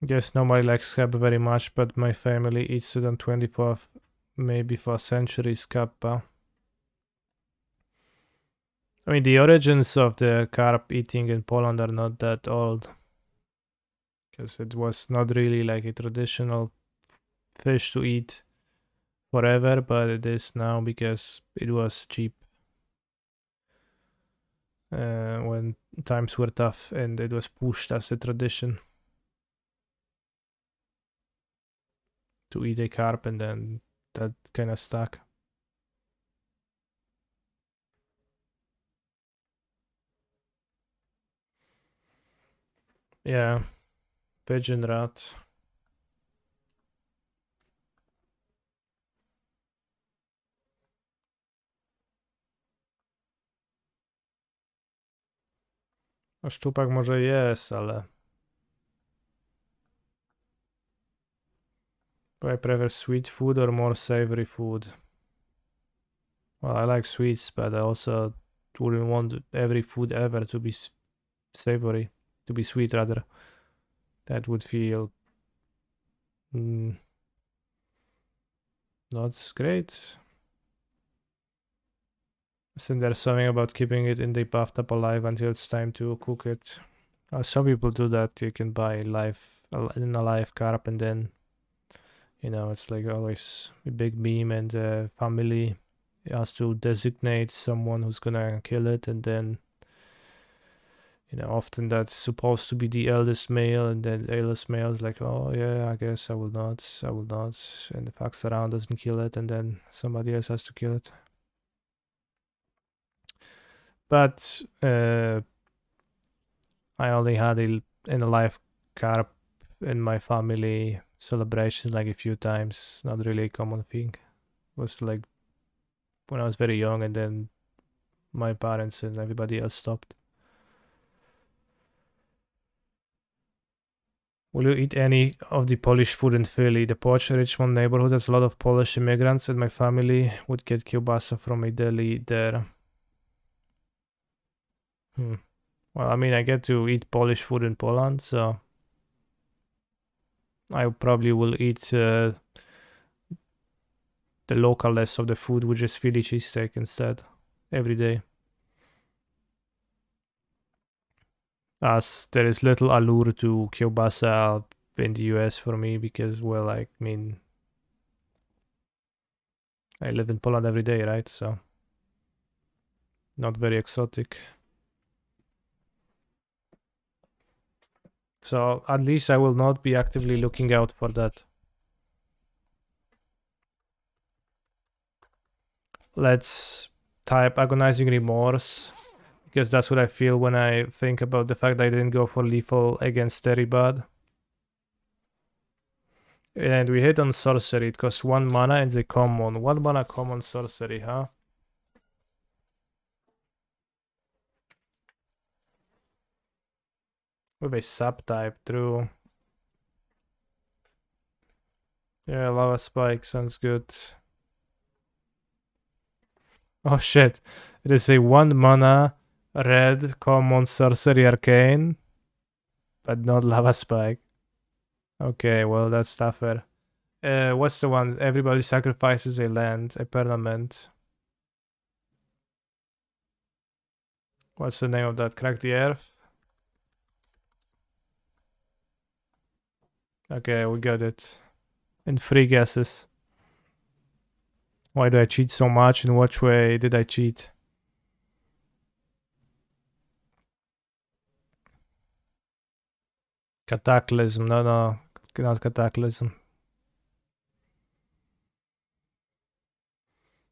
Guess nobody likes Heb very much, but my family eats it on 24th, maybe for centuries, Kappa. I mean, the origins of the carp eating in Poland are not that old, because it was not really like a traditional fish to eat forever, but it is now because it was cheap when times were tough, and it was pushed as a tradition to eat a carp, and then that kind of stuck. Yeah, pigeon rat. No, szczupak może jest, ale do I prefer sweet food or more savory food? Well, I like sweets, but I also wouldn't want every food ever to be savory, to be sweet rather. That would feel not great. Isn't there something about keeping it in the bathtub alive until it's time to cook it? Some people do that. You can buy an alive carp, and then, you know, it's like always a big beam, and the family has to designate someone who's gonna kill it, and then You know, often that's supposed to be the eldest male, and then the eldest male is like, oh yeah, I guess I will not, and fucks around, doesn't kill it, and then somebody else has to kill it. But I only had in a live carp in my family celebrations like a few times, not really a common thing. It was like when I was very young, and then my parents and everybody else stopped. Will you eat any of the Polish food in Philly? The Poch Richmond neighborhood has a lot of Polish immigrants, and my family would get kielbasa from a deli there. Well, I mean, I get to eat Polish food in Poland, so I probably will eat the localness of the food, which is Philly cheesesteak instead, every day. As there is little allure to kielbasa in the US for me because, well, I mean, I live in Poland every day, right? So, not very exotic. So, at least I will not be actively looking out for that. Let's type agonizing remorse, because that's what I feel when I think about the fact that I didn't go for lethal against Teribad. And we hit on sorcery. It costs 1 mana and it's a common. 1 mana common sorcery, huh? With a subtype, true. Yeah, lava spike sounds good. Oh shit. It is a 1 mana red common sorcery arcane, but not lava spike. Okay, well that's tougher. What's the one? Everybody sacrifices a land, a permanent. What's the name of that? Crack the Earth? Okay, we got it. And 3 guesses. Why do I cheat so much? In which way did I cheat? Cataclysm. No, not Cataclysm.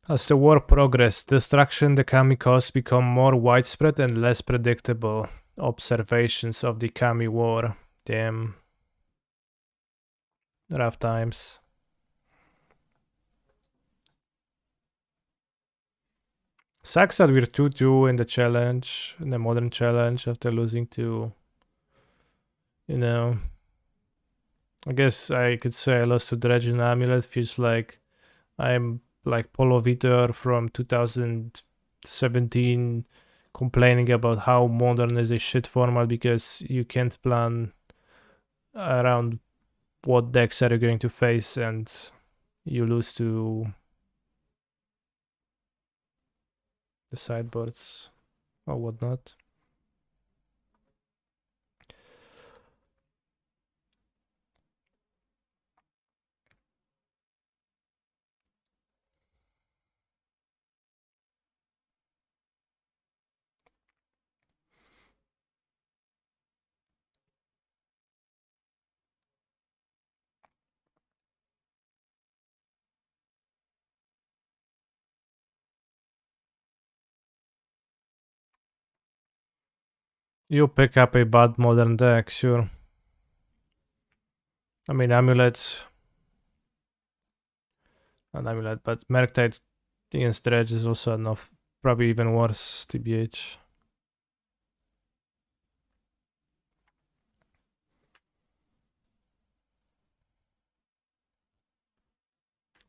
As the war progressed, destruction the Kami caused become more widespread and less predictable. Observations of the Kami war. Damn. Rough times. Sucks that we're 2-2 in the challenge, in the modern challenge, after losing to, you know, I guess I could say I lost to Dredge and Amulet. Feels like I'm like Polo Vitor from 2017 complaining about how modern is a shit format because you can't plan around what decks are you going to face and you lose to the sideboards or whatnot. You pick up a bad modern deck, sure. I mean, Amulet, not Amulet, but Merktide against Dredge is also enough. Probably even worse, TBH.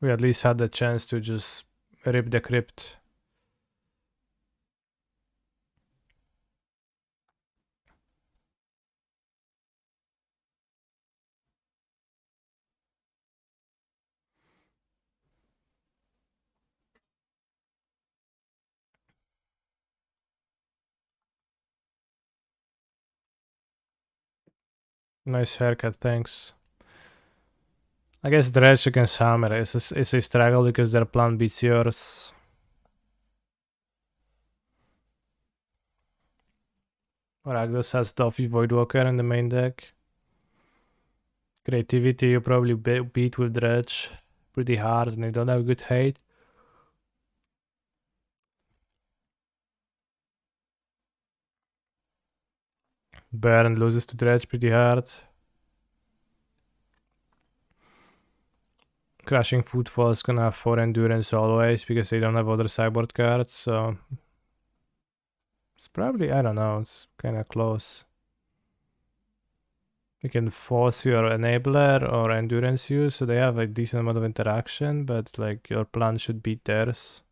We at least had the chance to just rip the crypt. Nice haircut, thanks. I guess Dredge against Hammer is a struggle because their plan beats yours. Ragdos has Duffy Voidwalker in the main deck. Creativity you probably beat with Dredge pretty hard, and they don't have good hate. Baron loses to Dredge pretty hard. Crashing Footfall is gonna have 4 endurance always because they don't have other sideboard cards, so it's probably, I don't know, it's kinda close. You can force your enabler or endurance use, so they have a decent amount of interaction, but like your plan should beat theirs.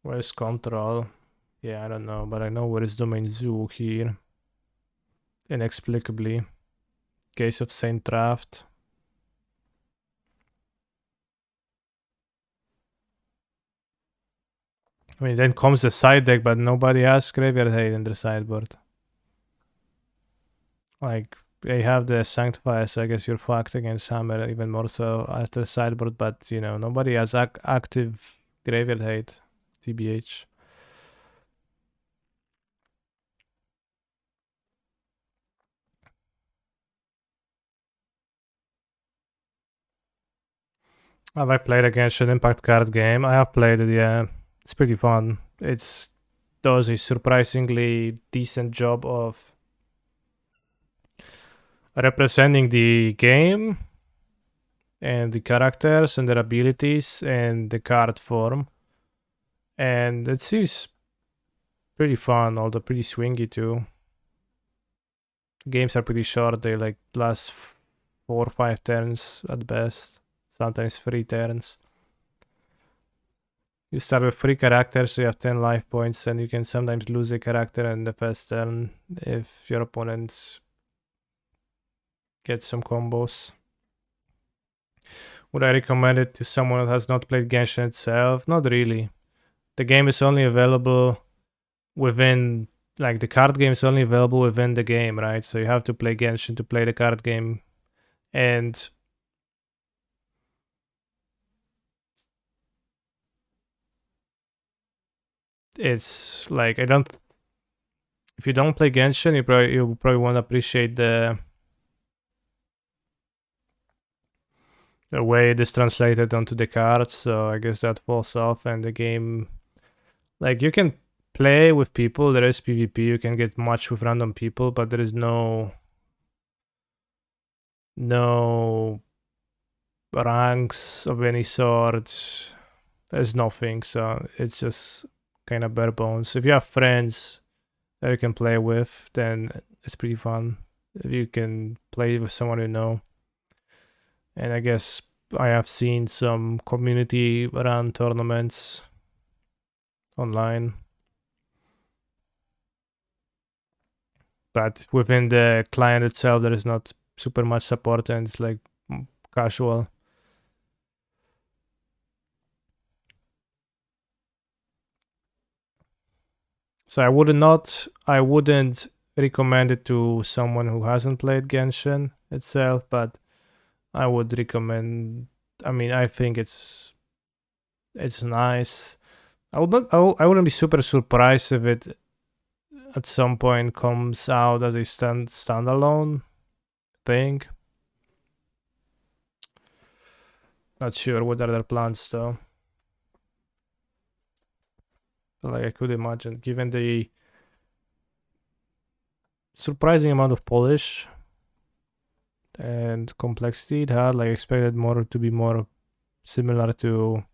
Where's control? Yeah, I don't know, but I know where is Domain Zoo here. Inexplicably. Case of Saint Draft. I mean, then comes the side deck, but nobody has Graveyard Hate in their sideboard. Like, they have the Sanctify, so I guess you're fucked against Hammer even more so after the sideboard, but you know, nobody has active Graveyard Hate, TBH. Have I played against an Impact card game? I have played it, yeah. It's pretty fun. It does a surprisingly decent job of representing the game and the characters and their abilities and the card form. And it seems pretty fun, although pretty swingy too. Games are pretty short, they like last 4 or 5 turns at best, sometimes 3 turns. You start with 3 characters, so you have 10 life points, and you can sometimes lose a character in the first turn if your opponent gets some combos. Would I recommend it to someone that has not played Genshin itself? Not really. The game is only available within, like the card game is only available within the game, right? So you have to play Genshin to play the card game. And it's like, if you don't play Genshin, you probably won't appreciate the way it is translated onto the cards, so I guess that falls off. And the game, like, you can play with people, there is PvP, you can get matched with random people, but there is no ranks of any sort. There's nothing, so it's just kind of bare bones. If you have friends that you can play with, then it's pretty fun. If you can play with someone you know. And I guess I have seen some community run tournaments online. But within the client itself, there is not super much support, and it's like casual. So I wouldn't recommend it to someone who hasn't played Genshin itself, but I would recommend. I mean, I think it's nice. I wouldn't be super surprised if it at some point comes out as a standalone thing. Not sure what are their plans though. Like I could imagine, given the surprising amount of polish and complexity it had, like I expected more to be more similar to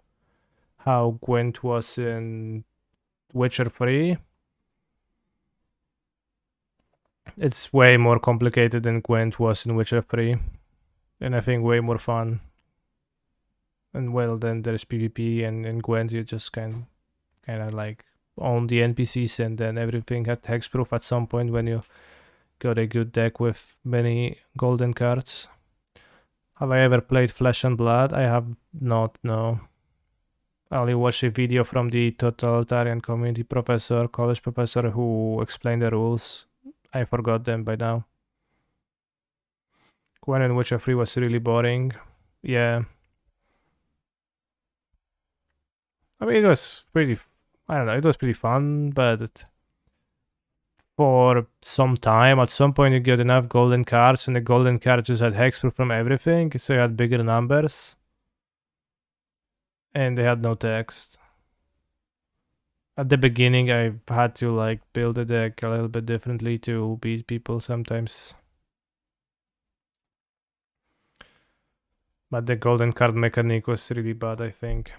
how Gwent was in Witcher 3. It's way more complicated than Gwent was in Witcher 3, and I think way more fun. And well, then there's PvP, and in Gwent you just kind of like own the NPCs, and then everything had hexproof at some point when you got a good deck with many golden cards. Have I ever played Flesh and Blood? I have not, no. I only watched a video from the totalitarian community college professor who explained the rules. I forgot them by now. Gwen and Witcher 3 was really boring. Yeah. I mean, it was pretty, I don't know, it was pretty fun, but for some time. At some point you get enough golden cards, and the golden cards just had hexproof from everything, so you had bigger numbers. And they had no text. At the beginning I had to like build a deck a little bit differently to beat people sometimes. But the golden card mechanic was really bad, I think.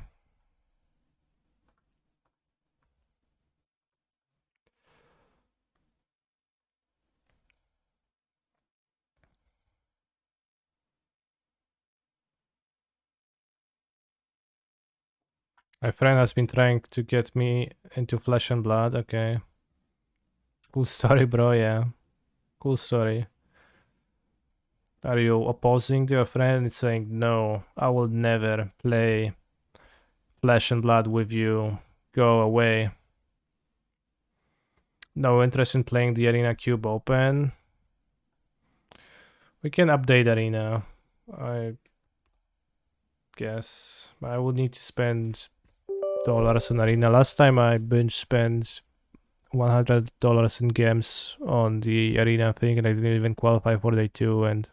My friend has been trying to get me into Flesh and Blood, okay. Cool story, bro, yeah. Cool story. Are you opposing to your friend? It's saying, no, I will never play Flesh and Blood with you. Go away. No interest in playing the Arena Cube Open. We can update Arena, I guess. I would need to spend dollars on Arena. Last time I binge spent $100 in games on the Arena thing, and I didn't even qualify for day 2, and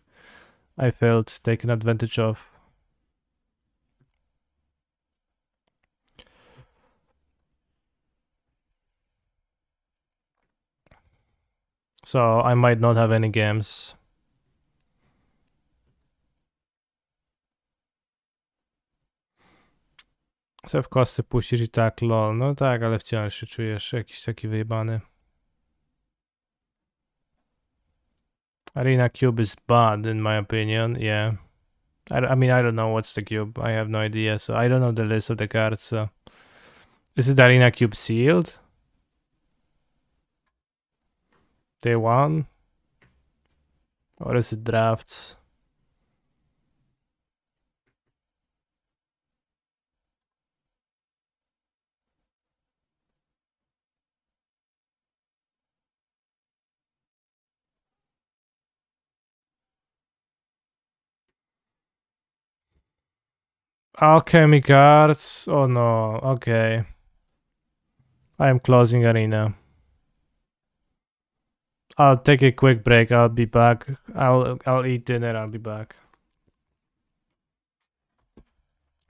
I felt taken advantage of. So I might not have any games. Se w kostce puścisz i tak, lol. No tak, ale wciąż się czujesz jakiś taki wyjebany. Arena Cube is bad in my opinion, yeah. I mean, I don't know what's the cube. I have no idea, so I don't know the list of the cards, so... Is it Arena Cube sealed? Day 1? Or is it drafts? Alchemy cards? Oh no, okay. I am closing Arena. I'll take a quick break, I'll be back. I'll eat dinner, I'll be back.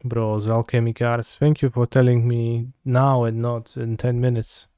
Bros, alchemy cards. Thank you for telling me now and not in 10 minutes.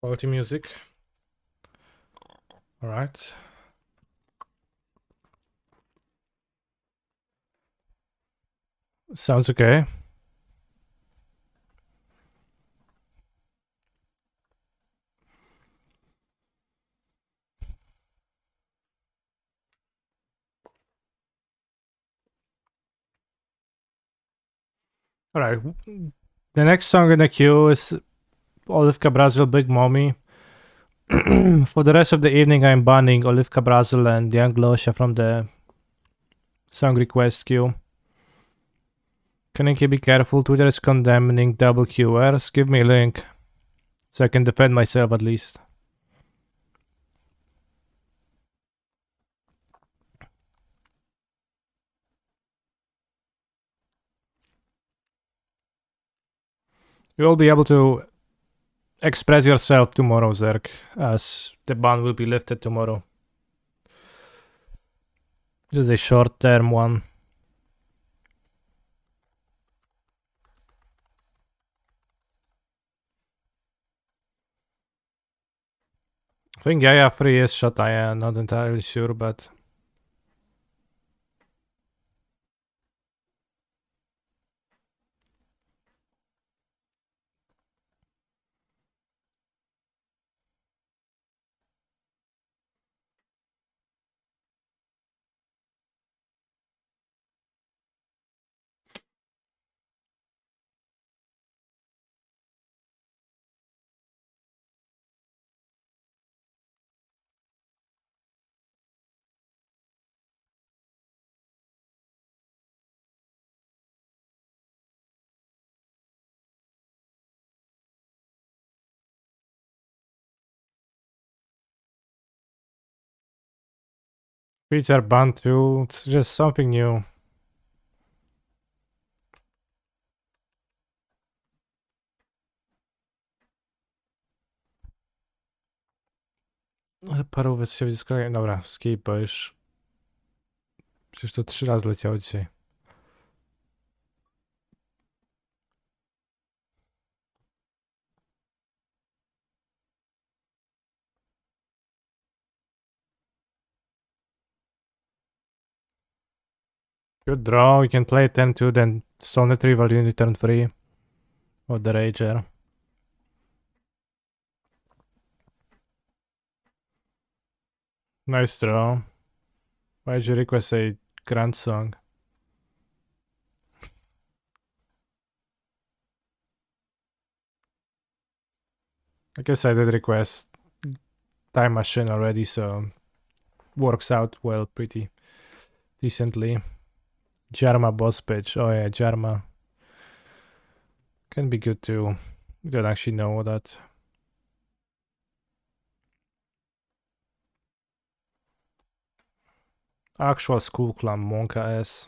Quality music. Alright. Sounds okay. Alright. The next song in the queue is Olivka Brazil, Big Mommy. For the rest of the evening, I'm banning Olivka Brazil and Young Losha from the song request queue. Can you be careful? Twitter is condemning double QRs. Give me a link so I can defend myself at least. You will be able to express yourself tomorrow, Zerk, as the ban will be lifted tomorrow. Just a short-term one. I think Yaya Free is shot, I am not entirely sure, but... Tweets are banned too, it's just something new. Parówek się wyskakuje. Dobra, skip, bo już... Przecież to 3 razy leciało dzisiaj. Good draw, you can play 10-2, then Stone Retrieval unit turn 3. Or the Rager. Nice draw. Why did you request a grand song? I guess I did request Time Machine already, so works out well pretty decently. Jarma boss pitch. Oh yeah, Jarma. Can be good too. We don't actually know that. Actual school clan Monka S.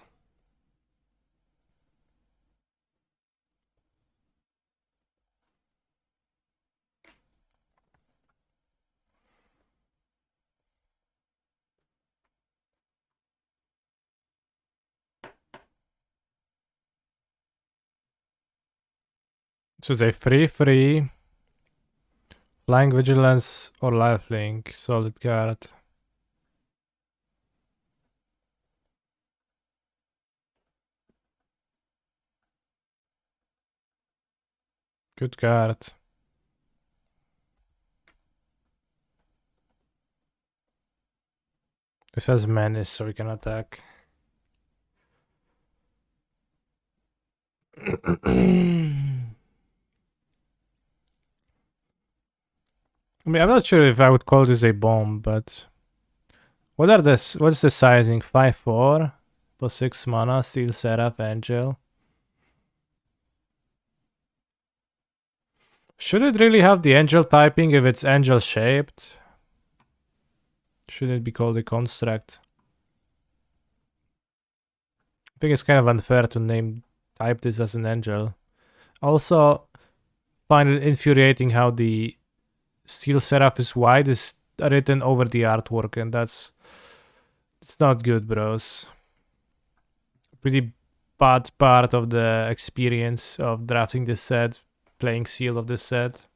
So they free, Flying Vigilance or Lifelink, Solid Guard. Good guard. This has Menace, so we can attack. I mean, I'm not sure if I would call this a bomb, but what's the sizing? 5/4 for 6 mana, Steel Seraph, Angel. Should it really have the angel typing if it's angel shaped? Should it be called a construct? I think it's kind of unfair to type this as an angel. Also, find it infuriating how the Steel Seraph is wide is written over the artwork, and it's not good, bros. Pretty bad part of the experience of drafting this set, playing Seal of this set.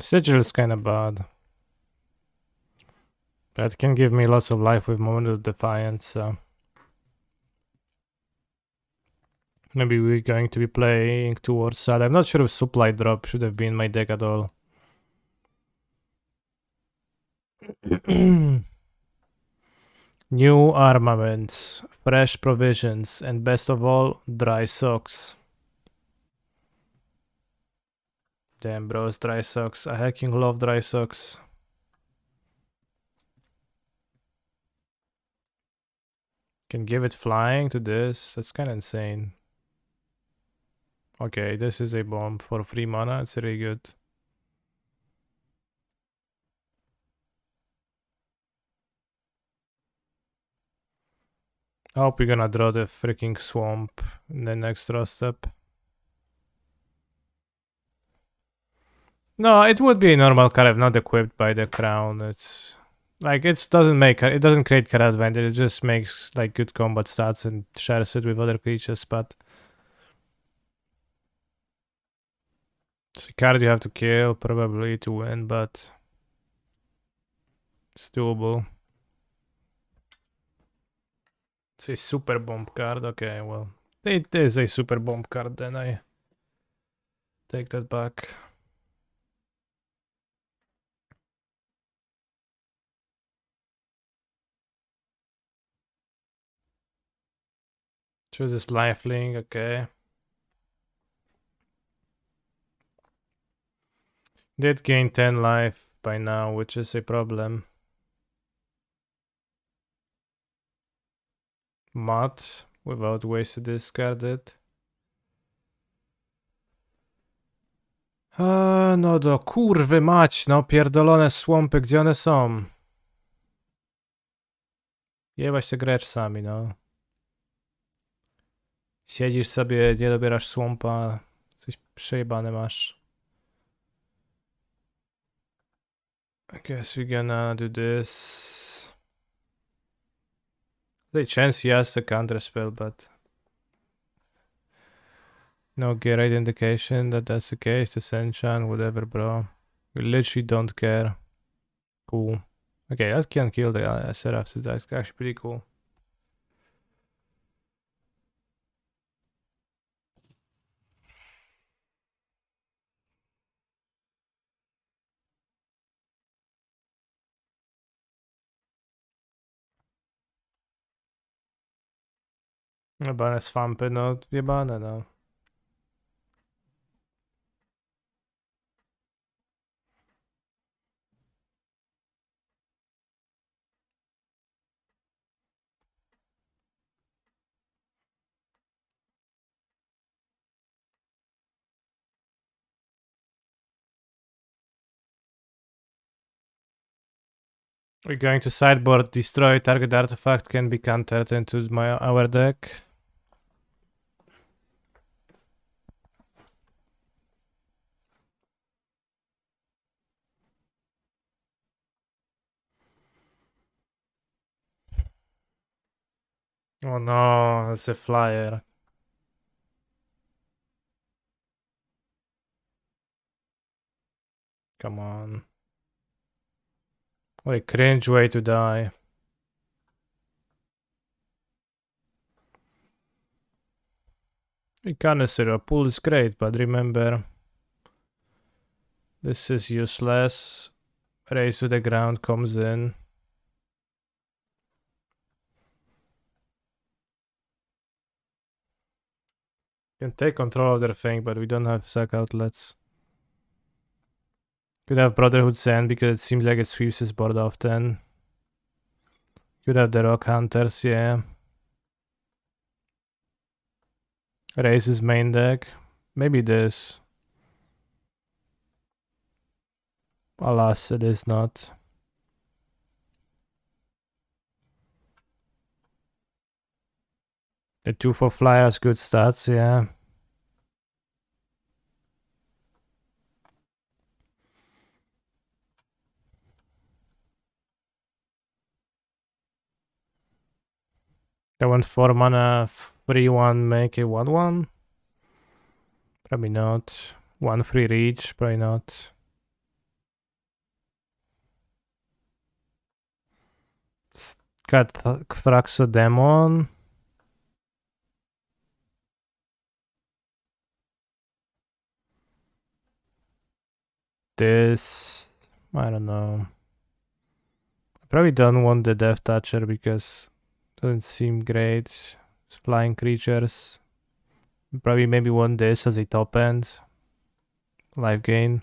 Sigil is kind of bad. But it can give me lots of life with Moment of Defiance, so... Maybe we're going to be playing towards that. I'm not sure if Supply Drop should have been my deck at all. New armaments, fresh provisions, and best of all, dry socks. Damn, bros, dry socks. I hecking love dry socks. Can give it flying to this. That's kind of insane. Okay, this is a bomb for 3 mana. It's really good. I hope we're gonna draw the freaking swamp in the next draw step. No, it would be a normal card if not equipped by the crown. It's like it doesn't create card advantage. It just makes like good combat stats and shares it with other creatures. But it's a card you have to kill probably to win, but it's doable. It's a super bomb card. Okay, well, it is a super bomb card. Then I take that back. Chooses lifelink. Okay. Did gain 10 life by now, which is a problem. Mod without ways to discard it. No do kurwy mać, no pierdolone słampy, gdzie one są? Jebać te grę czasami, no. Siedzisz sobie, nie dobierasz słompa, coś przejebane masz. I guess we're gonna do this. There's a chance he has the counter spell, but no great indication that that's the case. The Senchan, whatever, bro. We literally don't care. Cool. Okay, that can kill the Seraphs. That's actually pretty cool. Jebane swampy, no jebane, no. We're going to sideboard, destroy target artifact can be countered into our deck. Oh no, it's a flyer. Come on. What a cringe way to die. Canister pool is great, but remember, this is useless. Raise to the ground comes in. Can take control of their thing, but we don't have sack outlets. Could have Brotherhood Sand because it seems like it sweeps his board often. Could have the Rock Hunters, yeah. Raise his main deck. Maybe this. Alas, it is not. The 2 for flyer has good stats, yeah. I want 4 mana, 3-1, make a 1-1. Probably not. 1-3 reach, probably not. Got Thraxodemon. This, I don't know. I probably don't want the Death Toucher because it doesn't seem great. It's flying creatures. Probably maybe want this as a top end. Life gain.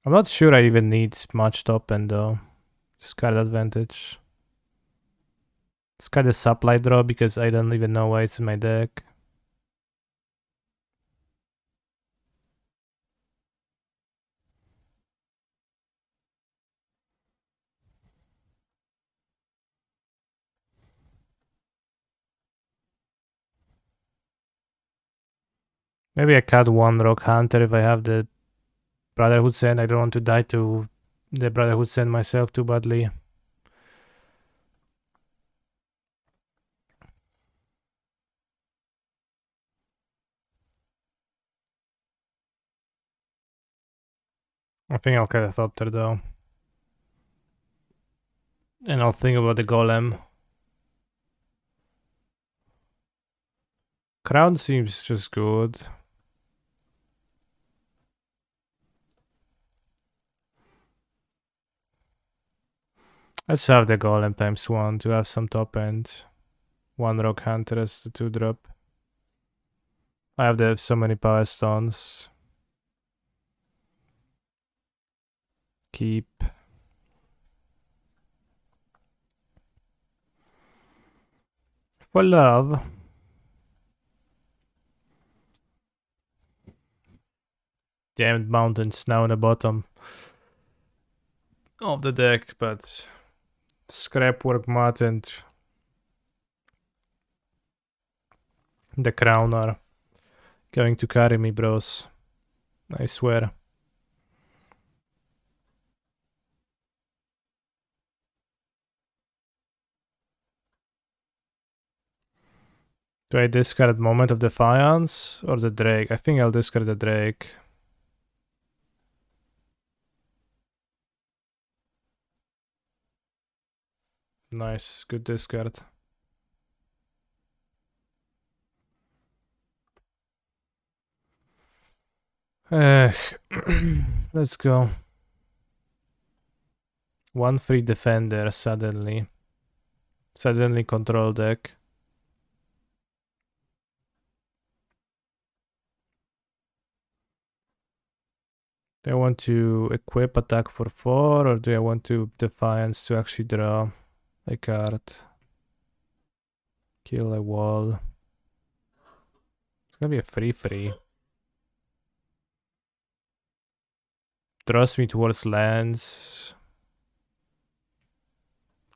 I'm not sure I even need much top end though. Just card advantage. It's kind of supply draw because I don't even know why it's in my deck. Maybe I cut one Rock Hunter if I have the Brotherhood Send. I don't want to die to the Brotherhood Send myself too badly. I think I'll cut a Thopter though. And I'll think about the Golem. Crown seems just good. Let's have the Golem ×1 to have some top end. One Rock Hunter as the 2-drop. I have so many Power Stones. Keep. For love. Damned Mountains now in the bottom of the deck, but Scrapwork Mat and the Crown are going to carry me, bros. I swear. Do I discard Moment of Defiance or the Drake? I think I'll discard the Drake. Nice, good discard. Let's go. 1 free defender suddenly. Suddenly control deck. Do I want to equip attack for 4 or do I want to Defiance to actually draw a card? Kill a wall. It's gonna be a free. Draws me towards lands.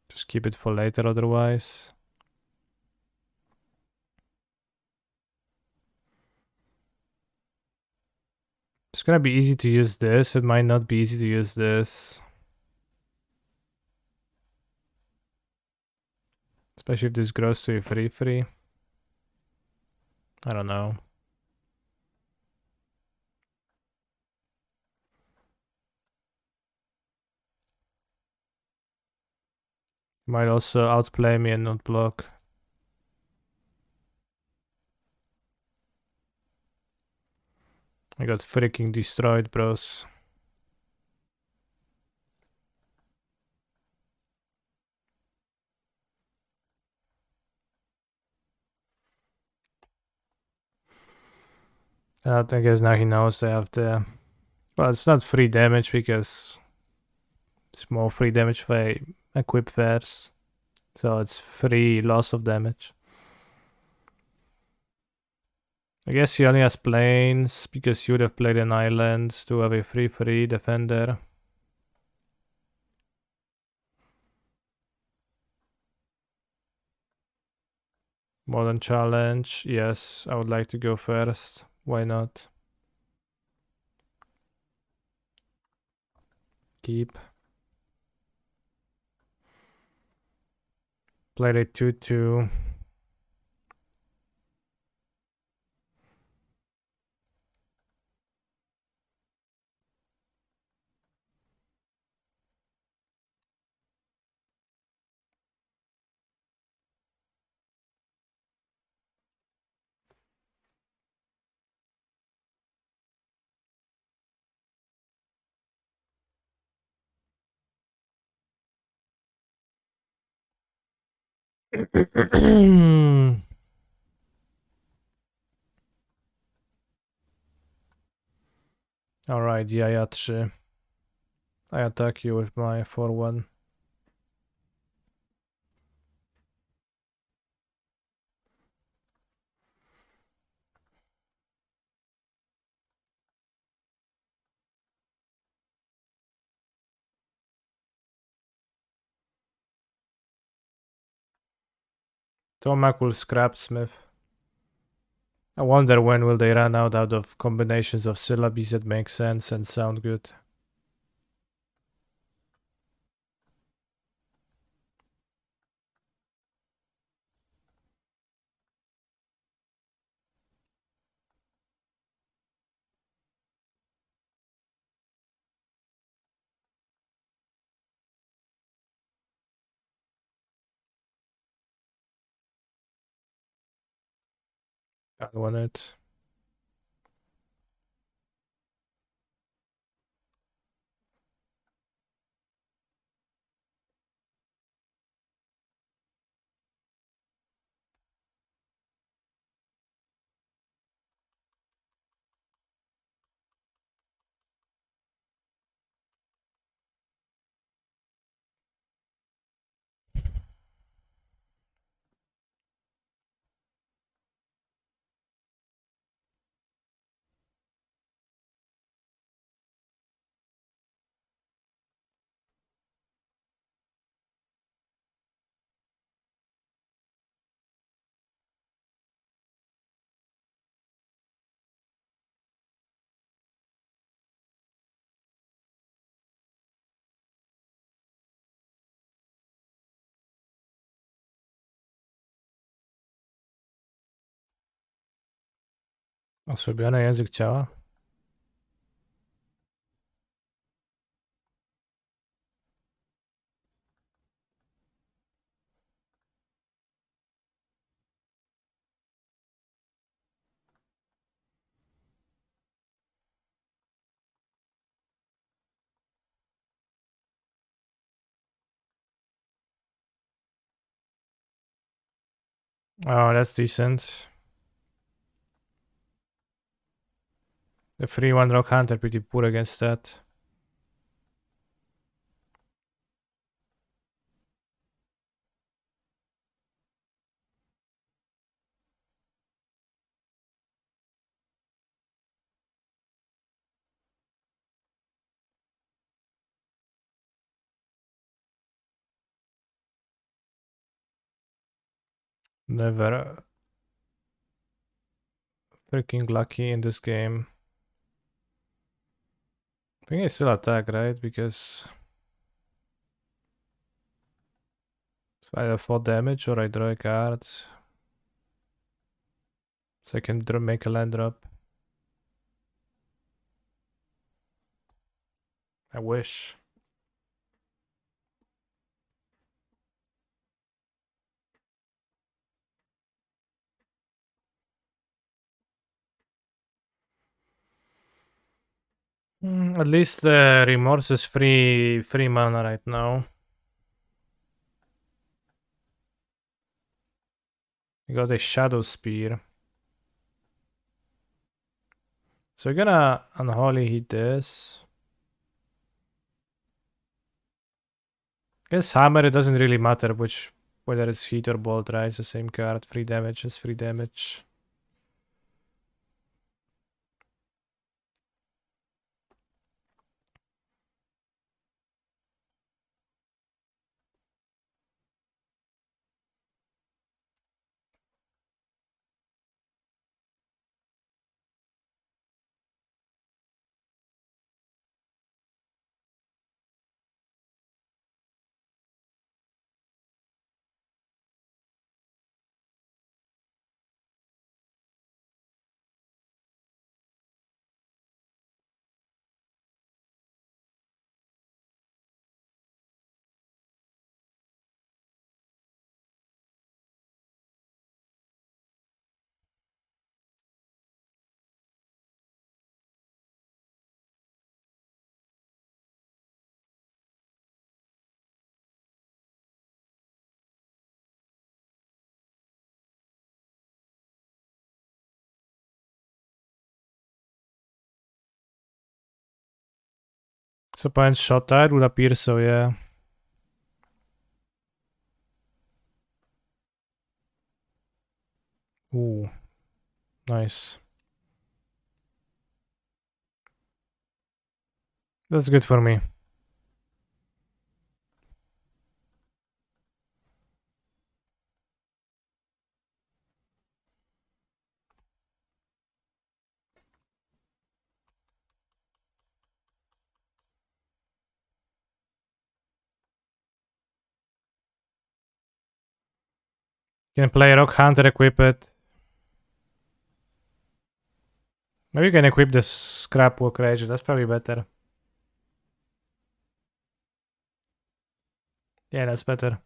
Just keep it for later otherwise. It's gonna be easy to use this. It might not be easy to use this. Especially if this grows to a free. I don't know. Might also outplay me and not block. I got freaking destroyed, bros. I guess now he knows they have the... Well, it's not free damage because it's more free damage if I equip first. So it's free loss of damage. I guess he only has planes because he would have played an island to have a free defender. Modern challenge. Yes, I would like to go first. Why not? Keep. Played a 2-2. Alright, jaja 3. I attack you with my 4-1. Tomakul Scrapsmith. I wonder when will they run out of combinations of syllables that make sense and sound good. I want it. Osłabiony język ciała? Oh, that's decent. The 3-1 Rock Hunter pretty poor against that. Never freaking lucky in this game. I think I still attack, right? Because it's either 4 damage or I draw a card. So I can make a land drop. I wish. At least Remorse is free mana right now. We got a Shadow Spear. So we're gonna Unholy hit this. Guess Hammer, it doesn't really matter whether it's Heat or Bolt, right? It's the same card. 3 damage is 3 damage. So point shot, it would appear so, yeah. Ooh, nice. That's good for me. Can play Rock Hunter, equip it. Maybe you can equip the Scrapwalk Rage, that's probably better. Yeah, that's better.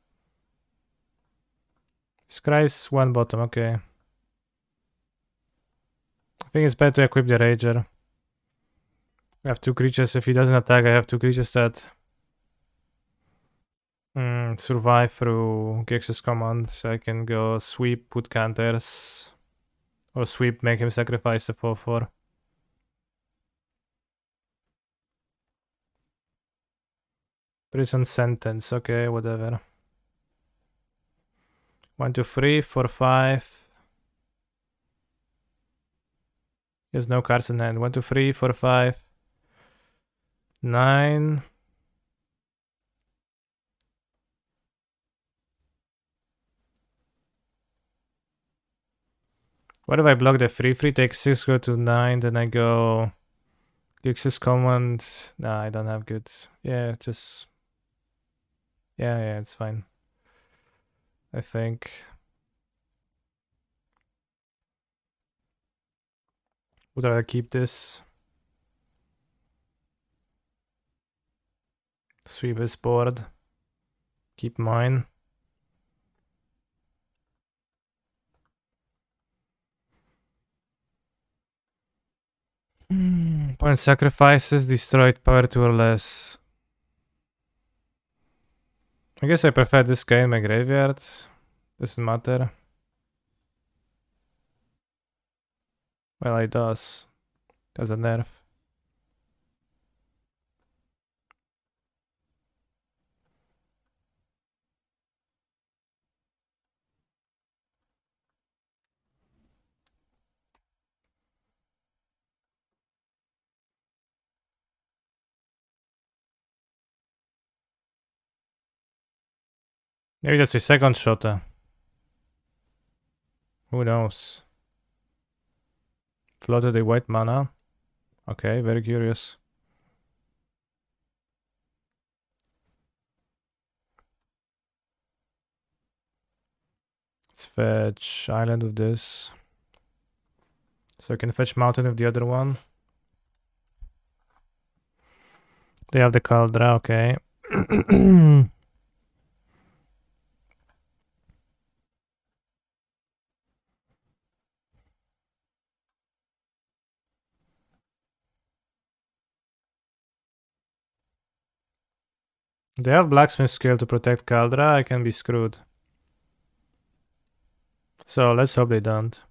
Scry's one bottom, okay. I think it's better to equip the Rager. I have 2 creatures, if he doesn't attack, I have 2 creatures that survive through Gix's command, so I can go sweep, put counters, or sweep, make him sacrifice the 4/4. Prison sentence, okay, whatever. 1, 2, 3, 4, 5. He has no cards in hand. 1, 2, 3, 4, 5. 9. What if I block the 3/3, take 6, go to 9, then I go Gix's command. Nah, I don't have good. Yeah, just. Yeah, it's fine. I think. Would I keep this? Sweep his board. Keep mine. Point sacrifices, destroyed power 2 or less. I guess I prefer this guy in my graveyard. Doesn't matter. Well, it does. As a nerf. Maybe that's a second shot. Who knows? Floated a white mana. Okay, very curious. Let's fetch island with this. So I can fetch mountain with the other one. They have the Caldra, okay. They have blacksmith skill to protect Caldra, I can be screwed. So let's hope they don't.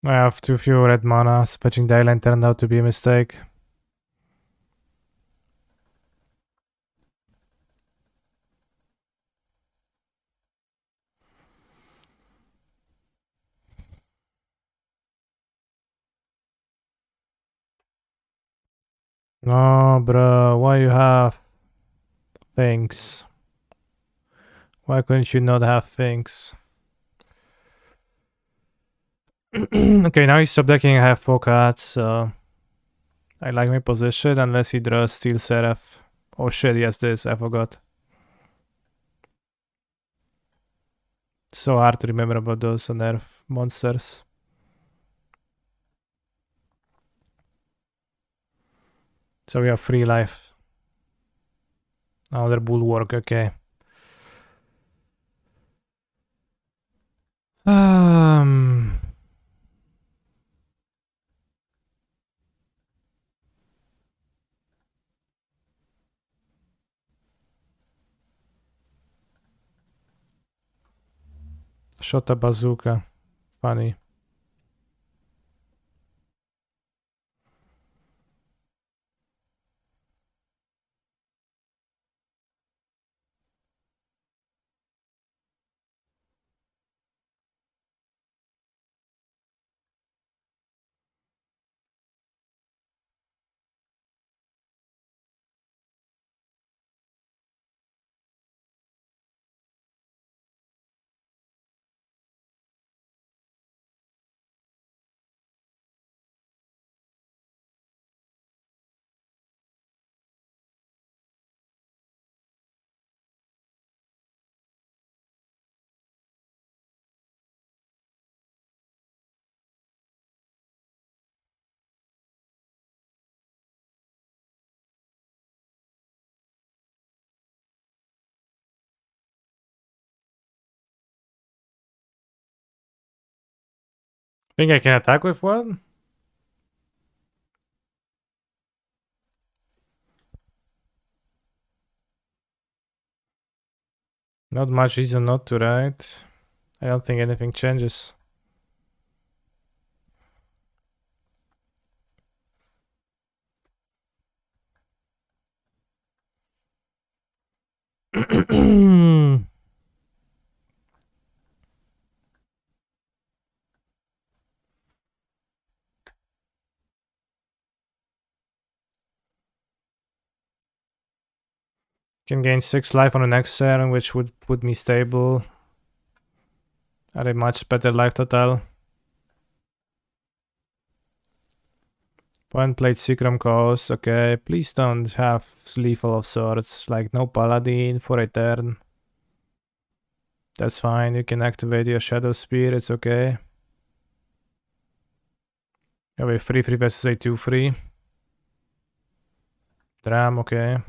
I have too few red mana. Fetching the island turned out to be a mistake. No, bro, why you have things? Why couldn't you not have things? Okay, now he stopped decking. I have 4 cards, so I like my position unless he draws Steel Seraph. Oh shit, he has this, I forgot. So hard to remember about those nerf monsters. So we have 3 life. Another bulwark, okay. Shot a bazooka. Funny. Think I can attack with one? Not much reason not to, right? I don't think anything changes. Can gain 6 life on the next turn, which would put me stable at a much better life total. Point played Secrum Coast, okay. Please don't have Lethal of Swords, like no Paladin for a turn. That's fine, you can activate your Shadow Spear, it's okay. You have a 3-3 versus a 2-3. Dram, okay.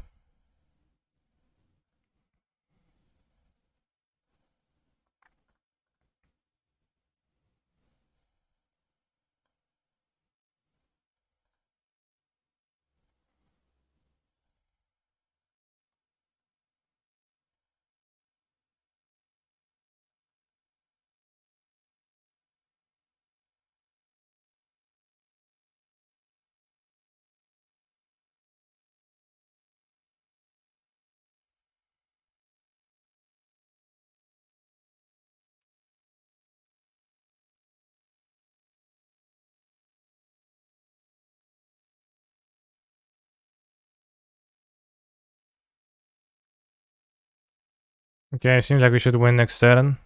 Okay, seems like we should win next turn.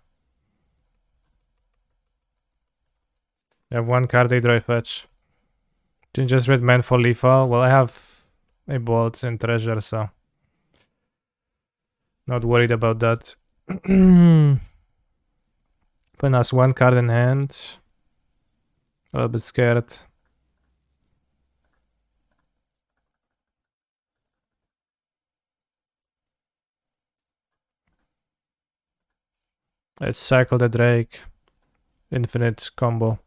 I have 1 card, a draw fetch. Can just read man for lethal. Well, I have a bolt and treasure, so not worried about that. Putting us 1 card in hand. A little bit scared. Let's cycle the Drake. Infinite combo.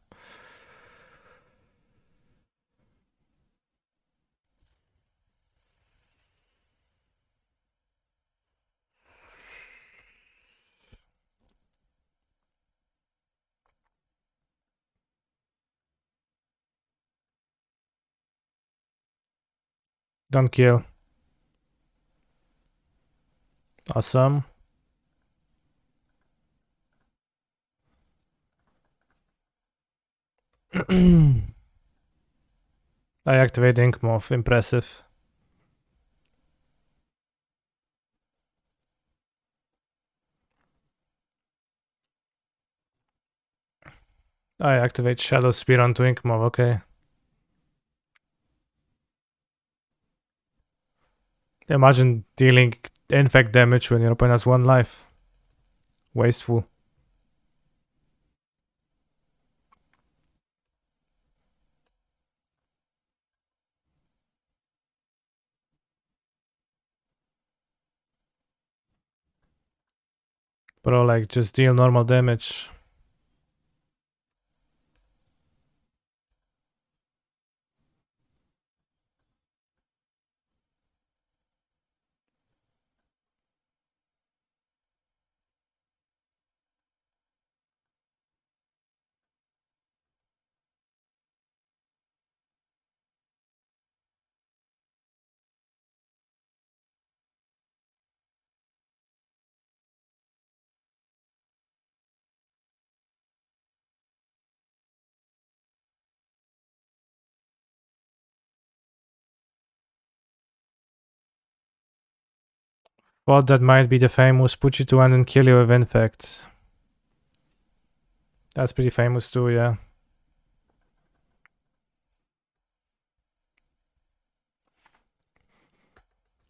Don't kill. Awesome. I activate Ink Moth. Impressive. I activate Shadow Spear on Twink Mob, okay. Imagine dealing infect damage when your opponent has 1 life. Wasteful. Bro, like, just deal normal damage. Thought that might be the famous put you to 1 and kill you with infect. That's pretty famous too, yeah.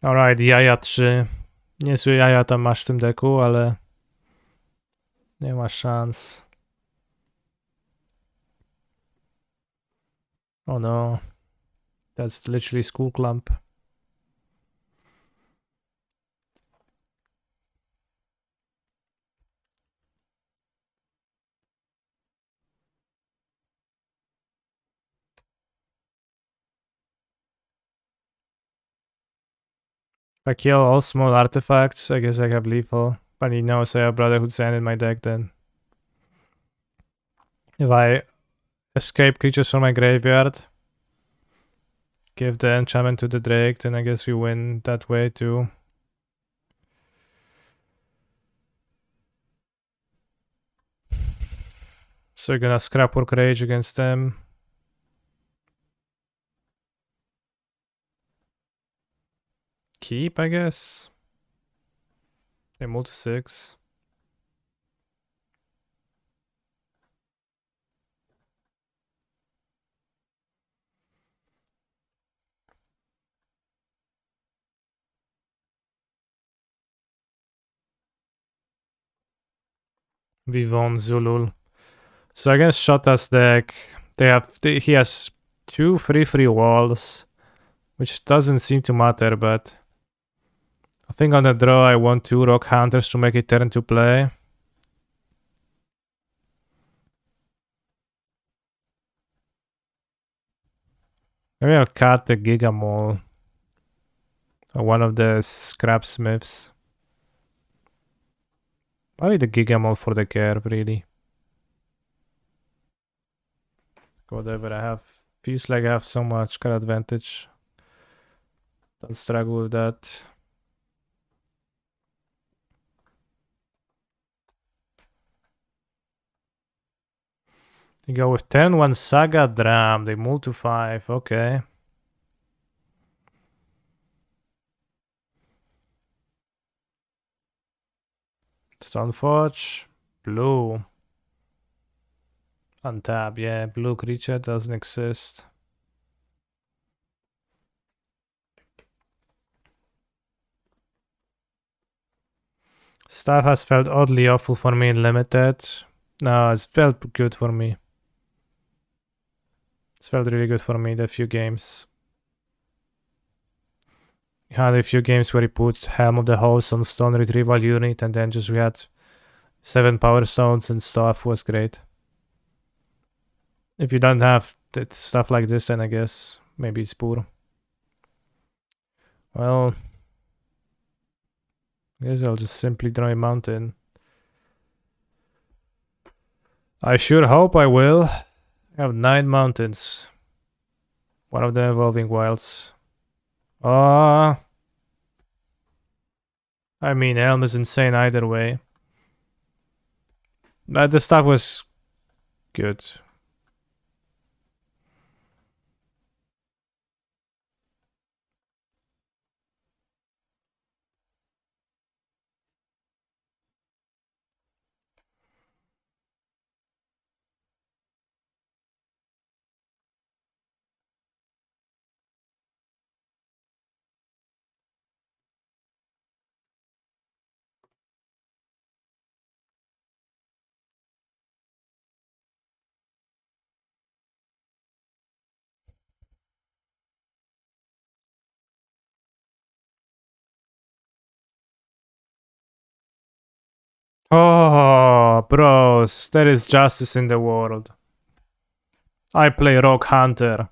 Alright, jaja 3. Niezłe jaja tam masz w tym deku, ale nie ma szans. Oh no. That's literally Skull Clump. If I kill all small artifacts, I guess I have lethal. But he knows I have Brotherhood Sand in my deck then. If I escape creatures from my graveyard, give the enchantment to the Drake, then I guess we win that way too. So you're gonna Scrapwork Rage against them. Keep, I guess. They move to 6. Vivon Zulul. So against Shota's deck, he has 2 3/3 walls, which doesn't seem to matter, but I think on the draw I want 2 Rock Hunters to make it turn to play. Maybe I'll cut the Giga Mole. Or one of the Scrap Smiths. Probably the Giga Mole for the curve, really. Whatever I have. Feels like I have so much card advantage. Don't struggle with that. You go with turn 1 Saga Dram. They move to 5. Okay. Stoneforge. Blue. Untap. Yeah, blue creature doesn't exist. Stuff has felt oddly awful for me in limited. No, it's felt good for me. It's felt really good for me, the few games. We had a few games where he put Helm of the Host on Stone Retrieval unit, and then just we had 7 Power Stones and stuff was great. If you don't have stuff like this, then I guess maybe it's poor. Well, I guess I'll just simply draw a mountain. I sure hope I will. I have 9 mountains. One of them Evolving Wilds. I mean, Helm is insane either way. But the stuff was good. Oh, bros, there is justice in the world. I play Rock Hunter.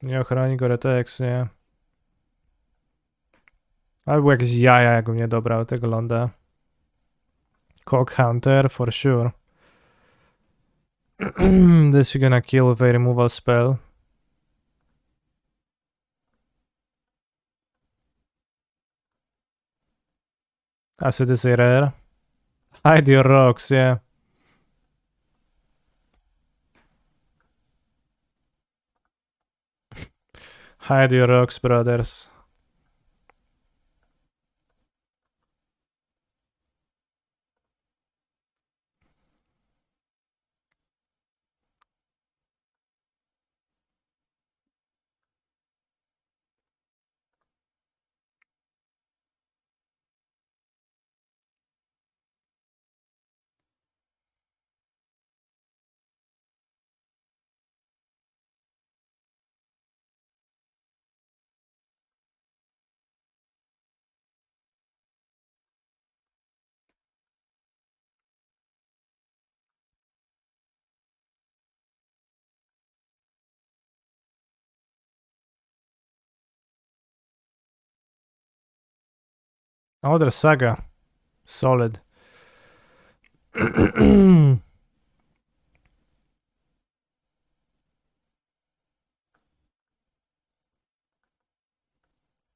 Nie ochroni go Retex, nie. Ale był jakieś jaja, jakbym nie dobrał tego ląda. Cock Hunter, for sure. This you're gonna kill with a removal spell. Acid is a rare. Hide your rocks, yeah. Hide your rocks, brothers. Other Saga. Solid.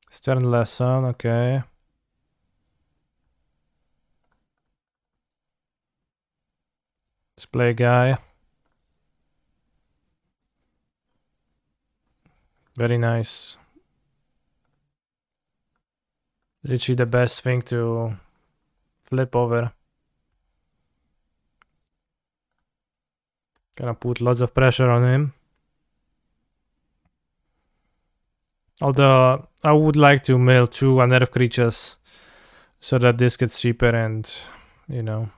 Stern Lesson, okay. Display guy. Very nice. Literally the best thing to flip over. Gonna put lots of pressure on him. Although I would like to mill 2 unnerved creatures so that this gets cheaper and, you know,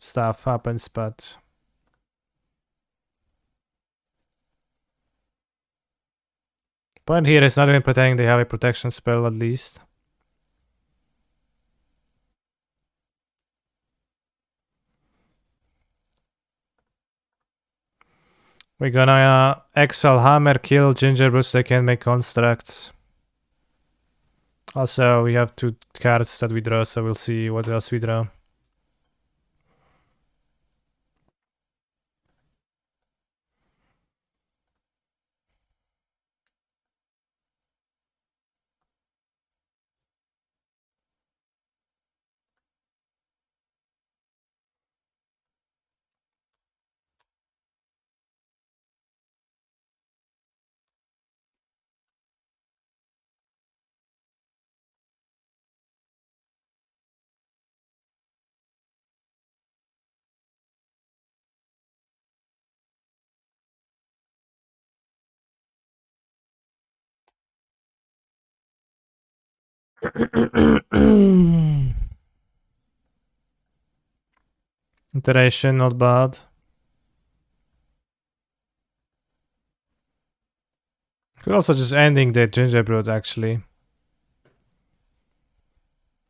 stuff happens, but point here is not even pretending they have a protection spell at least. We're gonna exile hammer, kill gingerbread so they can make constructs. Also, we have 2 cards that we draw, so we'll see what else we draw. Iteration, not bad. Could also just ending the gingerbread actually.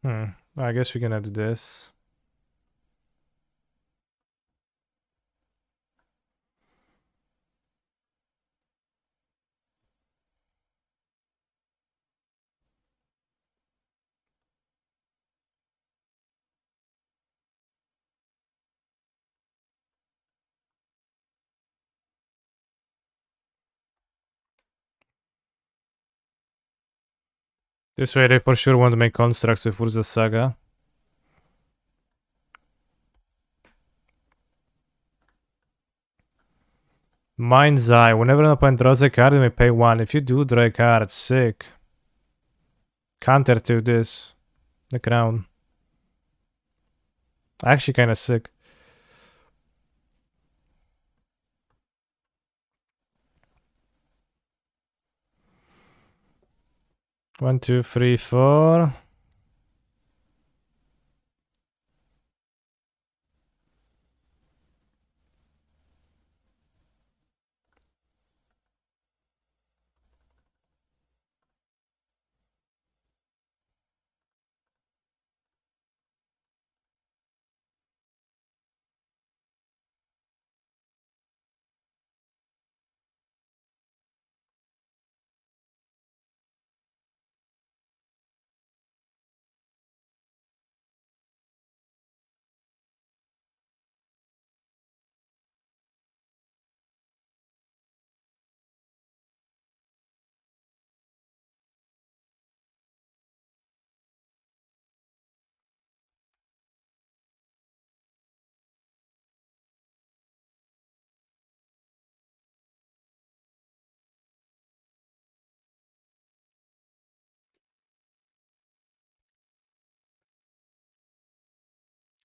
I guess we're gonna do this. This way they for sure want to make constructs with Urza Saga. Mind's Eye. Whenever an opponent draws a card, you may pay 1. If you do draw a card, sick. Counter to this. The crown. Actually kinda sick. One, two, three, four.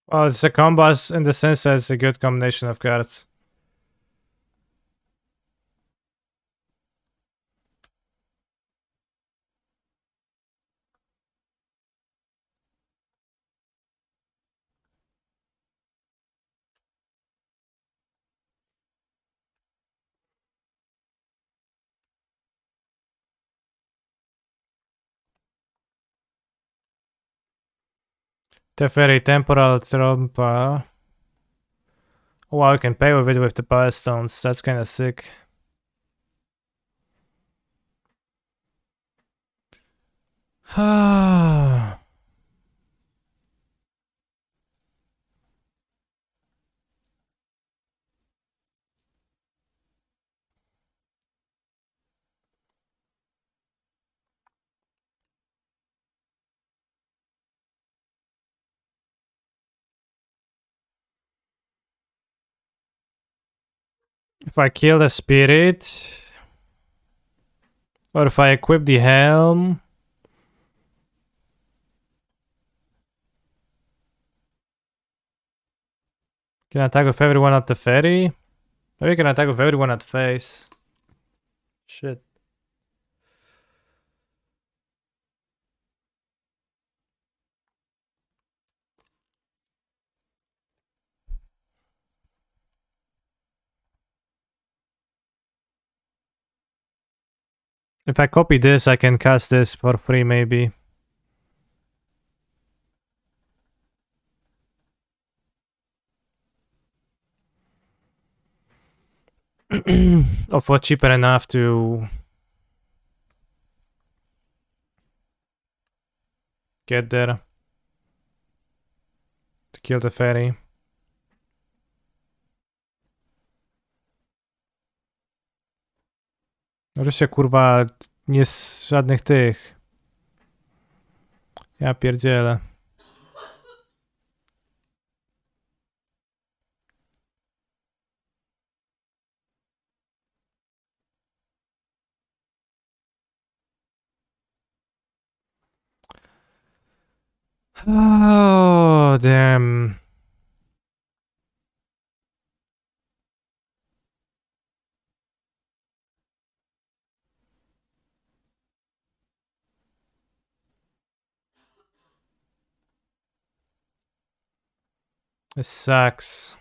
Well, it's a combos in the sense that it's a good combination of cards. Teferi Temporal Trompa. Oh, wow, I can pay with it with the Power Stones. That's kind of sick. If I kill the spirit, or if I equip the helm, can I attack with everyone at the ferry? Maybe I can attack with everyone at face. Shit. If I copy this, I can cast this for free, maybe. Or for cheaper enough to get there. To kill the ferry. No, że się kurwa nie z żadnych tych. Ja pierdzielę. Oh, damn. This sucks.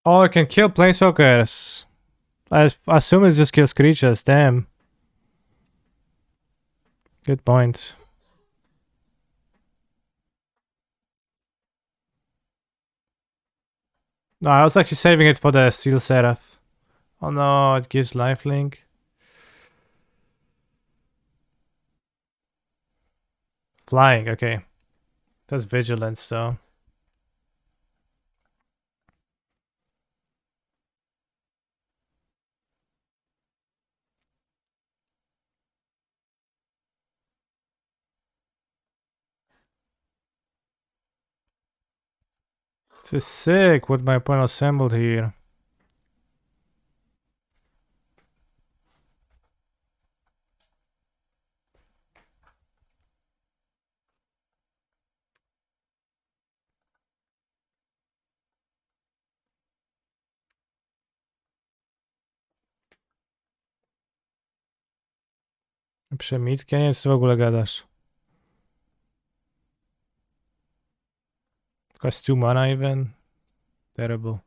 Oh, I can kill planeswalkers. I assume it just kills creatures. Damn. Good point. No, I was actually saving it for the Steel Seraph. Oh no, it gives lifelink. Flying, okay. That's vigilance though. This is sick what my opponent assembled here. Przemitkę? Nie wiem, co w ogóle gadasz. Cost 2 mana even? Terrible.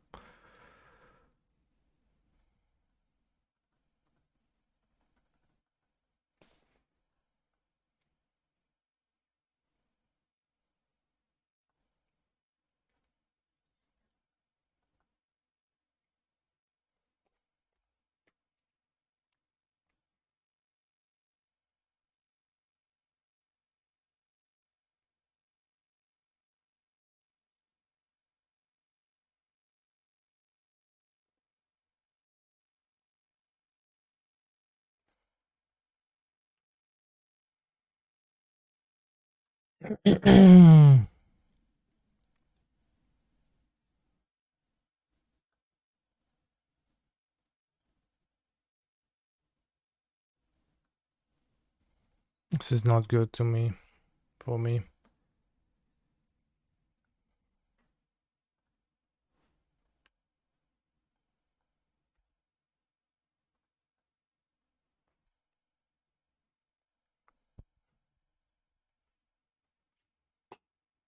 This is not good to me, for me.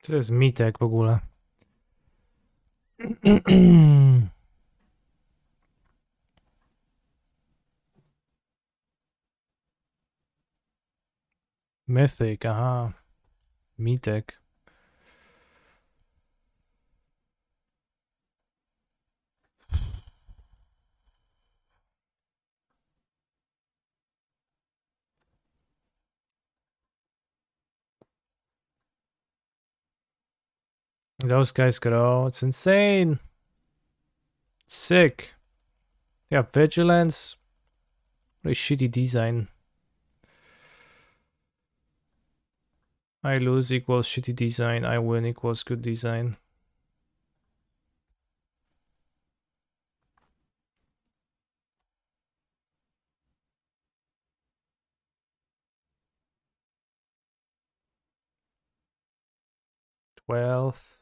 Co to jest mitek w ogóle? Mythic, aha. Mitek. Those guys grow. It's insane. Sick. Yeah, vigilance. What a shitty design. I lose equals shitty design. I win equals good design. Twelve.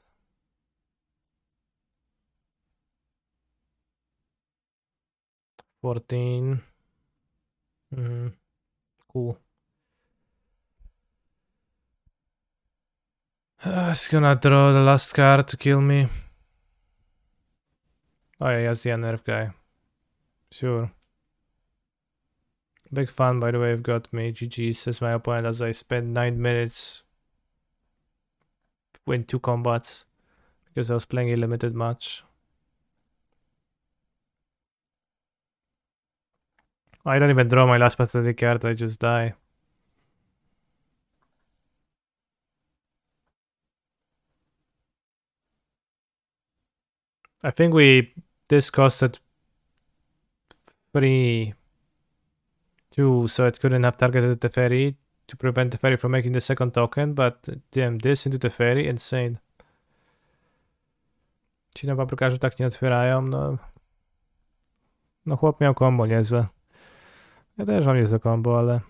14. Cool. It's gonna draw the last card to kill me. Oh yeah, that's the nerf guy. Sure. Big fan, by the way, you've got me. GG, says my opponent as I spent 9 minutes win 2 combats because I was playing a limited match. I don't even draw my last pathetic card, I just die. I think this costed 3 2, so it couldn't have targeted the fairy to prevent the fairy from making the second token, but damn, this into the fairy, insane. Ci na paprykarzu tak nie otwierają, no. No chłop miał combo niezłe. Ja też mam niezłe combo, ale...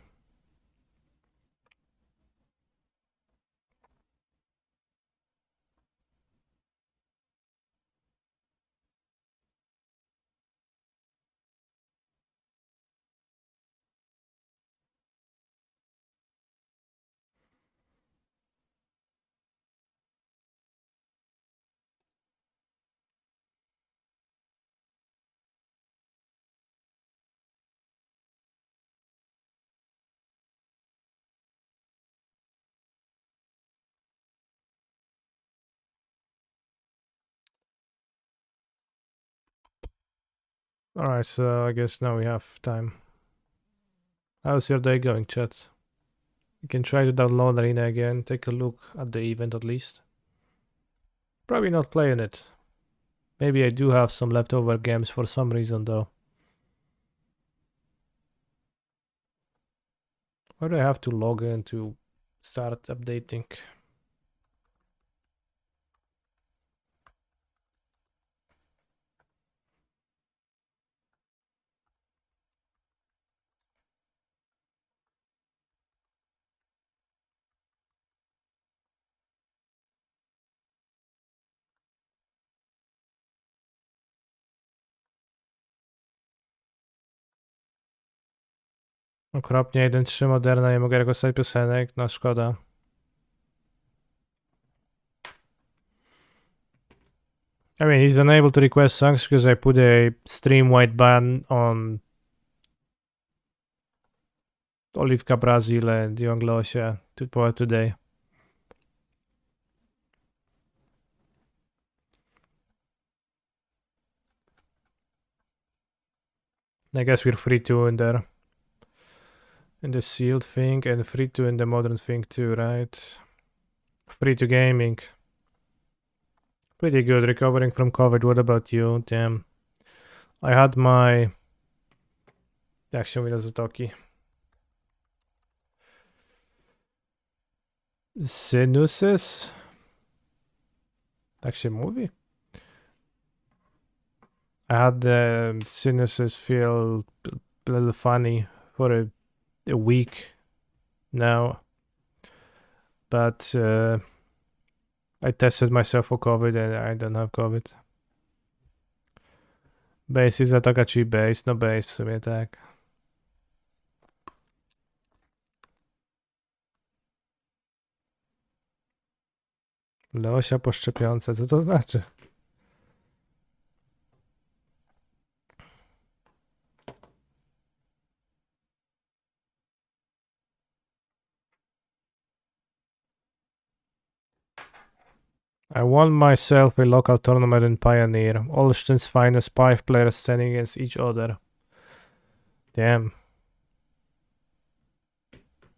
Alright, so I guess now we have time. How's your day going, chat? You can try to download Arena again, take a look at the event at least. Probably not playing it. Maybe I do have some leftover games for some reason though. Why do I have to log in to start updating? Okropnie, 1.3 Moderna, nie mogę rekosować piosenek, no szkoda. I mean, he's unable to request songs because I put a stream-wide ban on Oliwka Brazil and Young Losia for today. I guess we're free to in there. In the sealed thing and free to in the modern thing too, right? Free to gaming. Pretty good, recovering from COVID. What about you? Damn. I had my... Jak się mówi na Zatoki? Sinuses? Actually, movie. I had the sinuses feel a little funny for a week now, but I tested myself for COVID and I don't have COVID. Base is atakači base, no base w sumie tak. Leosia po szczepionce, co to znaczy? I won myself a local tournament in Pioneer. Olsztyn's finest 5 players standing against each other. Damn.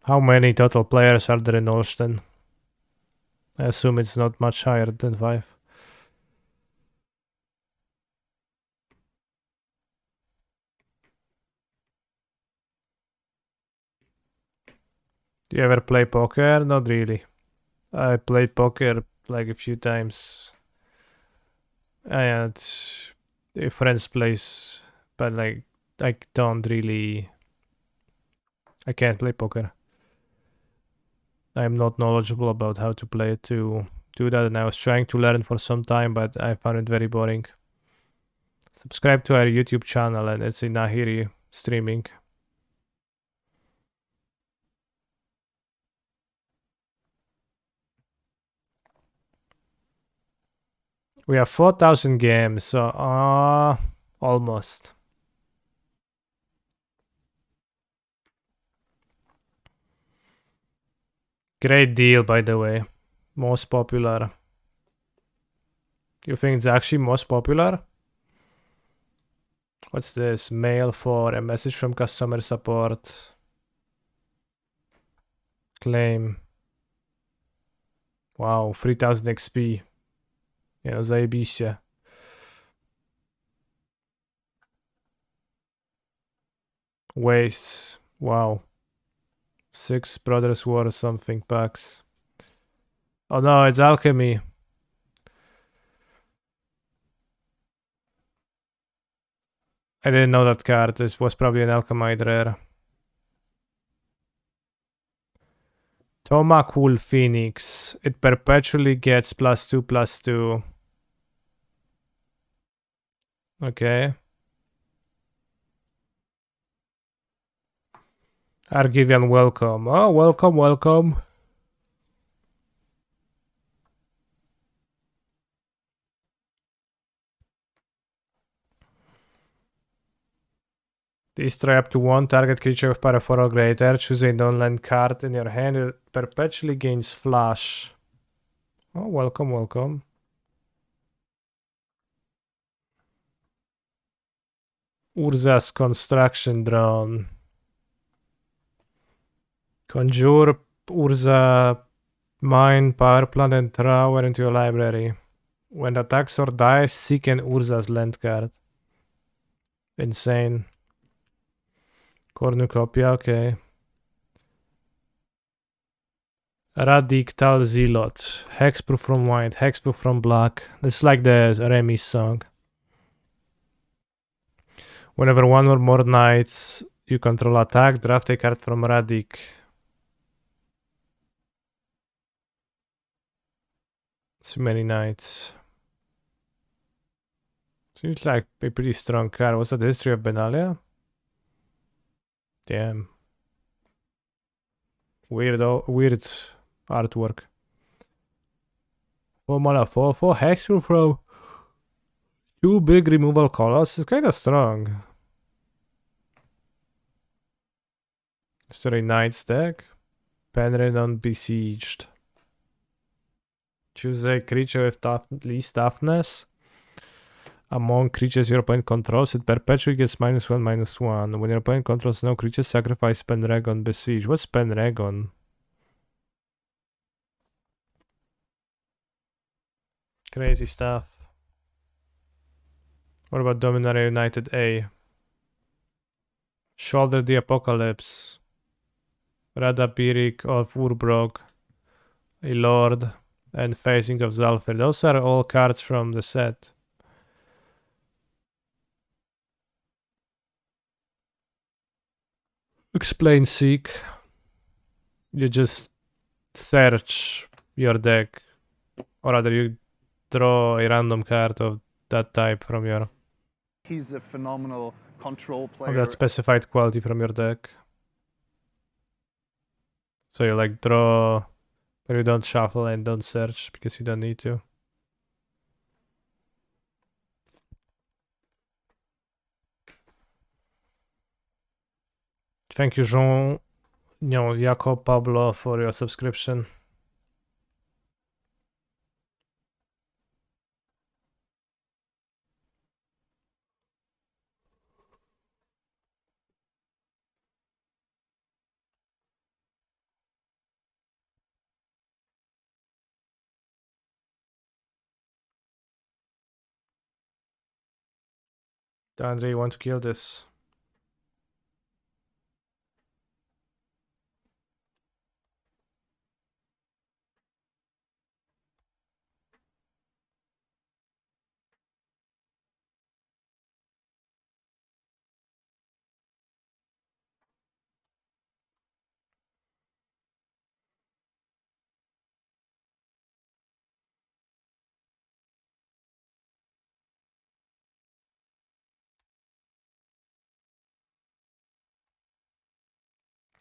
How many total players are there in Olsztyn? I assume it's not much higher than 5. Do you ever play poker? Not really. I played poker like a few times. I had a friend's place, but like I don't really. I can't play poker. I'm not knowledgeable about how to play it to do that, and I was trying to learn for some time, but I found it very boring. Subscribe to our YouTube channel, and it's in Nahiri streaming. We have 4,000 games, so almost. Great deal, by the way. Most popular. You think it's actually most popular? What's this? Mail for a message from customer support. Claim. Wow, 3000 XP. No zajebiście. Wastes. Wow. 6 Brothers War something packs. Oh no, it's alchemy. I didn't know that card. This was probably an alchemite rare. Tomakul Phoenix. It perpetually gets +2/+2. Okay. Argivian welcome. Oh, welcome, welcome. Destroy up to 1 target creature of power 4 or greater. Choose a non-land card in your hand. It perpetually gains flash. Oh, welcome, welcome. Urza's construction drone. Conjure Urza mine power plant and tower into your library. When it attacks or dies, seek an Urza's land card. Insane. Cornucopia, okay. Radictal Zealot. Hexproof from white, hexproof from black. It's like the Remy song. Whenever one or more knights you control attack, draft a card from Radic. So many knights. Seems like a pretty strong card. What's that, the history of Benalia? Damn. Weird artwork. 4 mana, 4 hexproof from 2 big removal colors. It's kind of strong. Is there a knight's deck? Penryn Besieged. Choose a creature with least toughness. Among creatures your opponent controls, it perpetually gets -1/-1. When your opponent controls no creatures, sacrifice Pendragon Besiege. What's Pendragon? Crazy stuff. What about Dominaria United A? Shoulder the Apocalypse. Radapirik of Urbrok. a Lord, and Facing of Zalfir. Those are all cards from the set. Explain Seek. You just search your deck, or rather you draw a random card of that type from your He's a phenomenal control of player. that specified quality from your deck. So you like draw, but you don't shuffle and don't search because you don't need to. Thank you, Jean. No, Jacob, Pablo, for your subscription. Andre, you want to kill this?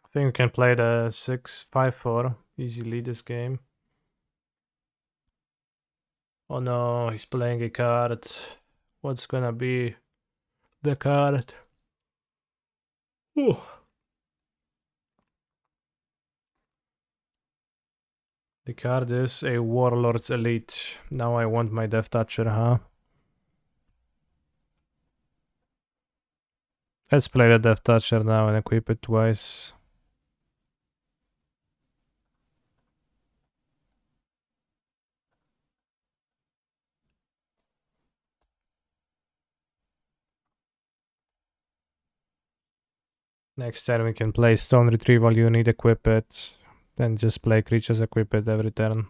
I think we can play the 6-5-4 easily this game. Oh no, he's playing a card. What's gonna be the card? Ooh. The card is a Warlord's Elite. Now I want my Death Toucher, huh? Let's play the Death Toucher now and equip it twice. Next turn we can play Stone Retrieval Unit, equip it, then just play creatures, equip it every turn.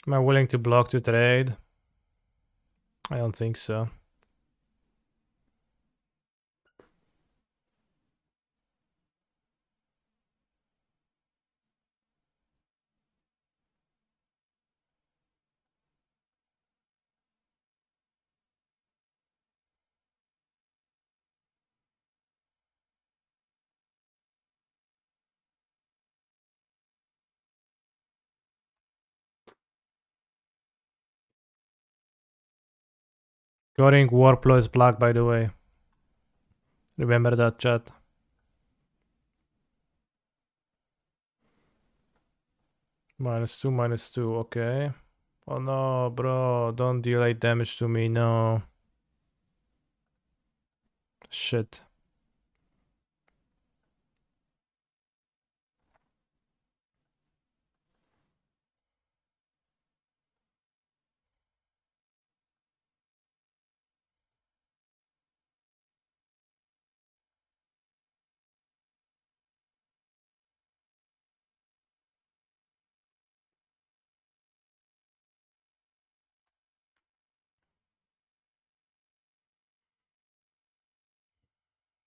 Am I willing to block to trade? I don't think so. Goring Warplow is black, by the way. Remember that, chat. -2, okay. Oh no, bro, don't delay damage to me, no. Shit.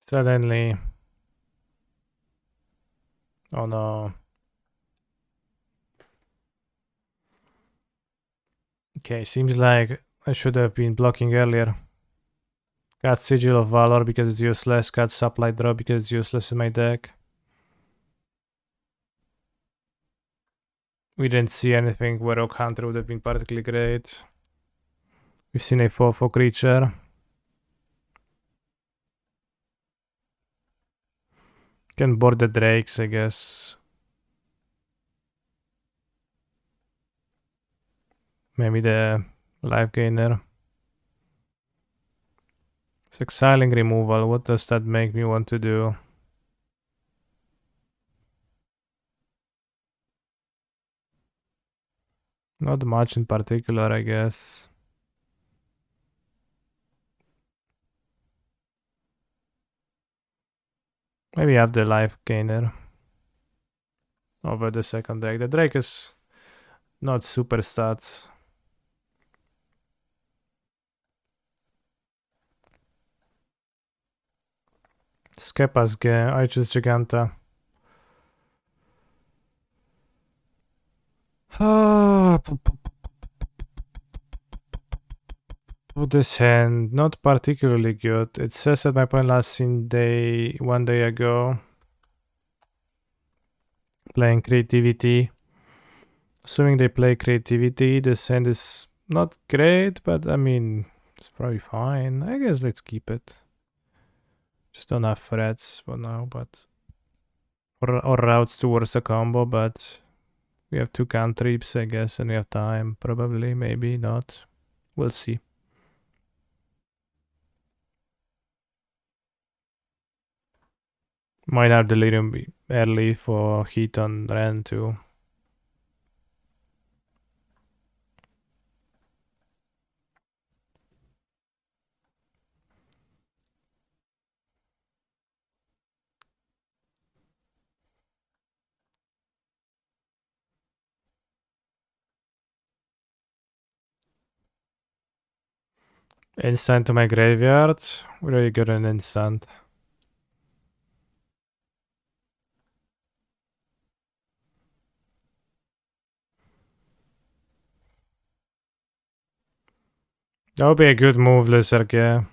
Suddenly. Oh no. Okay, seems like I should have been blocking earlier. Got Sigil of Valor because it's useless, got Supply Draw because it's useless in my deck. We didn't see anything where Rock Hunter would have been particularly great. We've seen a 4/4 creature. Can board the Drakes, I guess. Maybe the Life Gainer. It's exiling removal. What does that make me want to do? Not much in particular, I guess. Maybe have the life gainer over the second Drake. The Drake is not super stats. Skepas G, I choose Giganta. This hand, not particularly good. It says at my point last seen 1 day ago. Playing creativity. Assuming they play creativity, this hand is not great, but I mean, it's probably fine. I guess let's keep it. Just don't have threats for now, but or routes towards a combo, but we have 2 cantrips, I guess, and we have time. Probably, maybe not. We'll see. Might have Delirium early for hit on Ren too. Instant to my graveyard. Really good an instant. That would be a good move, Lizarge.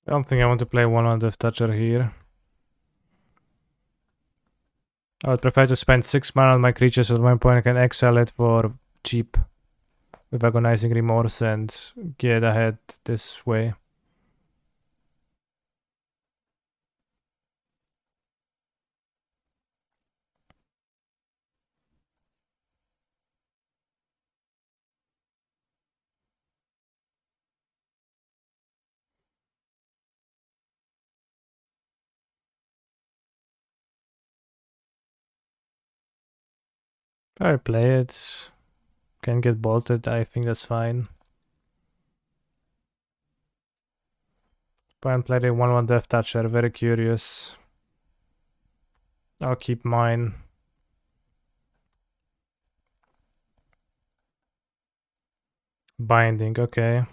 I don't think I want to play one on Death Toucher here. I would prefer to spend 6 mana on my creatures at one point. I can exile it for cheap with Agonizing Remorse and get ahead this way. I play it. Can get bolted, I think that's fine. But I'm playing 1/1 Death Toucher, very curious. I'll keep mine. Binding, okay.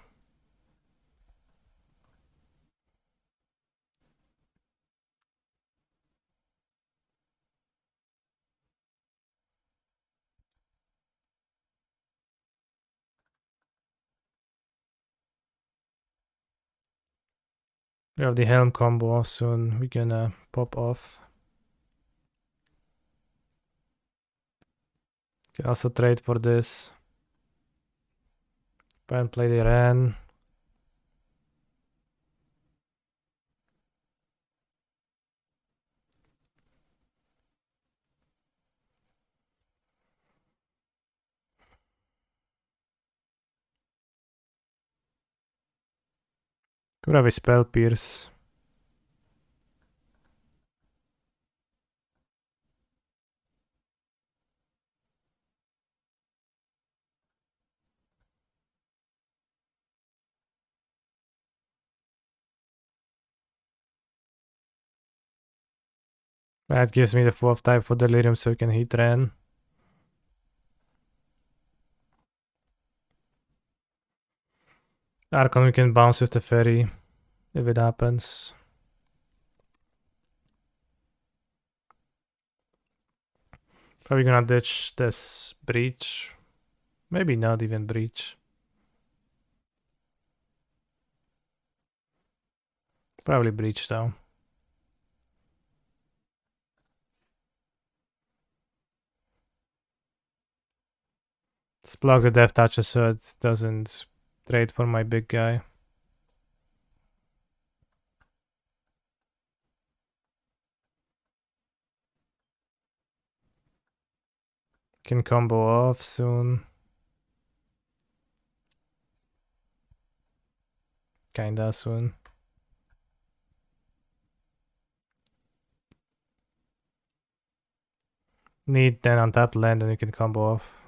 We have the Helm combo soon. We're gonna pop off. Can also trade for this. And play the Ren. Could have a Spell Pierce. That gives me the 4th type for Delirium so we can hit Ren. Archon we can bounce with the Fairy if it happens. Probably gonna ditch this Breach. Maybe not even Breach. Probably Breach though. Let's block the Death Toucher so it doesn't trade for my big guy. Can combo off soon. Kinda soon. Need then untapped land and you can combo off.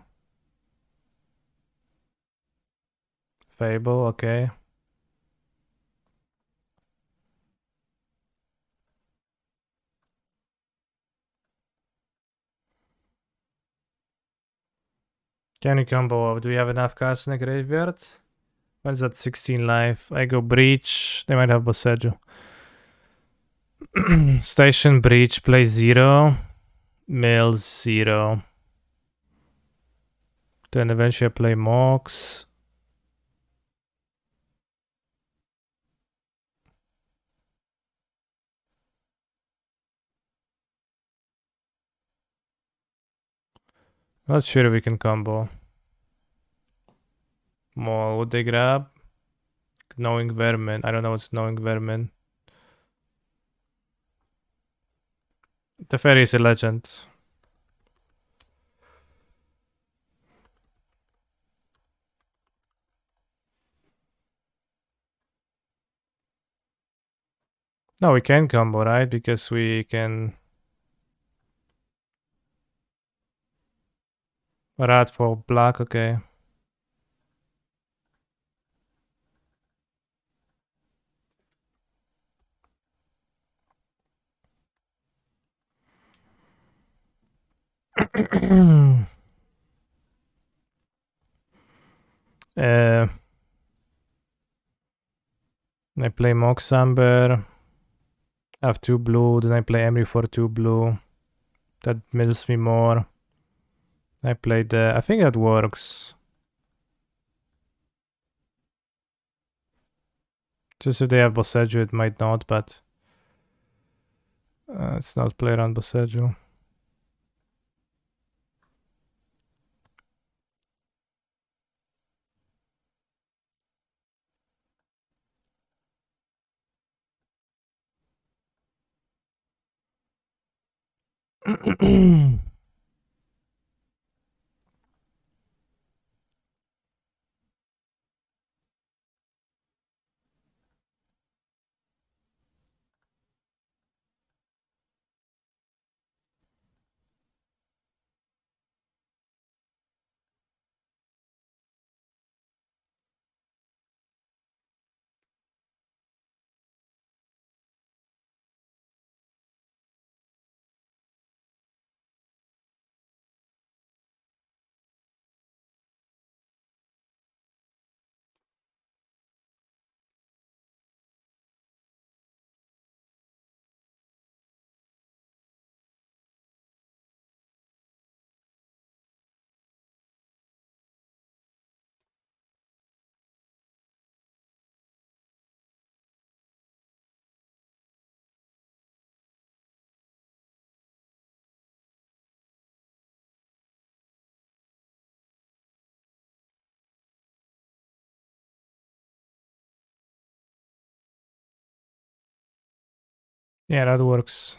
Fable, okay. Can you combo off? Do we have enough cards in the graveyard? What is that? 16 life. I go breach. They might have Boseju. Station breach, play 0. Mills 0. Then eventually I play MOCS. Not sure if we can combo. More, would they grab? Knowing Vermin. I don't know what's Knowing Vermin. The fairy is a legend. No, we can combo, right? Because we can... Rat for black, okay. I play MOCS Amber. I have 2 blue, then I play Emery for 2 blue. That mills me more. I played I think that works. Just if they have Boseju, it might not, but it's not play around Boseju. Yeah, that works.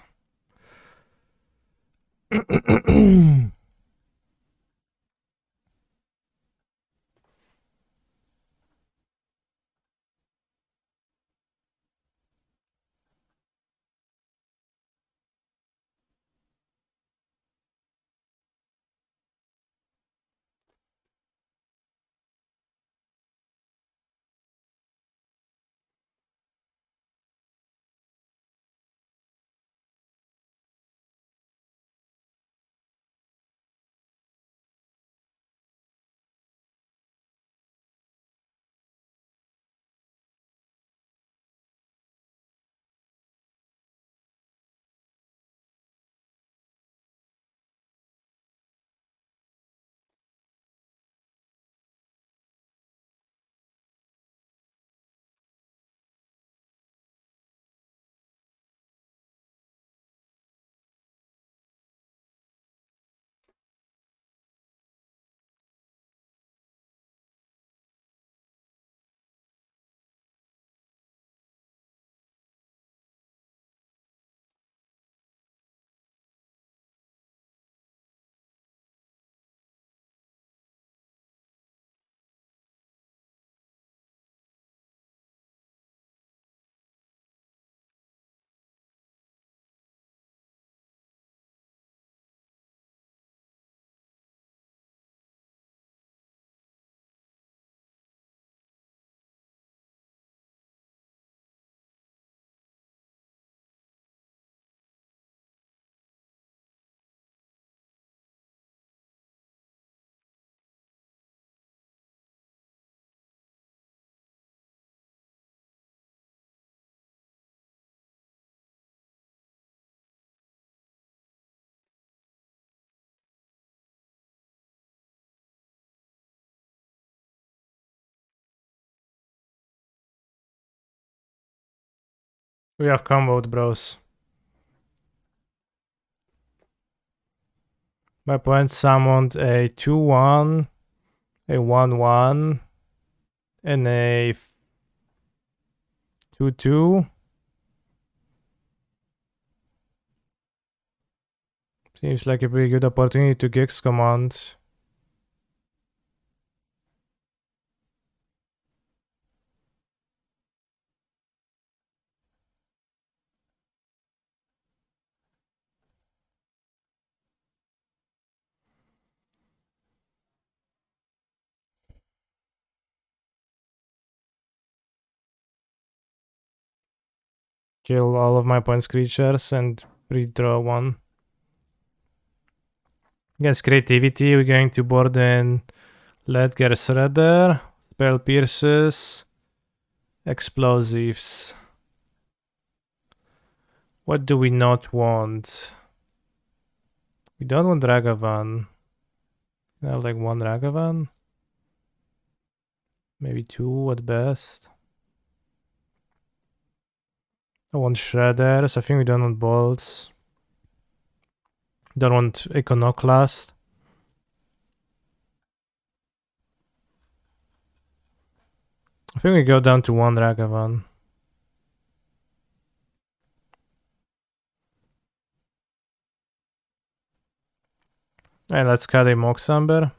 We have comboed, bros. My opponent summoned a 2-1, a 1-1, and a 2-2. Seems like a pretty good opportunity to Gex command. Kill all of my opponent's creatures and redraw one. Against creativity, we're going to board in Ledger Shredder, Spell Pierces, Explosives. What do we not want? We don't want Ragavan. I have like one Ragavan. Maybe two at best. I want Shredders. I think we don't want Bolts. Don't want Iconoclast. I think we go down to one Ragavan. And let's cut a MOCS Amber.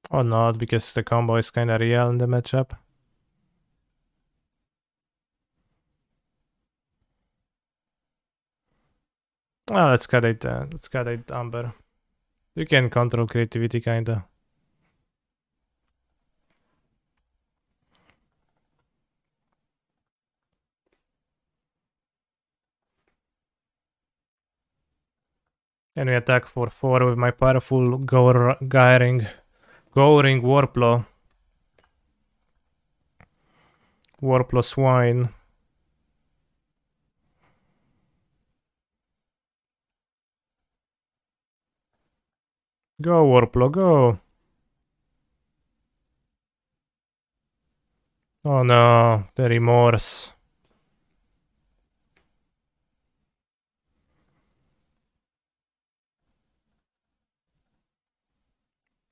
Or not, because the combo is kinda real in the matchup. Let's cut it Amber. You can control creativity kinda. And we attack for 4 with my powerful Gowring Warplo. Warplo Swine. Go Warplo, go! Oh no, the remorse.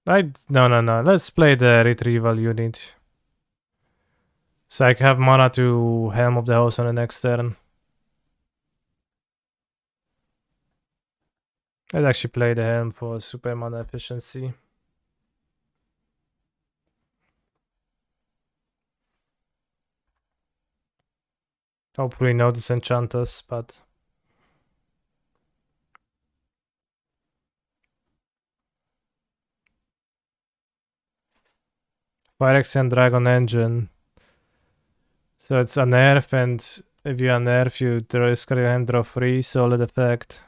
No. Let's play the retrieval unit. So I have mana to Helm of the House on the next turn. I'd actually play the Helm for super mana efficiency. Hopefully no disenchant us, but... Phyrexian Dragon Engine. So it's a nerf, and if you unnerf, you discard your hand, draw 3, solid effect.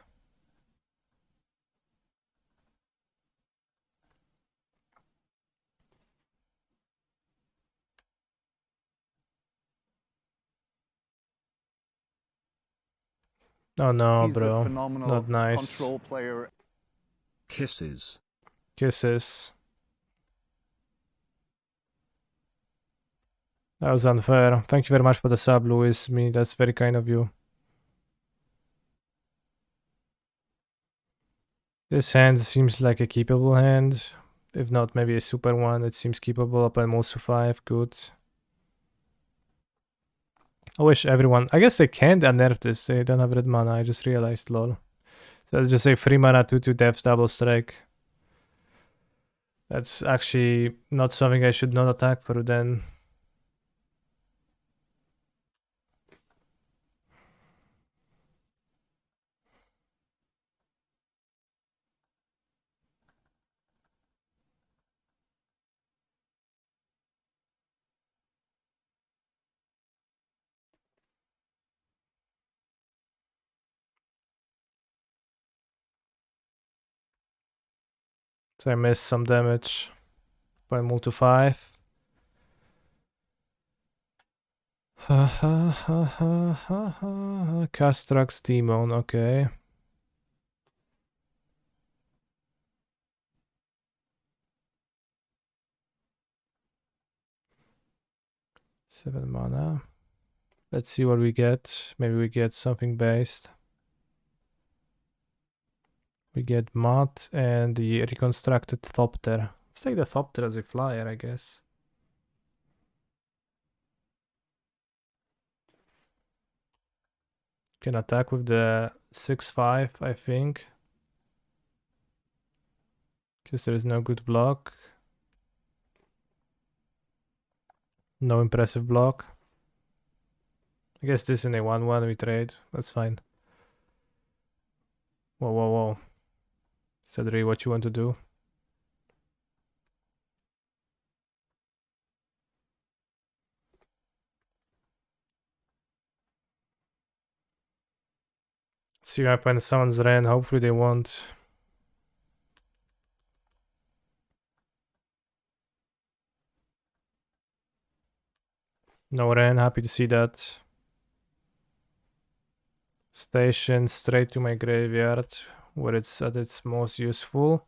Oh no, He's bro. a phenomenal Not nice. control player. Kisses. Kisses. That was unfair. Thank you very much for the sub, Louis. That's very kind of you. This hand seems like a keepable hand. If not, maybe a super one. It seems keepable up at most to 5. Good. I wish everyone... I guess they can't unnerf this. They don't have red mana. I just realized, lol. So I'll just say 3 mana, 2/2 depth, double strike. That's actually not something I should not attack for then. So I missed some damage by move to 5. Ha ha ha ha ha ha. Castrax Demon, okay. Seven mana. Let's see what we get. Maybe we get something based. We get mod and the reconstructed Thopter. Let's take the Thopter as a flyer, I guess. Can attack with the 6-5, I think. Because there is no good block. No impressive block. I guess this in a 1-1 we trade. That's fine. Whoa, whoa, whoa. Cedric, what you want to do? See my opponent summons Ren. Hopefully they won't. No Ren, happy to see that. Station straight to my graveyard, where it's at its most useful.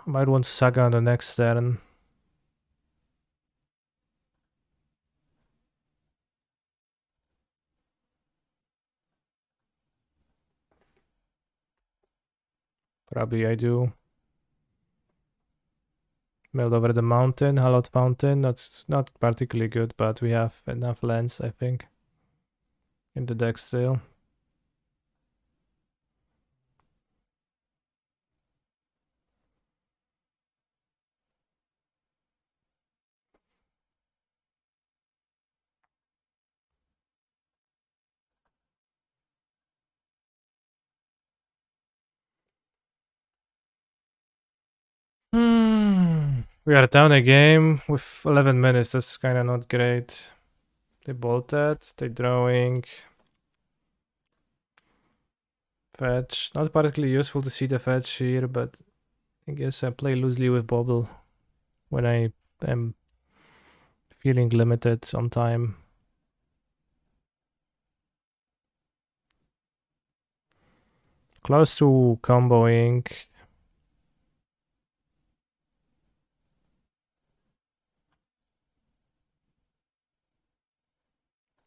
Might want to Saga on the next turn. Probably I do. Milled over the mountain, Hallowed Fountain. That's not particularly good, but we have enough lands, I think, in the deck still. We are down a game with 11 minutes. That's kind of not great. They bolted. They drawing. Fetch. Not particularly useful to see the fetch here, but I guess I play loosely with Bobble when I am feeling limited on time. Close to comboing.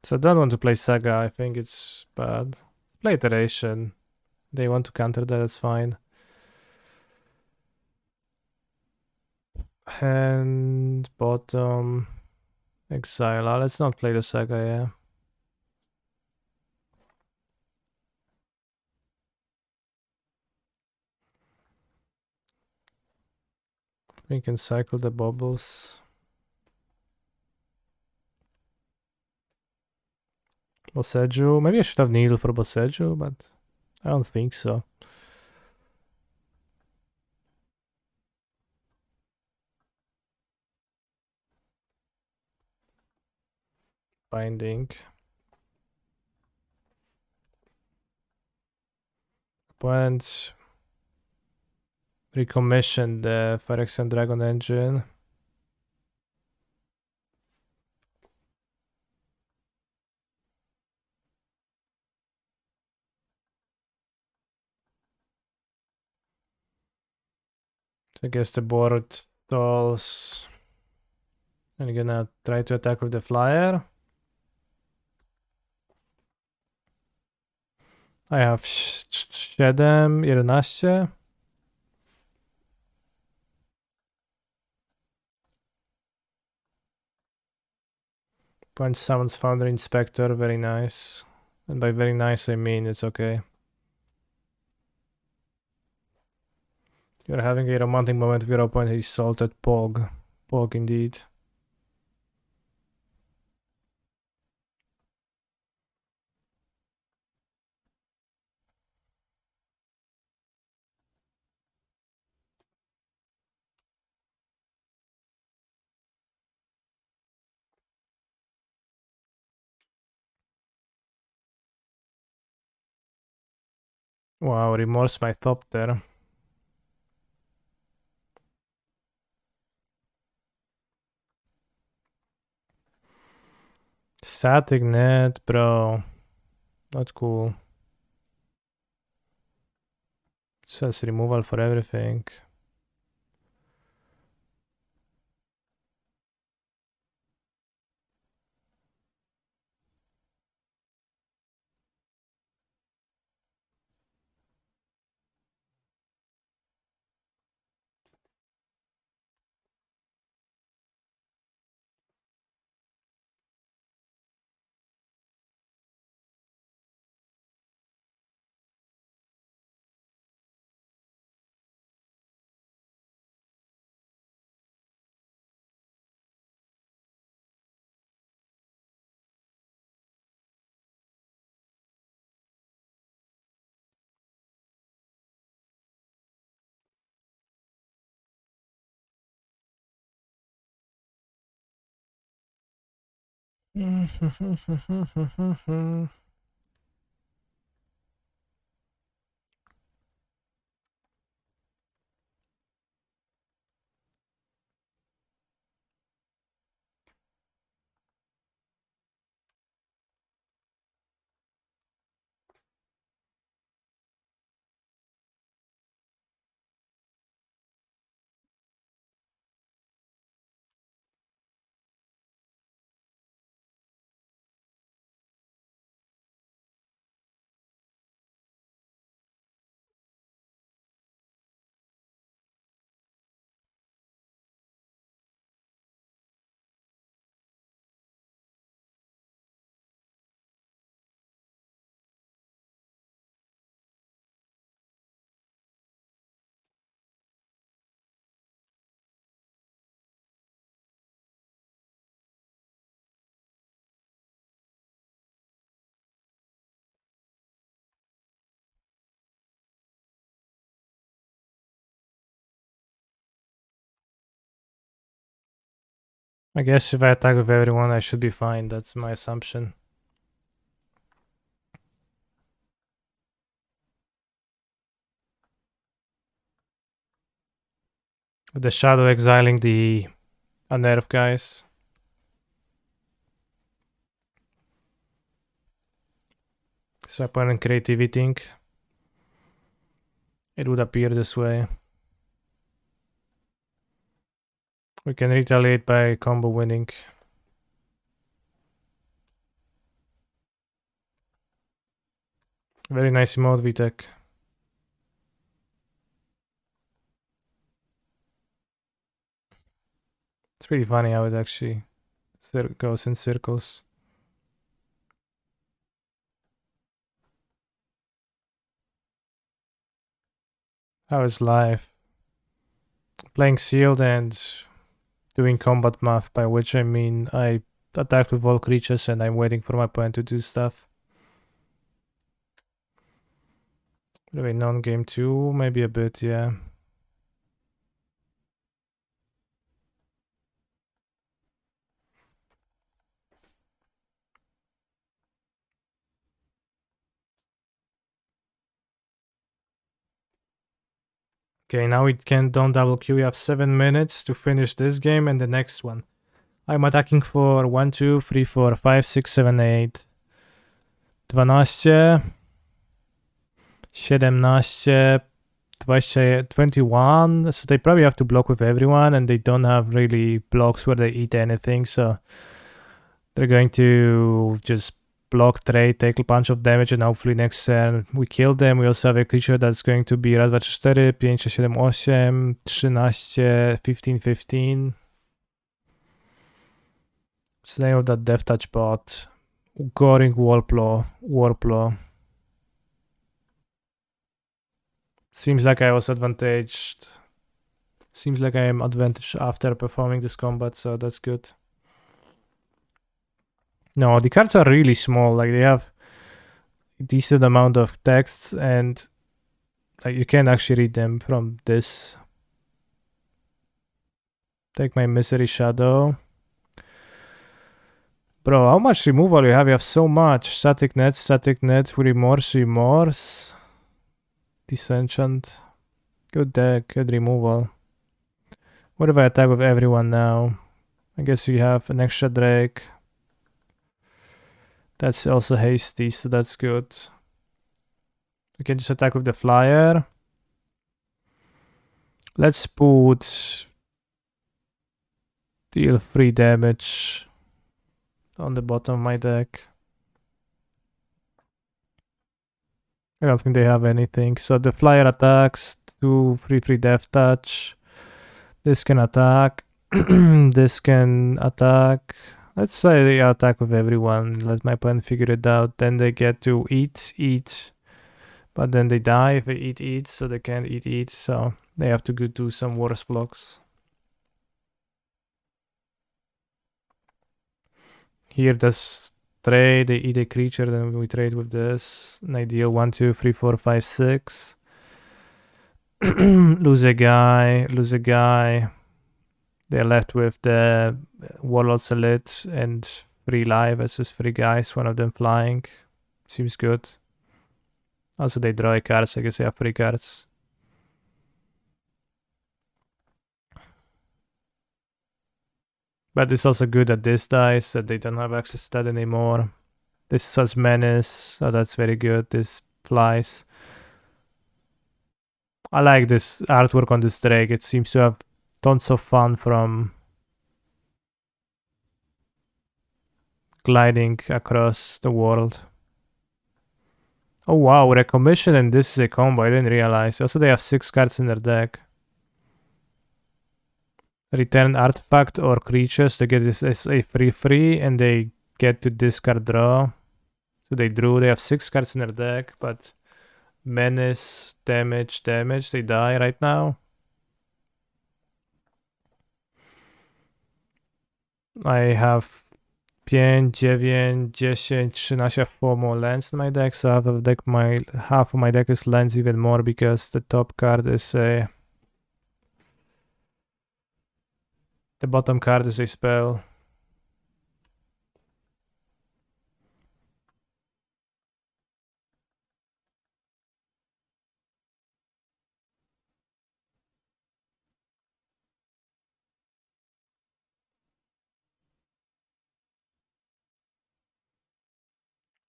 So I don't want to play Saga. I think it's bad. Play Iteration. They want to counter that, that's fine. And bottom. Exile. Let's not play the Saga, yeah. We can cycle the bubbles. Boseju. Maybe I should have Needle for Boseju, but I don't think so. Binding. Opponent recommissioned the Phyrexian Dragon engine. So I guess the board stalls. And I'm gonna try to attack with the flyer. I have 7, 11. Point summons Foundry Inspector, very nice. And by very nice I mean it's okay. You're having a romantic moment with your opponent, he salted Pog. Pog indeed. Wow, remorse my top there. Static net, bro. Not cool. Says removal for everything. I guess if I attack with everyone, I should be fine. That's my assumption. With the shadow exiling the unnerve guys. So upon creativity, it would appear this way. We can retaliate by combo winning. Very nice emote, Vitek. It's pretty funny how it actually goes in circles. How is life? Playing sealed and doing combat math, by which I mean I attack with all creatures and I'm waiting for my opponent to do stuff. Maybe non-game 2, maybe a bit, yeah. Okay, now we can don't double queue. We have 7 minutes to finish this game and the next one. I'm attacking for 1, 2, 3, 4, 5, 6, 7, 8, 12, 17, 21. So they probably have to block with everyone and they don't have really blocks where they eat anything. So they're going to just block, trade, take a bunch of damage, and hopefully next turn we kill them. We also have a creature that's going to be raz, 2, 3, 4, 5, 6, 7, 8, 13, 15, 15. What's the name of that Death Touch bot? Goring Warplaw. Seems like I was advantaged. Seems like I am advantaged after performing this combat, so that's good. No, the cards are really small. Like they have a decent amount of texts and like you can actually read them from this. Take my Misery Shadow. Bro, how much removal you have? You have so much. Static Net, Remorse. Disenchant. Good deck, good removal. What if I attack with everyone now? I guess you have an extra Drake. That's also hasty, so that's good. We can just attack with the flyer. Let's put deal 3 damage on the bottom of my deck. I don't think they have anything. So the flyer attacks, 2, 3, 3 Death Touch. This can attack. This can attack. Let's say they attack with everyone. Let my opponent figure it out. Then they get to eat. But then they die if they eat, so they can't eat. So they have to go do some worse blocks. Here, this trade, they eat a creature, then we trade with this. An ideal 1, 2, 3, 4, 5, 6. Lose a guy. They're left with the Warlord's Elite and free live versus free guys, one of them flying. Seems good. Also, they draw cards, I guess they have free cards. But it's also good at this dice that they don't have access to that anymore. This has menace, oh that's very good. This flies. I like this artwork on this Drake. It seems to have tons of fun from gliding across the world. Oh wow, recommission and this is a combo, I didn't realize. Also they have 6 cards in their deck. Return artifact or creatures, they get this as a free and they get to discard draw. So they drew, they have 6 cards in their deck, but menace, damage, they die right now. I have 5, 9, 10, 13, I have 4 more lands in my deck, so half of my deck is lands even more because the top card is a... The bottom card is a spell.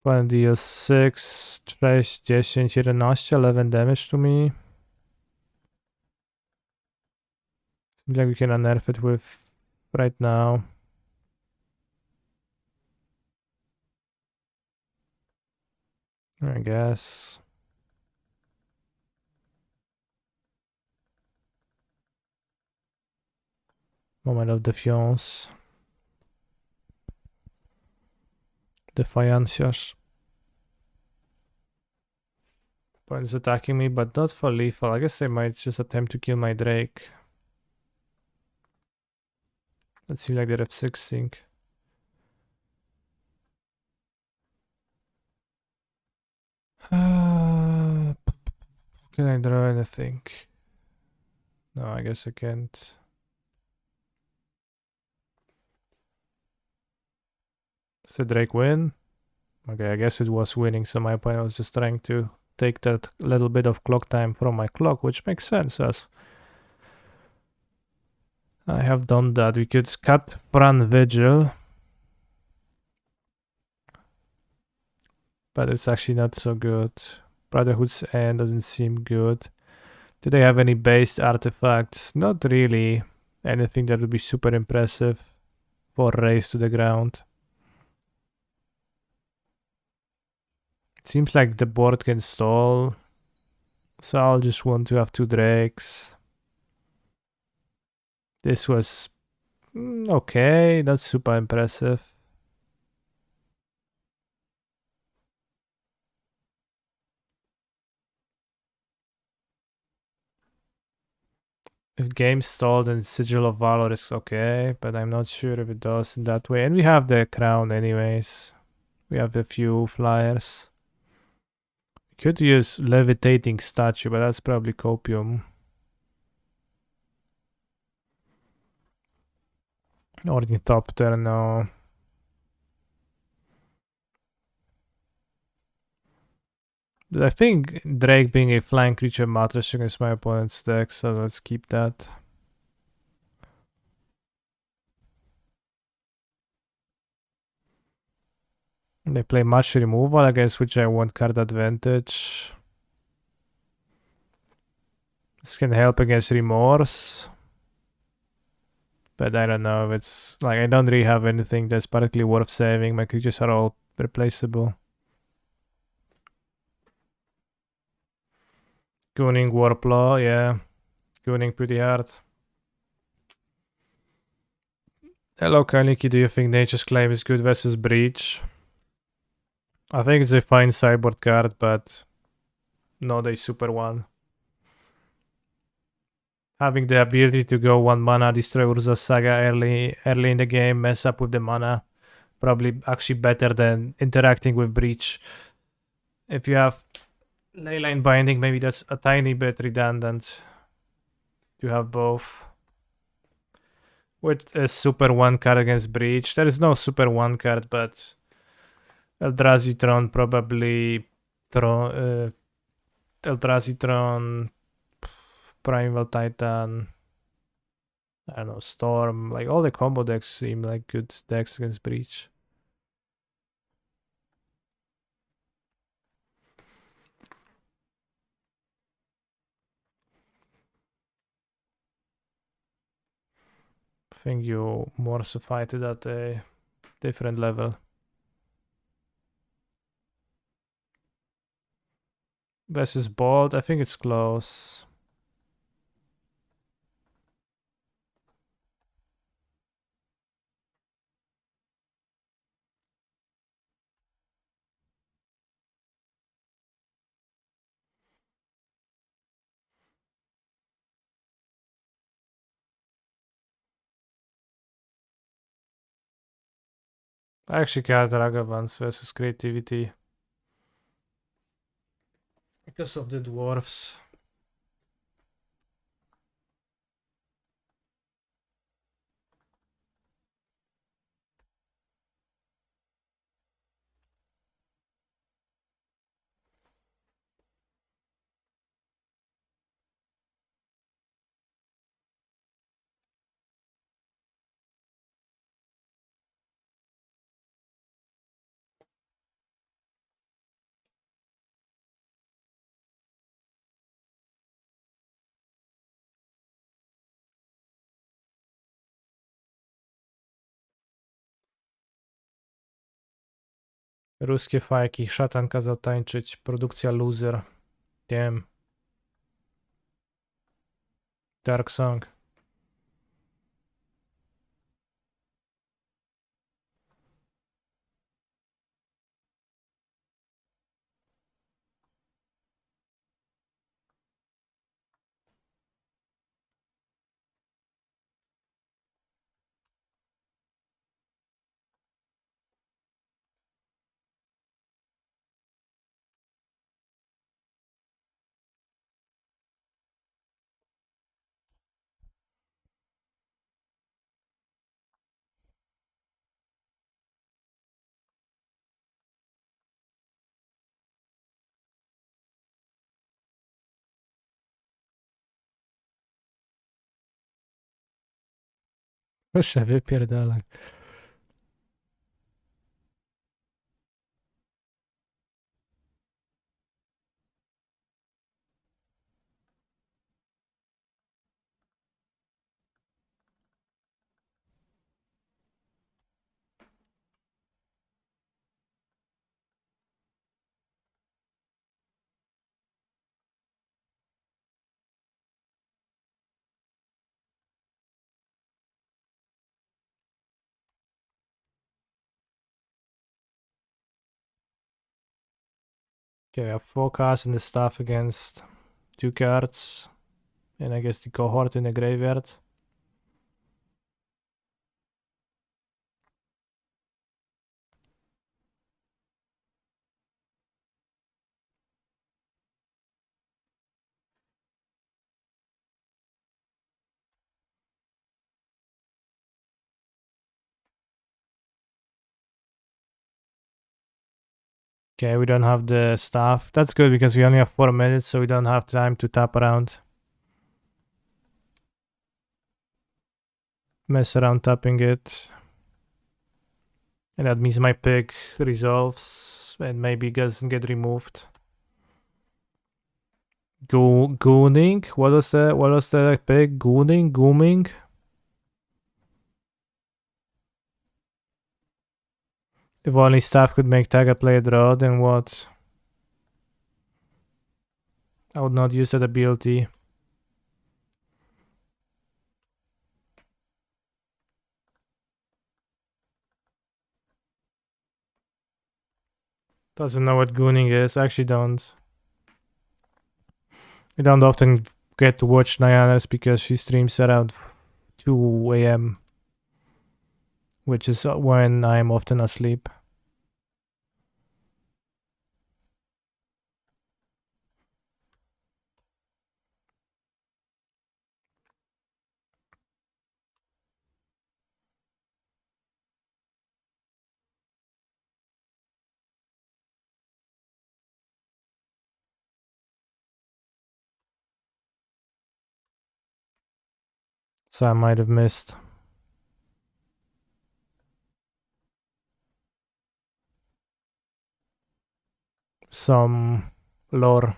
One deals 6, 6, 10, 11, 11 damage to me. Seems like we can unnerf it with right now. I guess. Moment of defiance. Defiancias. Opponent's attacking me, but not for lethal. I guess they might just attempt to kill my Drake. That seems like they're F6ing. Can I draw anything? No, I guess I can't. Does the Drake win? Okay, I guess it was winning, so my opponent was just trying to take that little bit of clock time from my clock, which makes sense as I have done that. We could cut Fran Vigil, but it's actually not so good. Brotherhood's End doesn't seem good. Do they have any based artifacts? Not really. Anything that would be super impressive for race to the ground. It seems like the board can stall, so I'll just want to have 2 Drakes. This was okay, not super impressive. If game stalled, then Sigil of Valor is okay, but I'm not sure if it does in that way. And we have the crown anyways. We have a few flyers. We could use Levitating Statue, but that's probably Copium. Ornithopter, no. But I think Drake being a flying creature matters against my opponent's deck, so let's keep that. They play much removal, I guess, which I want card advantage. This can help against Remorse. But I don't know if it's... Like, I don't really have anything that's particularly worth saving. My creatures are all replaceable. Gooning Warplaw, yeah. Gooning pretty hard. Hello, Kaniki, do you think Nature's Claim is good versus Breach? I think it's a fine sideboard card, but not a super one. Having the ability to go 1 mana, destroy Urza's Saga early in the game, mess up with the mana, probably actually better than interacting with Breach. If you have Leyline Binding, maybe that's a tiny bit redundant to have both. with a super 1 card against breach. There is no super 1 card, but Eldrazi probably Eldrazi Primeval Titan, I don't know, Storm, like all the combo decks seem like good decks against breach. I think you more so fight it at a different level. Versus Bolt, I think it's close. I actually got Ragavans versus Creativity because of the dwarfs. Ruskie fajki, szatan kazał tańczyć, produkcja loser. Damn. Dark song. Proszę wypierdalać. Okay, we have 4 cards in the staff against 2 cards. And I guess the cohort in the graveyard. Okay, we don't have the staff. That's good because we only have 4 minutes, so we don't have time to tap around. Mess around tapping it. And that means my pick resolves and maybe doesn't get removed. Gooning? What was the pick? Gooming? If only staff could make Taga play a draw, then what? I would not use that ability. Doesn't know what gooning is. I actually don't. I don't often get to watch Nyanas because she streams around 2 a.m., which is when I'm often asleep. So I might have missed some lore.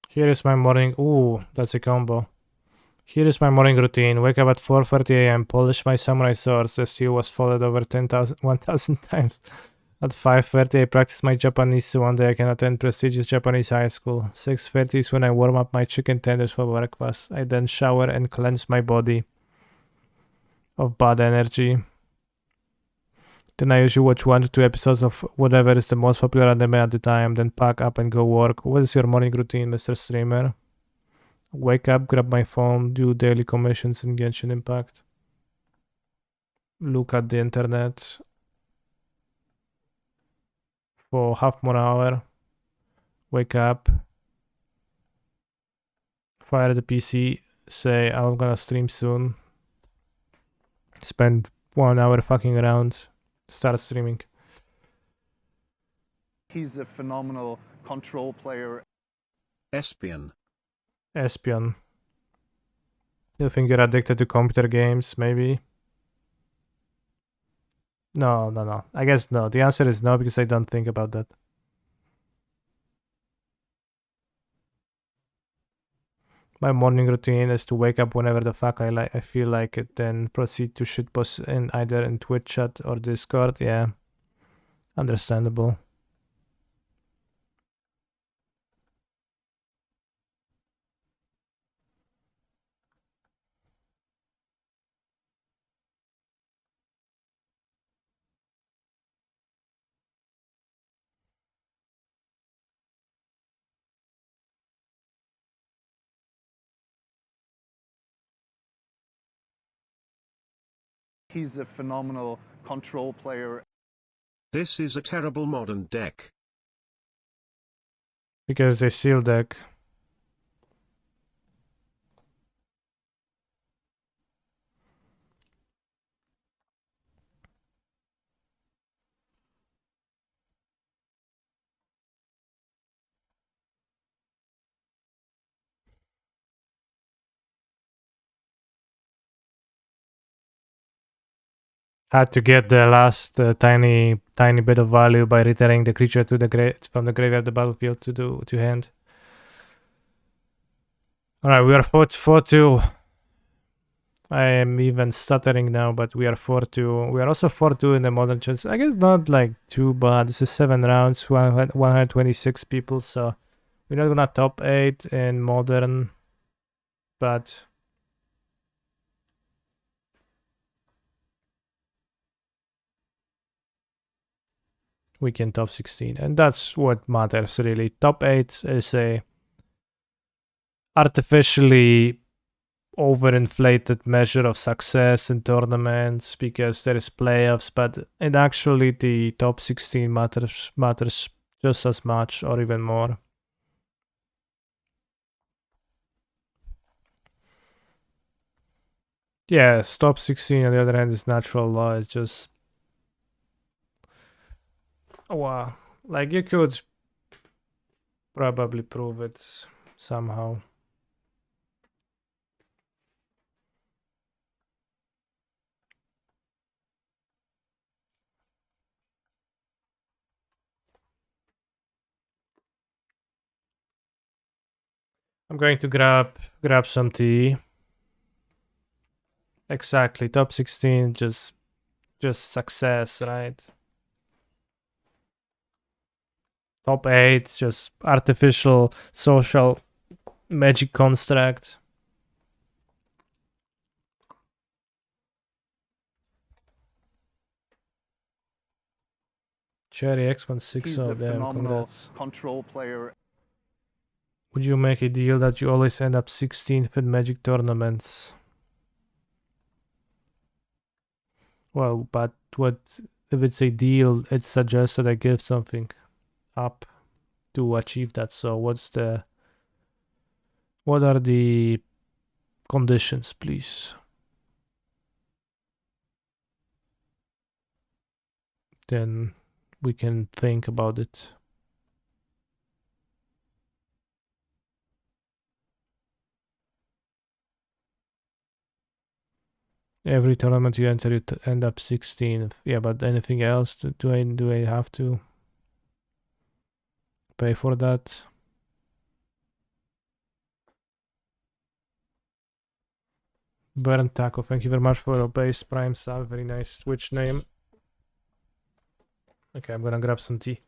Here is my morning. Ooh, that's a combo. Here is my morning routine. Wake up at 4:30 a.m. Polish my samurai swords. The steel was folded over 1,000 times. At 5:30 I practice my Japanese so one day I can attend prestigious Japanese high school. 6:30 is when I warm up my chicken tenders for breakfast. I then shower and cleanse my body of bad energy. Then I usually watch 1 to 2 episodes of whatever is the most popular anime at the time, then pack up and go work. What is your morning routine, Mr. Streamer? Wake up, grab my phone, do daily commissions in Genshin Impact. Look at the internet for half more hour. Wake up. Fire the PC. Say, I'm gonna stream soon. Spend 1 hour fucking around. Start streaming. He's a phenomenal control player. Espion. Espion. You think you're addicted to computer games, maybe? No. I guess no. The answer is no, because I don't think about that. My morning routine is to wake up whenever the fuck I feel like it, then proceed to shitpost in either in Twitch chat or Discord. Yeah. Understandable. He's a phenomenal control player. This is a terrible modern deck. Because they seal deck. Had to get the last tiny bit of value by returning the creature to the from the graveyard the battlefield to hand. All right, we are 4-2. I am even stuttering now, but we are 4-2. We are also 4-2 in the modern chess. I guess not like too bad. This is 7 rounds, 126 people, so we're not gonna top 8 in modern, but we can top 16, and that's what matters really. Top 8 is a artificially overinflated measure of success in tournaments because there is playoffs, but it actually the top 16 matters just as much or even more. Yes, top 16 on the other hand is natural law. It's just wow, like you could probably prove it somehow. I'm going to grab some tea. Exactly, top 16 just success, right? Top 8 just artificial social magic construct. Cherry X16. He's Oh a damn, phenomenal congrats. control player. Would you make a deal that you always end up 16th in Magic tournaments? Well, but what if it's a deal? It suggests that I give something up to achieve that. So what's the What are the conditions, please? Then we can think about it. Every tournament you enter, you end up 16th. Yeah, but anything else? Do I have to pay for that? Burn Taco, thank you very much for your base prime sub. Very nice Twitch name. Okay, I'm gonna grab some tea.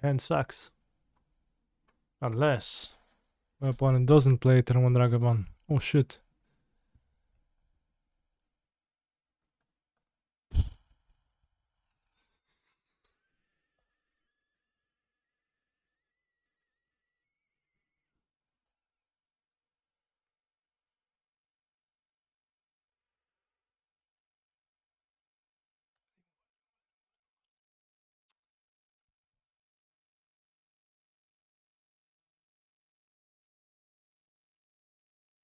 My hand sucks. Unless my opponent doesn't play turn 1 Ragavan. Oh shit.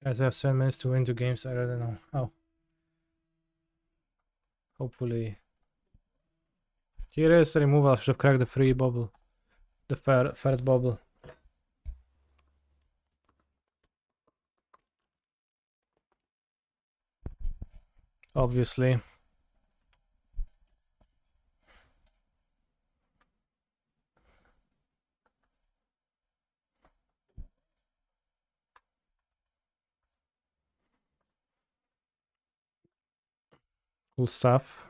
Guys, I have 7 minutes to win 2 games. I don't know how. Hopefully. Here is the removal. I should have cracked the free bubble. The third bubble. Obviously. Cool stuff.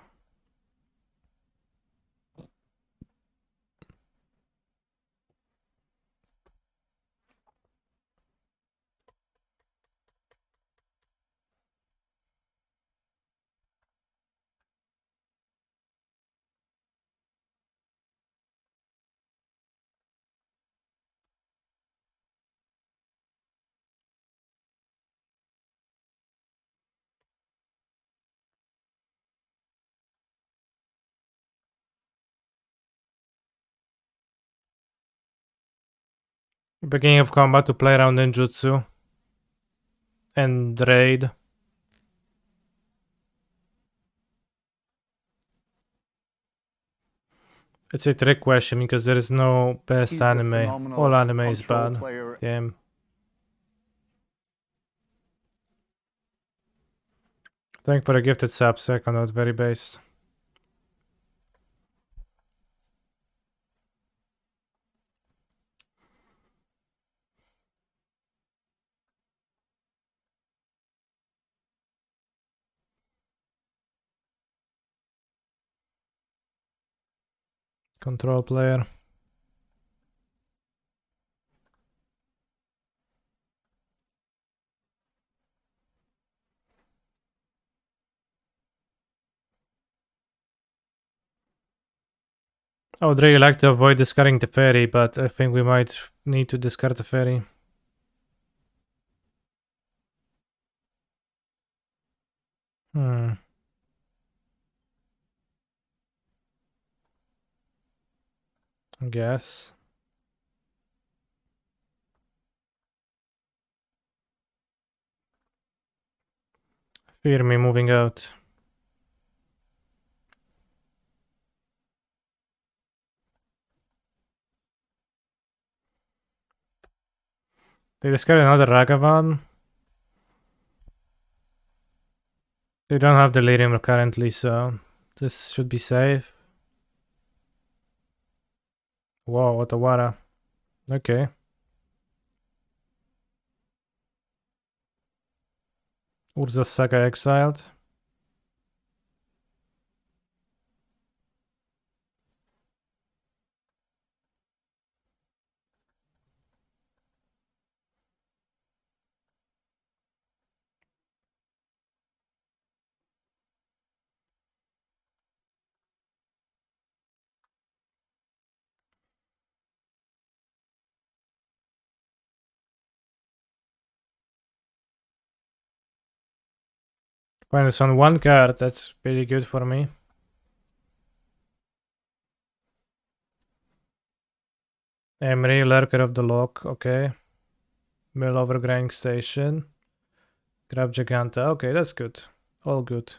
Beginning of combat to play around ninjutsu. And raid. It's a trick question because there is no best He's a anime. phenomenal All anime is control bad. player. Damn. Thank for a gifted sub, second note, very based. Control player. I would really like to avoid discarding the fairy, but I think we might need to discard the fairy. I guess. Fear me moving out. They discard another Ragavan. They don't have Delirium currently, so this should be safe. Whoa, Otawara. Okay. Urza Saga exiled. Minus on 1 card, that's pretty good for me. Emery, Lurker of the Lock, okay. Mill over Grinding Station. Grab Giganta, okay, that's good. All good.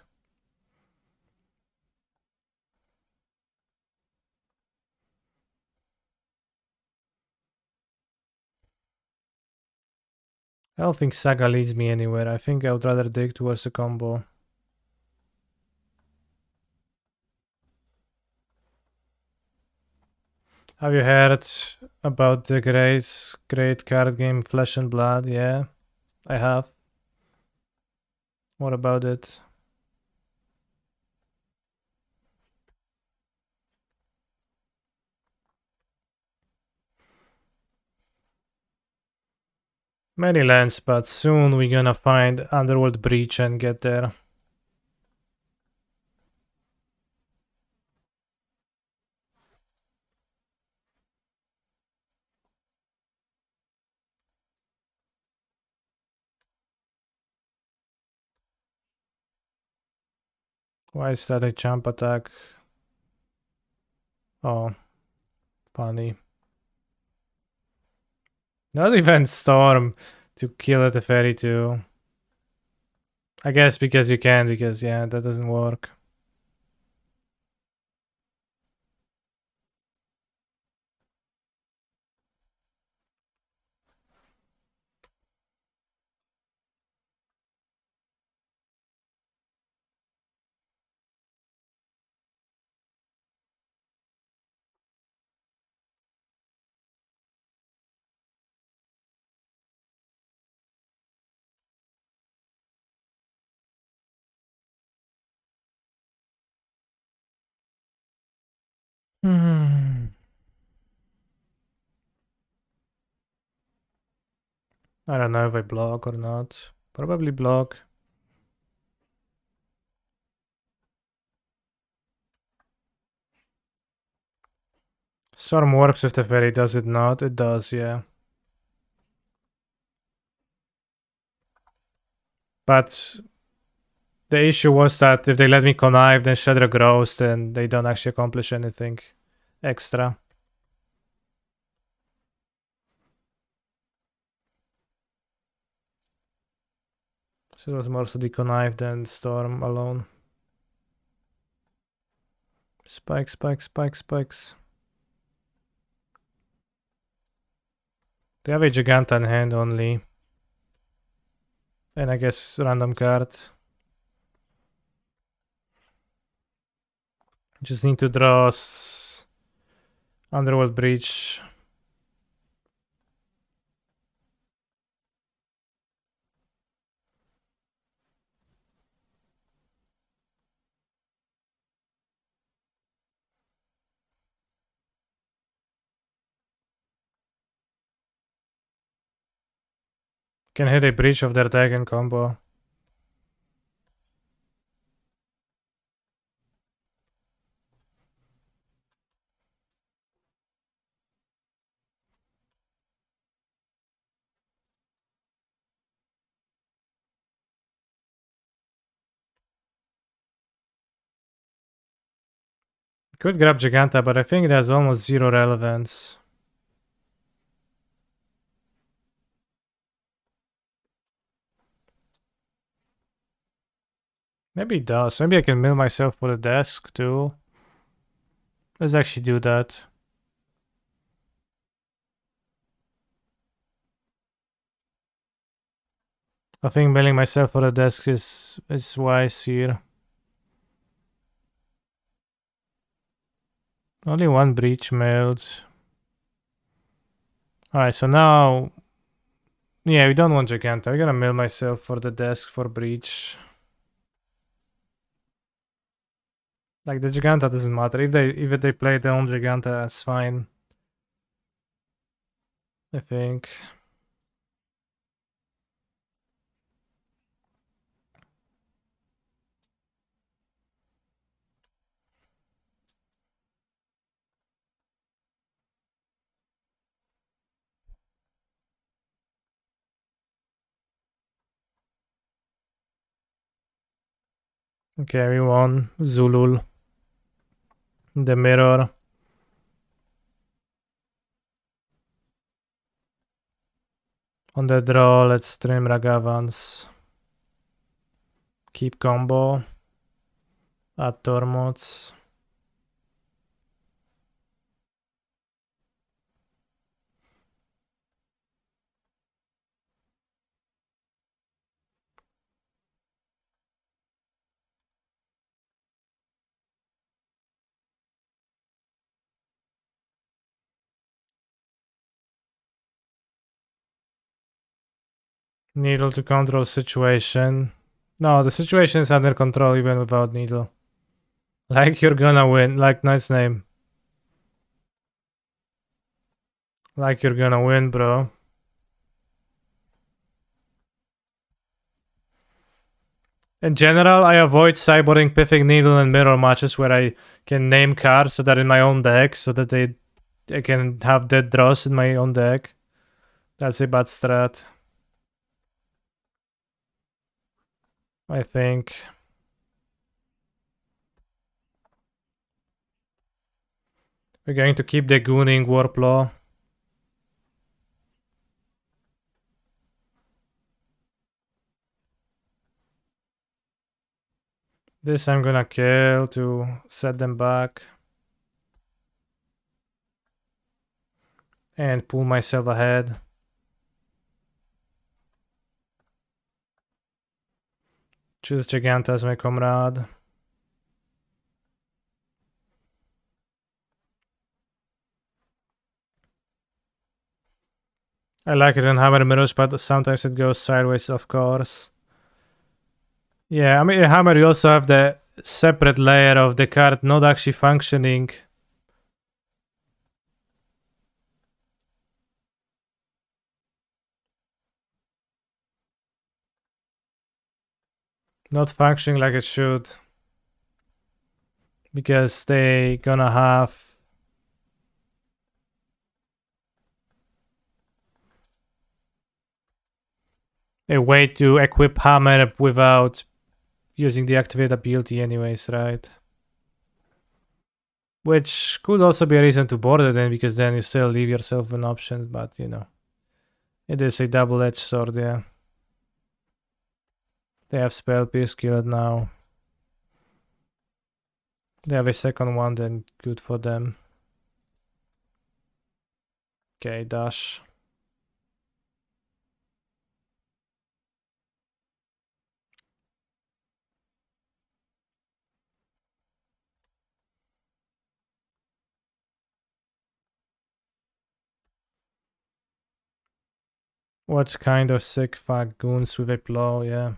I don't think Saga leads me anywhere. I think I would rather dig towards a combo. Have you heard about the great card game Flesh and Blood? Yeah, I have. What about it? Many lands, but soon we're gonna find Underworld Breach and get there. Why is that a jump attack? Oh, funny. Not even Storm to kill at the ferry too. I guess because you can, because yeah, that doesn't work. Hmm. I don't know if I block or not. Probably block. Storm works with the ferry, does it not? It does, yeah. But the issue was that if they let me connive, then Shadow grows, then they don't actually accomplish anything extra. So it was more so the connive than Storm alone. Spikes, spikes, spikes, spikes. They have a Giganta in hand only. And I guess random card. Just need to draw Underworld Breach. Can hit a Breach of their deck and combo. Could grab Giganta, but I think it has almost zero relevance. Maybe it does. Maybe I can mill myself for the desk too. Let's actually do that. I think milling myself for the desk is wise here. Only one breach mailed. Alright, so now... Yeah, we don't want Giganta. I'm gonna mill myself for the desk for breach. Like, the Giganta doesn't matter. If they play their own Giganta, that's fine. I think. Okay, we won. Zulul. The mirror. On the draw, let's stream Ragavans. Keep combo. Add Tormods. Needle to control situation. No, the situation is under control even without needle. Like you're gonna win. Like, nice name. Like you're gonna win, bro. In general, I avoid sideboarding Pithing Needle and Mirror matches where I can name cards so that in my own deck, so that I can have dead draws in my own deck. That's a bad strat, I think. We're going to keep the Gooning Warplaw. This I'm gonna kill to set them back. And pull myself ahead. Choose Gigant as my comrade. I like it in Hammer Mirrors, but sometimes it goes sideways, of course. Yeah, I mean, in Hammer you also have the separate layer of the card not actually functioning. Not functioning like it should. Because they gonna have a way to equip Hammer without using the activate ability anyways, right? Which could also be a reason to board it then, because then you still leave yourself an option, but you know. It is a double-edged sword, yeah. They have Spell Pierce killed now. They have a second one, then good for them. Okay, dash. What kind of sick fuck goons with a plow, yeah.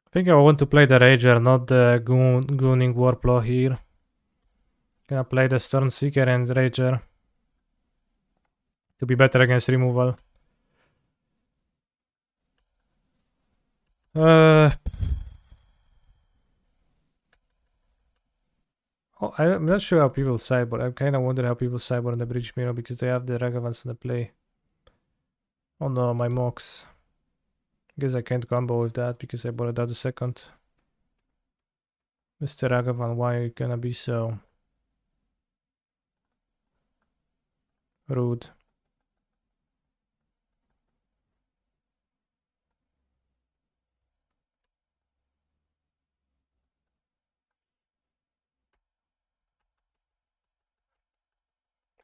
I think I want to play the Rager, not the Gooning Warplaw here. Gonna play the Stormseeker and Rager to be better against removal. I'm not sure how people sideboard. I kind of wonder how people sideboard on the Bridge Mirror because they have the Ragavans on the play. Oh no, my MOCS. Guess I can't combo with that because I bought it out the second. Mr. Ragavan, why are you gonna be so rude?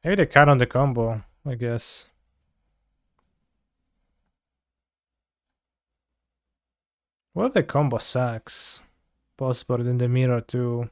Maybe they cut on the combo, I guess. What if the combo sucks? Postboard in the mirror too.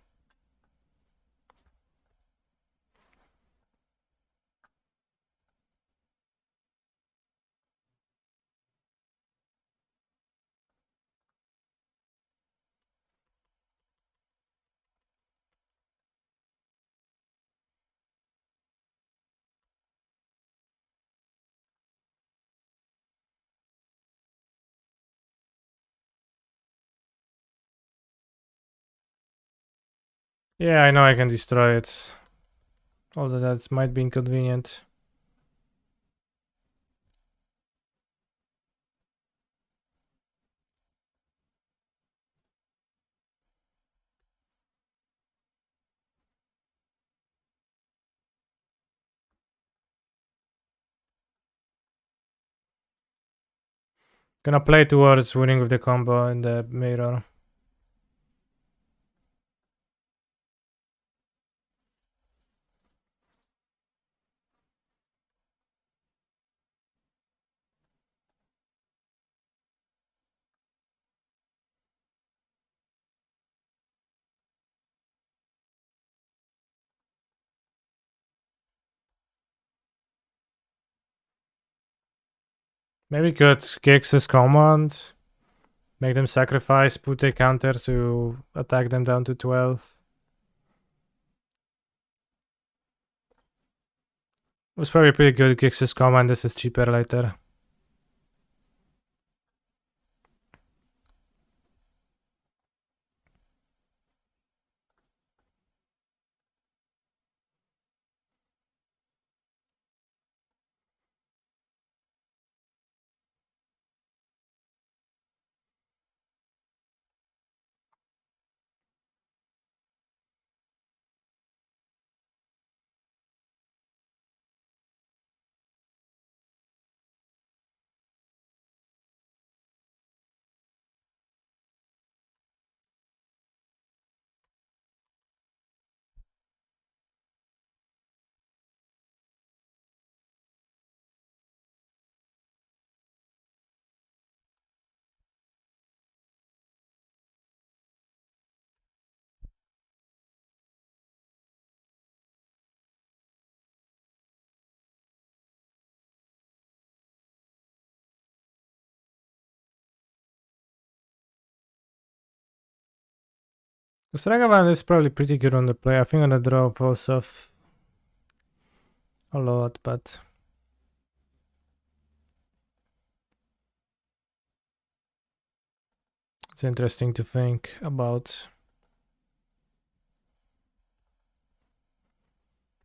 Yeah, I know I can destroy it. Although that might be inconvenient. Gonna play towards winning with the combo in the mirror. Maybe could Gix's command. Make them sacrifice, put a counter to attack them down to 12. It was probably pretty good. Gix's command. This is cheaper later. Stragavan is probably pretty good on the play. I think on the draw pulls off a lot, but it's interesting to think about.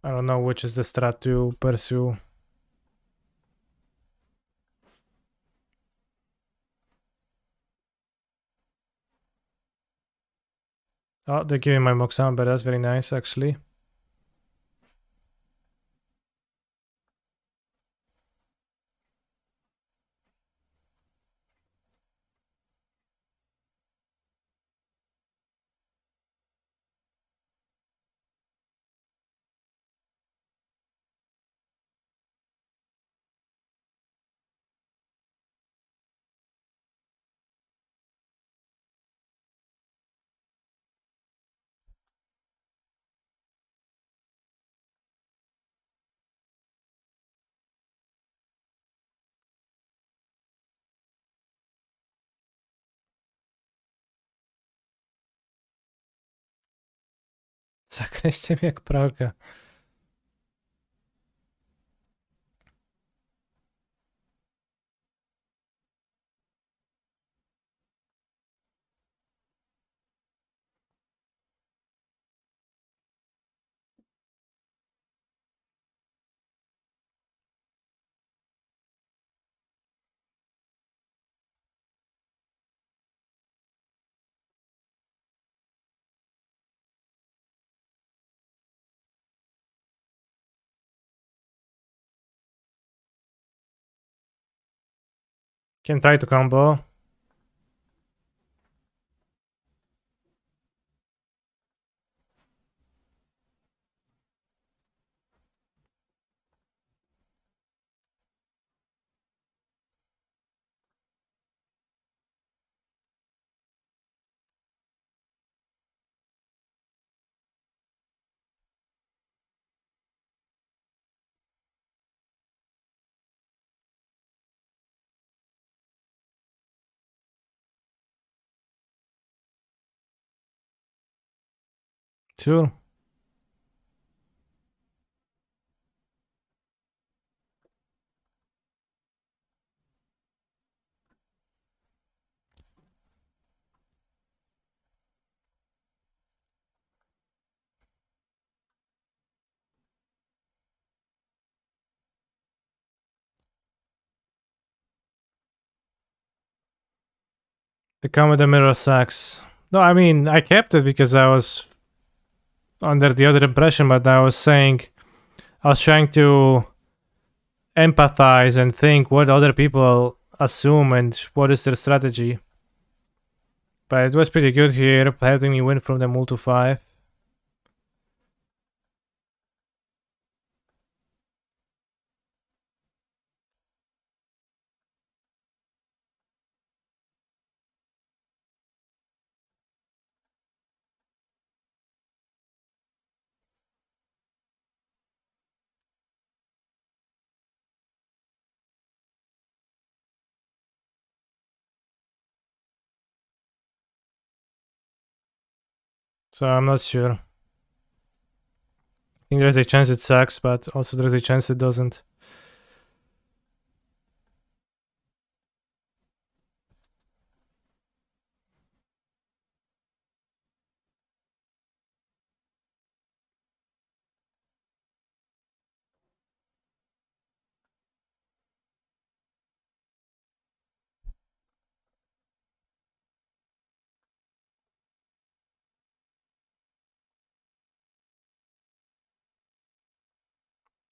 I don't know which is the strat to pursue. Oh, they're giving my MOCS, but that's very nice actually. Zakreście mi jak pralka. Can try to combo. Sure. Become with the mirror sacks. No, I mean, I kept it because I was under the other impression, but I was trying to empathize and think what other people assume and what is their strategy. But it was pretty good here, helping me win from the mul to 5. So I'm not sure. I think there's a chance it sucks, but also there's a chance it doesn't.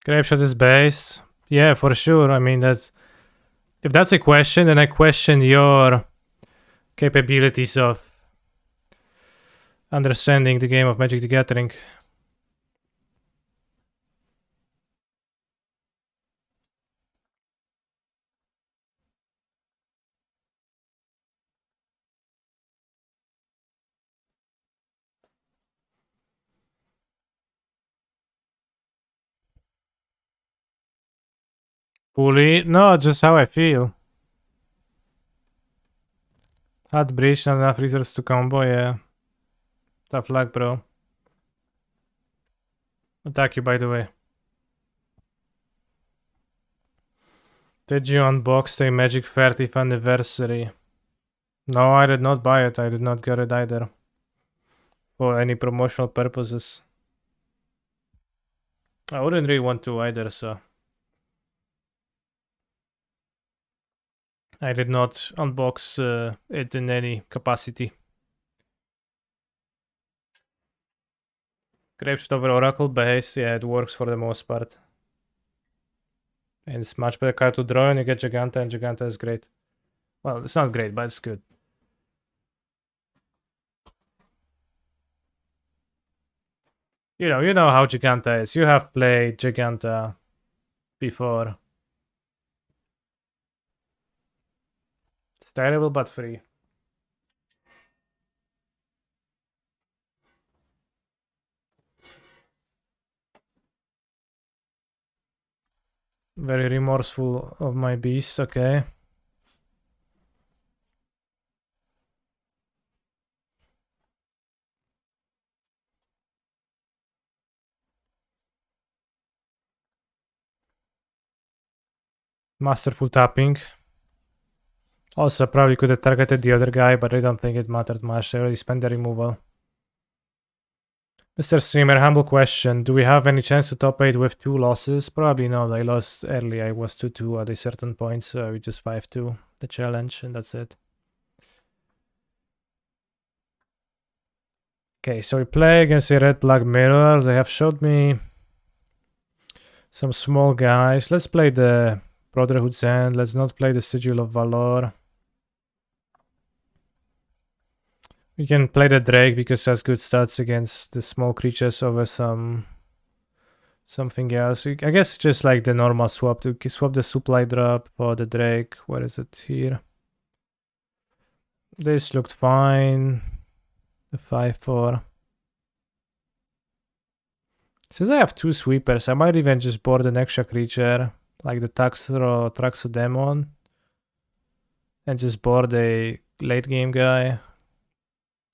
Grapeshot is based. Yeah, for sure. I mean, that's if that's a question, then I question your capabilities of understanding the game of Magic the Gathering. Fully? No, just how I feel. Hard breach, not enough resources to combo, yeah. Tough luck, bro. Attack you, by the way. Did you unbox the Magic 30th anniversary? No, I did not buy it. I did not get it either. For any promotional purposes. I wouldn't really want to either, so. I did not unbox it in any capacity. Grapeshot over Oracle base, yeah, it works for the most part. And it's much better card to draw, and you get Giganta, and Giganta is great. Well, it's not great, but it's good. You know how Giganta is. You have played Giganta before. It's terrible, but free. Very remorseful of my beast, okay. Masterful tapping. Also, probably could have targeted the other guy, but I don't think it mattered much. I already spent the removal. Mr. Streamer, humble question. Do we have any chance to top 8 with 2 losses? Probably not. I lost early. I was 2-2 at a certain point, so we just 5-2 the challenge, and that's it. Okay, so we play against a red-black mirror. They have showed me some small guys. Let's play the Brotherhood's End. Let's not play the Sigil of Valor. We can play the Drake because it has good stats against the small creatures over something else. I guess just like the normal swap. To swap the supply drop for the Drake. Where is it? Here. This looked fine. The 5-4. Since I have 2 sweepers, I might even just board an extra creature, like the Traxodemon, and just board a late game guy.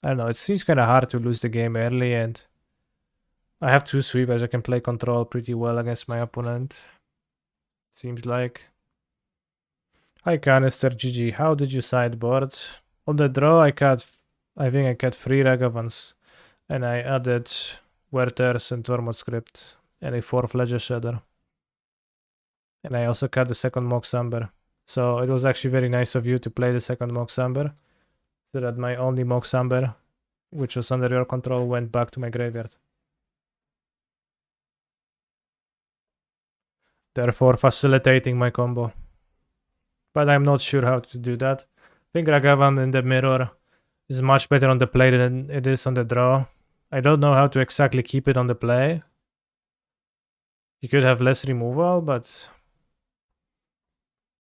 I don't know, it seems kind of hard to lose the game early, and I have 2 sweepers. I can play control pretty well against my opponent. Seems like. Hi Canister GG, how did you sideboard? On the draw, I think I cut 3 Ragavans, and I added Werther's and Tormod script, and a 4th Ledger Shredder. And I also cut the second MOCS Amber. So it was actually very nice of you to play the second MOCS Amber, so that my only MOCS Amber, which was under your control, went back to my graveyard. Therefore facilitating my combo. But I'm not sure how to do that. I think Ragavan in the mirror is much better on the play than it is on the draw. I don't know how to exactly keep it on the play. You could have less removal, but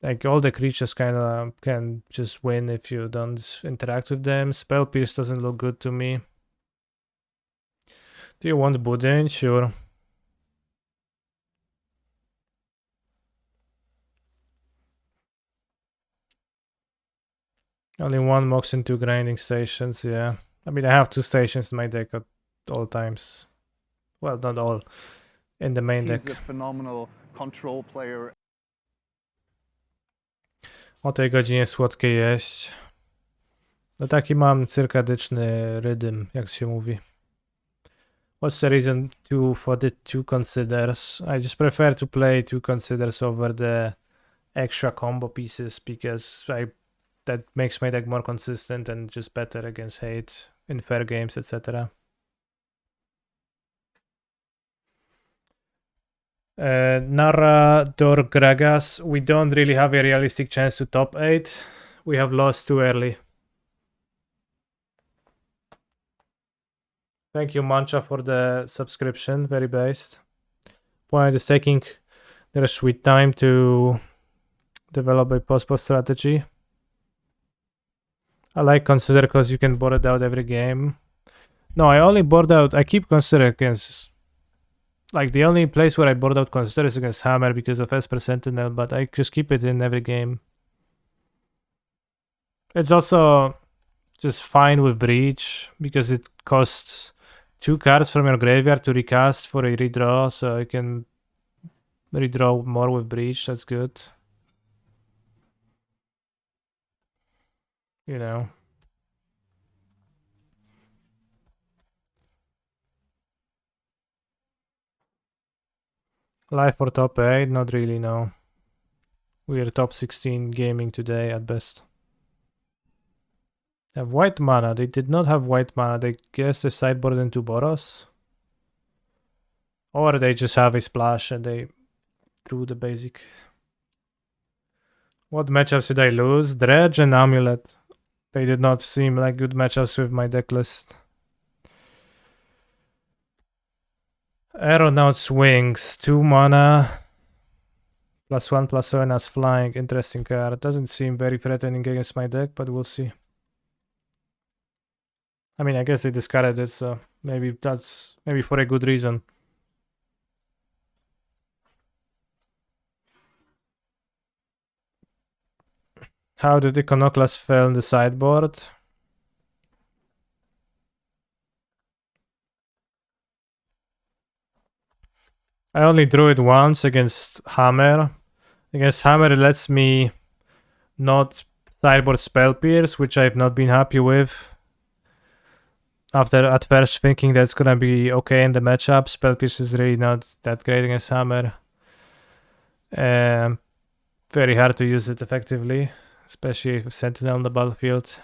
like all the creatures kind of can just win if you don't interact with them. Spell Pierce doesn't look good to me. Do you want Boudin? Sure. Only 1 MOCS and 2 grinding stations, yeah. I mean, I have 2 stations in my deck, all times. Well, not all. In the main He's deck. a phenomenal control player. O tej godzinie słodkie jeść. No taki mam cyrkadyczny rydym, jak się mówi. What's the reason for the two considers? I just prefer to play two considers over the extra combo pieces because that makes my deck more consistent and just better against hate in fair games, etc. Nara Dor Gragas, we don't really have a realistic chance to top 8. We have lost too early. Thank you, Mancha, for the subscription. Very based. Point is taking their sweet time to develop a post-post strategy. I like Consider because you can board it out every game. No, I only board out. I keep Consider against. Like, the only place where I board out Consider is against Hammer because of Esper Sentinel, but I just keep it in every game. It's also just fine with Breach because it costs 2 cards from your graveyard to recast for a redraw, so I can redraw more with Breach. That's good. You know. Live for top 8? Not really, no. We are top 16 gaming today at best. They have white mana. They did not have white mana. They guess they sideboarded into Boros. Or they just have a splash and they drew the basic. What matchups did I lose? Dredge and Amulet. They did not seem like good matchups with my deck list. Aeronaut's Wings. 2 mana. +1/+1 as flying. Interesting card. Doesn't seem very threatening against my deck, but we'll see. I mean, I guess they discarded it, so maybe that's for a good reason. How did Iconoclast fail in the sideboard? I only drew it once against Hammer. Against Hammer, it lets me not sideboard Spell Pierce, which I've not been happy with. After at first thinking that's gonna be okay in the matchup, Spell Pierce is really not that great against Hammer. Very hard to use it effectively, especially with Sentinel on the battlefield.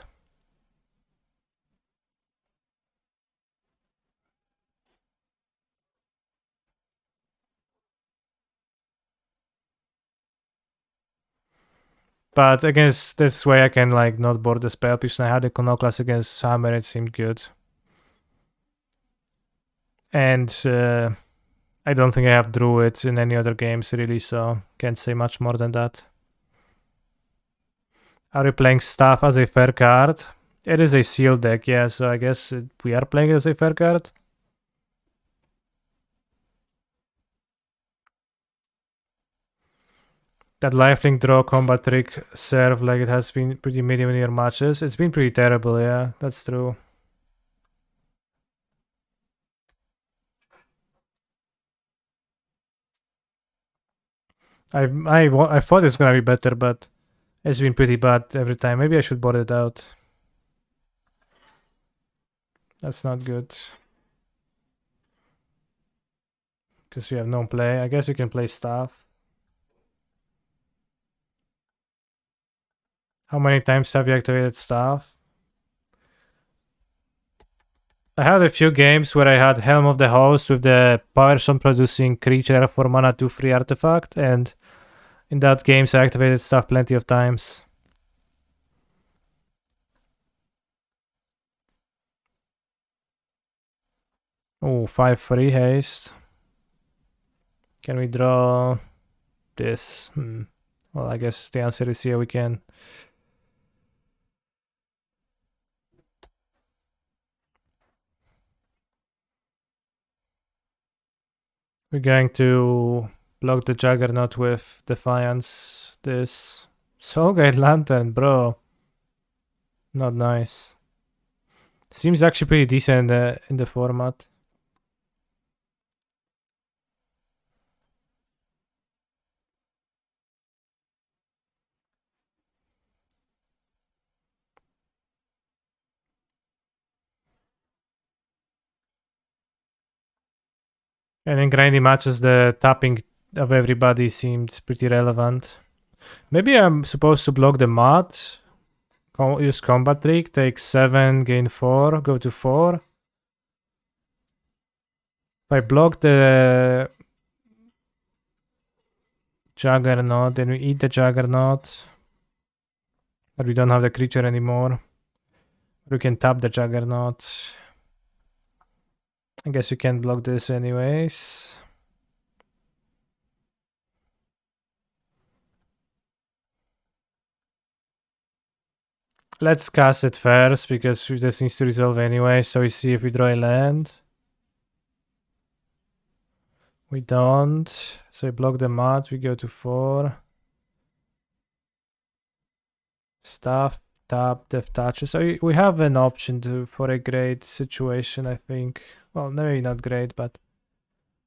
But against this way I can like not board the Spell Pierce, and I had a Iconoclast against Hammer, it seemed good. And I don't think I have drew it in any other games really, so can't say much more than that. Are we playing Staff as a fair card? It is a sealed deck, yeah, so I guess we are playing it as a fair card. That lifelink draw combat trick serve like it has been pretty medium in your matches. It's been pretty terrible, yeah, that's true. I thought it's gonna be better, but it's been pretty bad every time. Maybe I should board it out. That's not good. Because we have no play. I guess you can play Staff. How many times have you activated Staff? I had a few games where I had Helm of the Host with the Power Stone producing creature for mana 2/3 artifact, and in that games I activated Staff plenty of times. Oh, 5/3 haste. Can we draw this? Well, I guess the answer is yeah, we can. We're going to block the Juggernaut with Defiance. This Soulgate Lantern, bro. Not nice. Seems actually pretty decent in the format. And in grindy matches, the tapping of everybody seemed pretty relevant. Maybe I'm supposed to block the mod, use combat trick, take 7, gain 4, go to 4. If I block the Juggernaut, then we eat the Juggernaut. But we don't have the creature anymore. We can tap the Juggernaut. I guess we can't block this anyways. Let's cast it first, because this needs to resolve anyway, so we see if we draw a land. We don't. So we block the mat, we go to 4. Stuff, tap, death touches. So we have an option for a great situation, I think. Well, maybe not great, but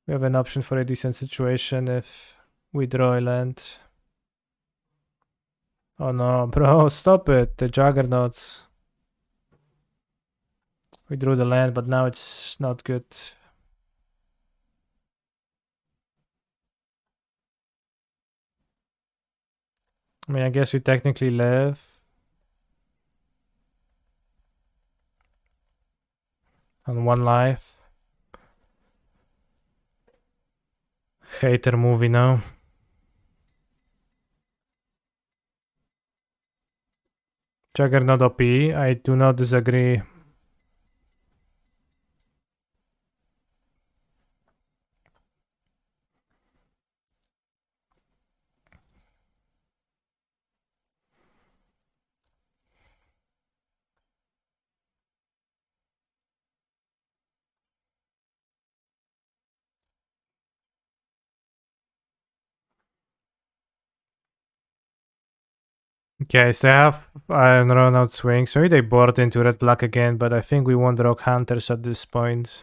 we have an option for a decent situation if we draw a land. Oh no, bro, stop it. The Juggernauts. We drew the land, but now it's not good. I mean, I guess we technically live. On 1 life. Hater movie now. Juggernaut OP, I do not disagree. Okay, so they have Iron Run out swings. Maybe they board into red black again, but I think we want Rock Hunters at this point.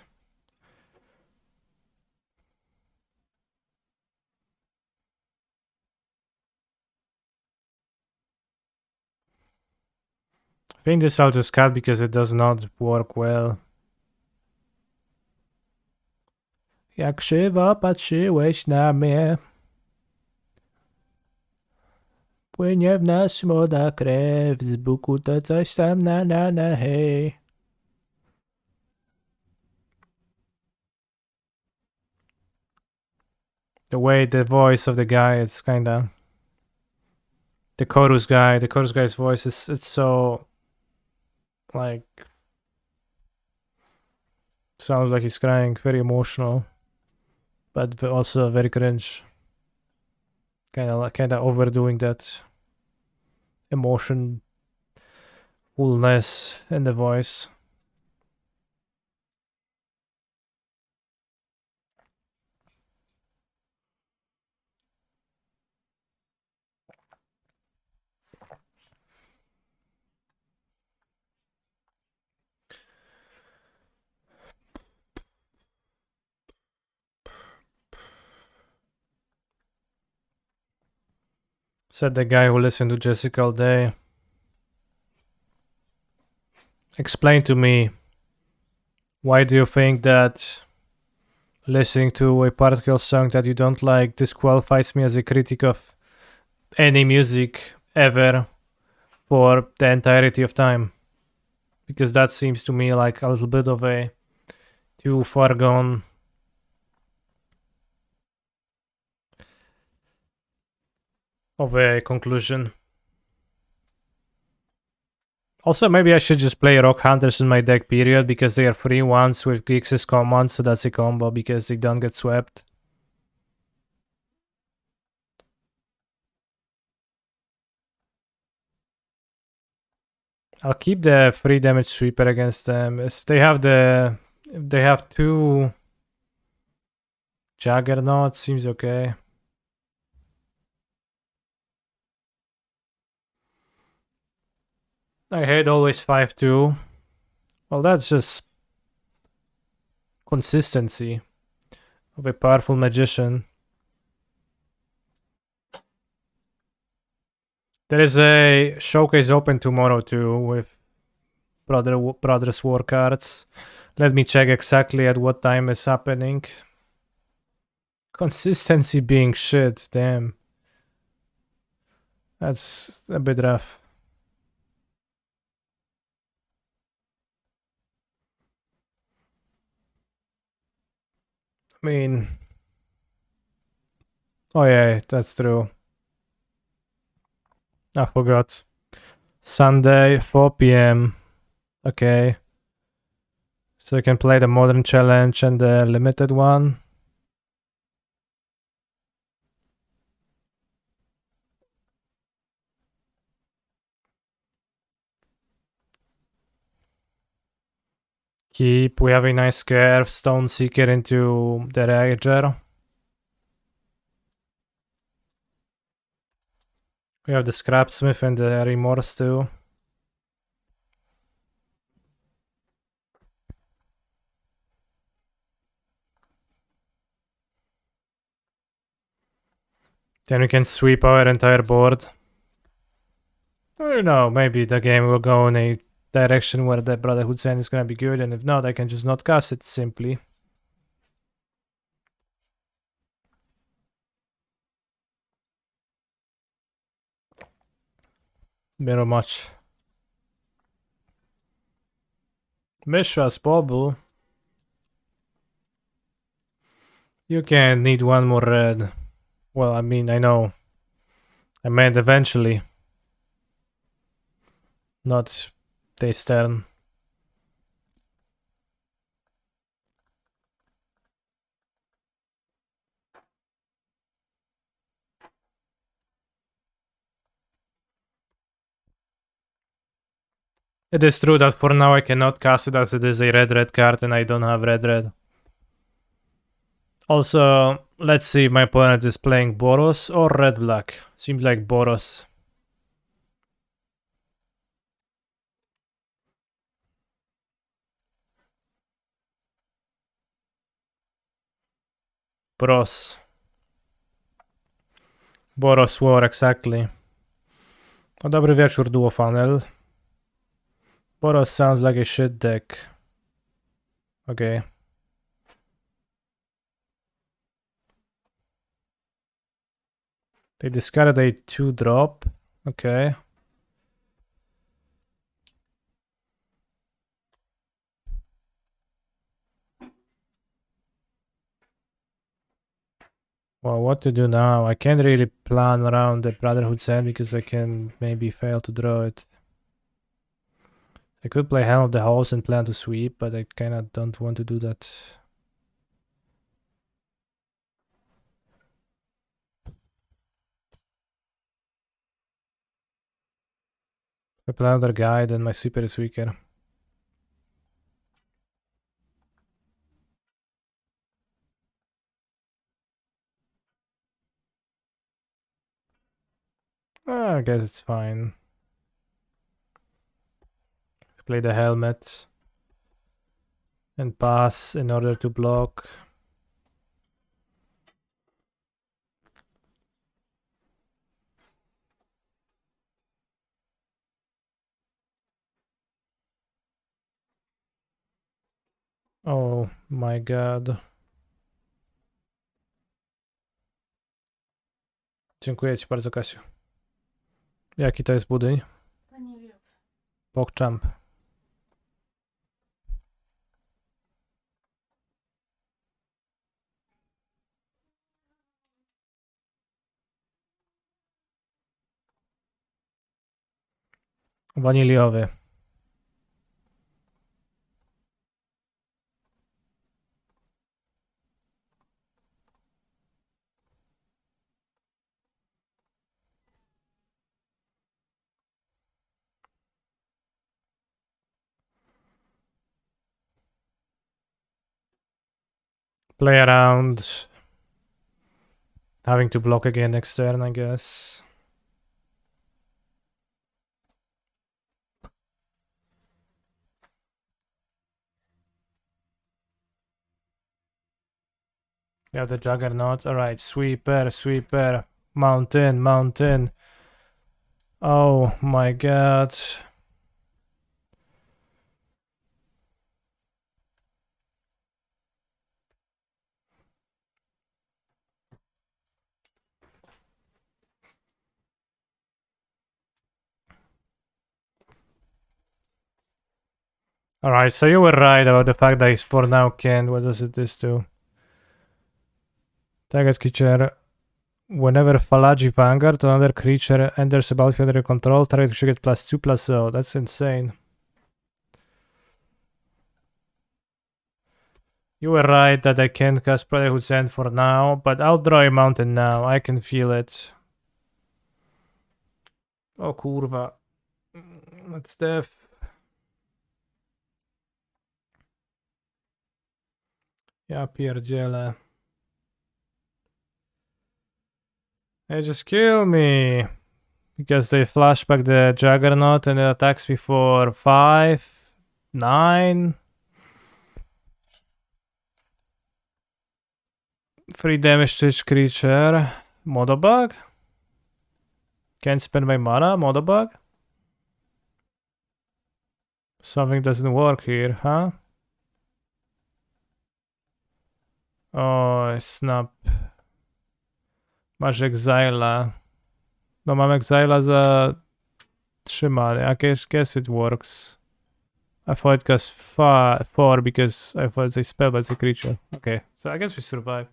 I think this I'll just cut because it does not work well. Jak krzywo patrzyłeś na mnie, płynie w nas młoda krew, z buku to coś tam na hej. The way the voice of the guy, it's kinda... The chorus guy's voice is, it's so... like... sounds like he's crying, very emotional. But also very cringe. Kinda overdoing that emotion fullness in the voice. Said the guy who listened to Jessica all day. Explain to me, why do you think that listening to a particular song that you don't like disqualifies me as a critic of any music ever for the entirety of time? Because that seems to me like a little bit of a too far gone of a conclusion. Also, maybe I should just play Rock Hunters in my deck, period, because they are free ones with Geeks' command, so that's a combo because they don't get swept. I'll keep the free damage sweeper against them. They have 2 Juggernaut, seems okay. I hate always 5-2. Well, that's just consistency of a powerful magician. There is a showcase open tomorrow too with Brothers War cards. Let me check exactly at what time it's happening. Consistency being shit, damn. That's a bit rough. I mean... Oh yeah, that's true. I forgot. Sunday, 4 p.m. Okay. So you can play the Modern Challenge and the Limited one. Keep. We have a nice curve. Stone Seeker into the Rager. We have the Scrapsmith and the Remorse too. Then we can sweep our entire board. I don't know, maybe the game will go in a direction where the Brotherhood Zen is gonna be good, and if not, I can just not cast it simply. Mirror much. Mishra's Bauble. You can need one more red. Well, I mean, I know. I meant eventually. Not this turn. It is true that for now I cannot cast it as it is a red card and I don't have red. Also, let's see, my opponent is playing Boros or red-black. Seems like Boros. Boros War, exactly. O, dobry wieczór, Duo Funnel. Boros sounds like a shit deck. Okay. They discarded a 2-drop. Okay. Well, what to do now? I can't really plan around the Brotherhood's End because I can maybe fail to draw it. I could play Helm of the House and plan to sweep, but I kinda don't want to do that. If I play another guy, then my sweeper is weaker. I guess it's fine. Play the helmet and pass in order to block. Oh my god. Dziękuję ci bardzo, Kasiu. Jaki to jest budyń? PogChamp. Waniliowy. Play around. Having to block again next turn, I guess. Yeah, the Juggernaut. Alright, sweeper, sweeper. Mountain, mountain. Oh my god. Alright, so you were right about the fact that he's for now canned. What does this do? Target creature. Whenever Falaji Vanguard, another creature enters a battlefield under your control, target should get +2/+0. That's insane. You were right that I can't cast Brotherhood's End for now, but I'll draw a mountain now. I can feel it. Oh kurwa. That's death. Ja pierdzielę. They just kill me. Because they flashback the Juggernaut and it attacks me for 5, 9. 3 damage to each creature. Modobug? Can't spend my mana? Modobug? Something doesn't work here, huh? O, snap. Masz Exile'a. No mam Exile'a za 3 many. I guess it works. I thought it costs 4 because I thought it's a spell, but it's a creature. Okay, so I guess we survive.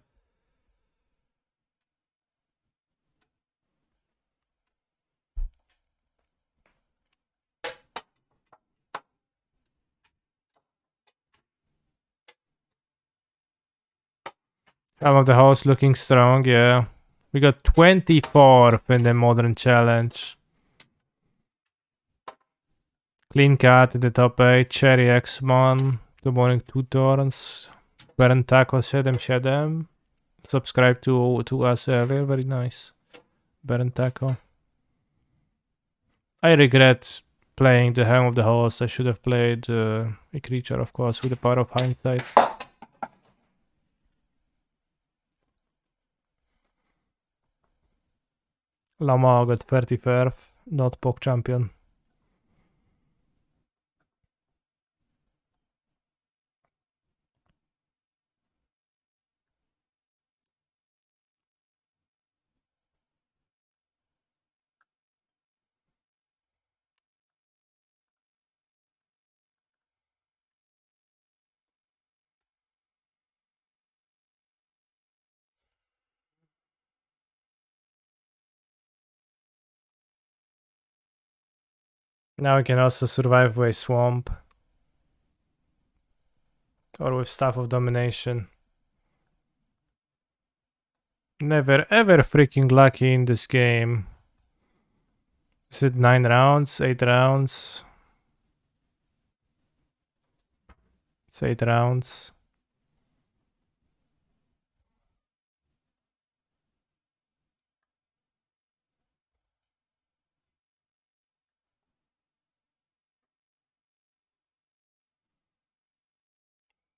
Some of the house looking strong, yeah. We got 24th in the Modern Challenge. Clean Cat in the top 8, Cherry X-Mon, The Morning 2 Thorns, Baron Taco 77. Subscribe to us earlier, very nice. Baron Taco. I regret playing the Helm of the Host. I should have played a creature, of course, with the power of hindsight. Lama got 31st, not POC champion. Now we can also survive with Swamp. Or with Staff of Domination. Never ever freaking lucky in this game. Is it 9 rounds? 8 rounds? It's 8 rounds.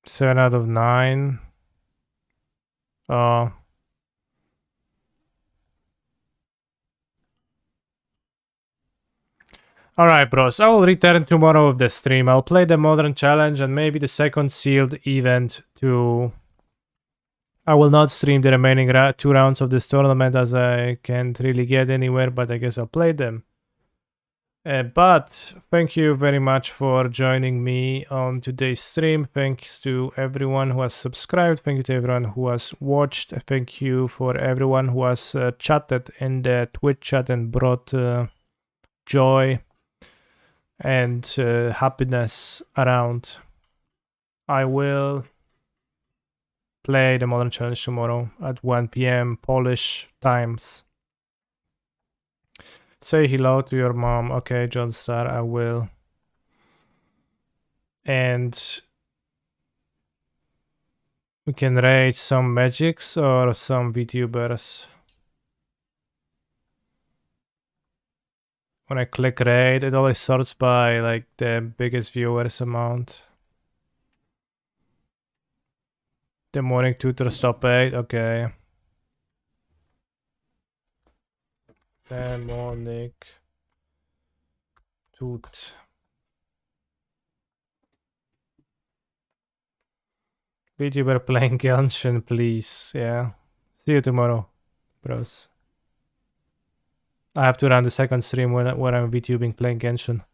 Seven out of 9. Oh. Alright, bros. I will return tomorrow with the stream. I'll play the Modern Challenge and maybe the second sealed event too. I will not stream the remaining 2 rounds of this tournament as I can't really get anywhere, but I guess I'll play them. But thank you very much for joining me on today's stream. Thanks to everyone who has subscribed. Thank you to everyone who has watched. Thank you for everyone who has chatted in the Twitch chat and brought joy and happiness around. I will play the Modern Challenge tomorrow at 1 p.m. Polish times. Say hello to your mom. Okay, John Star, I will. And we can raid some magics or some VTubers. When I click raid, it always sorts by like the biggest viewers amount. The morning tutor stop 8, okay. Demonic Toot. VTuber playing Genshin, please. Yeah. See you tomorrow, bros. I have to run the second stream when I'm VTubing playing Genshin.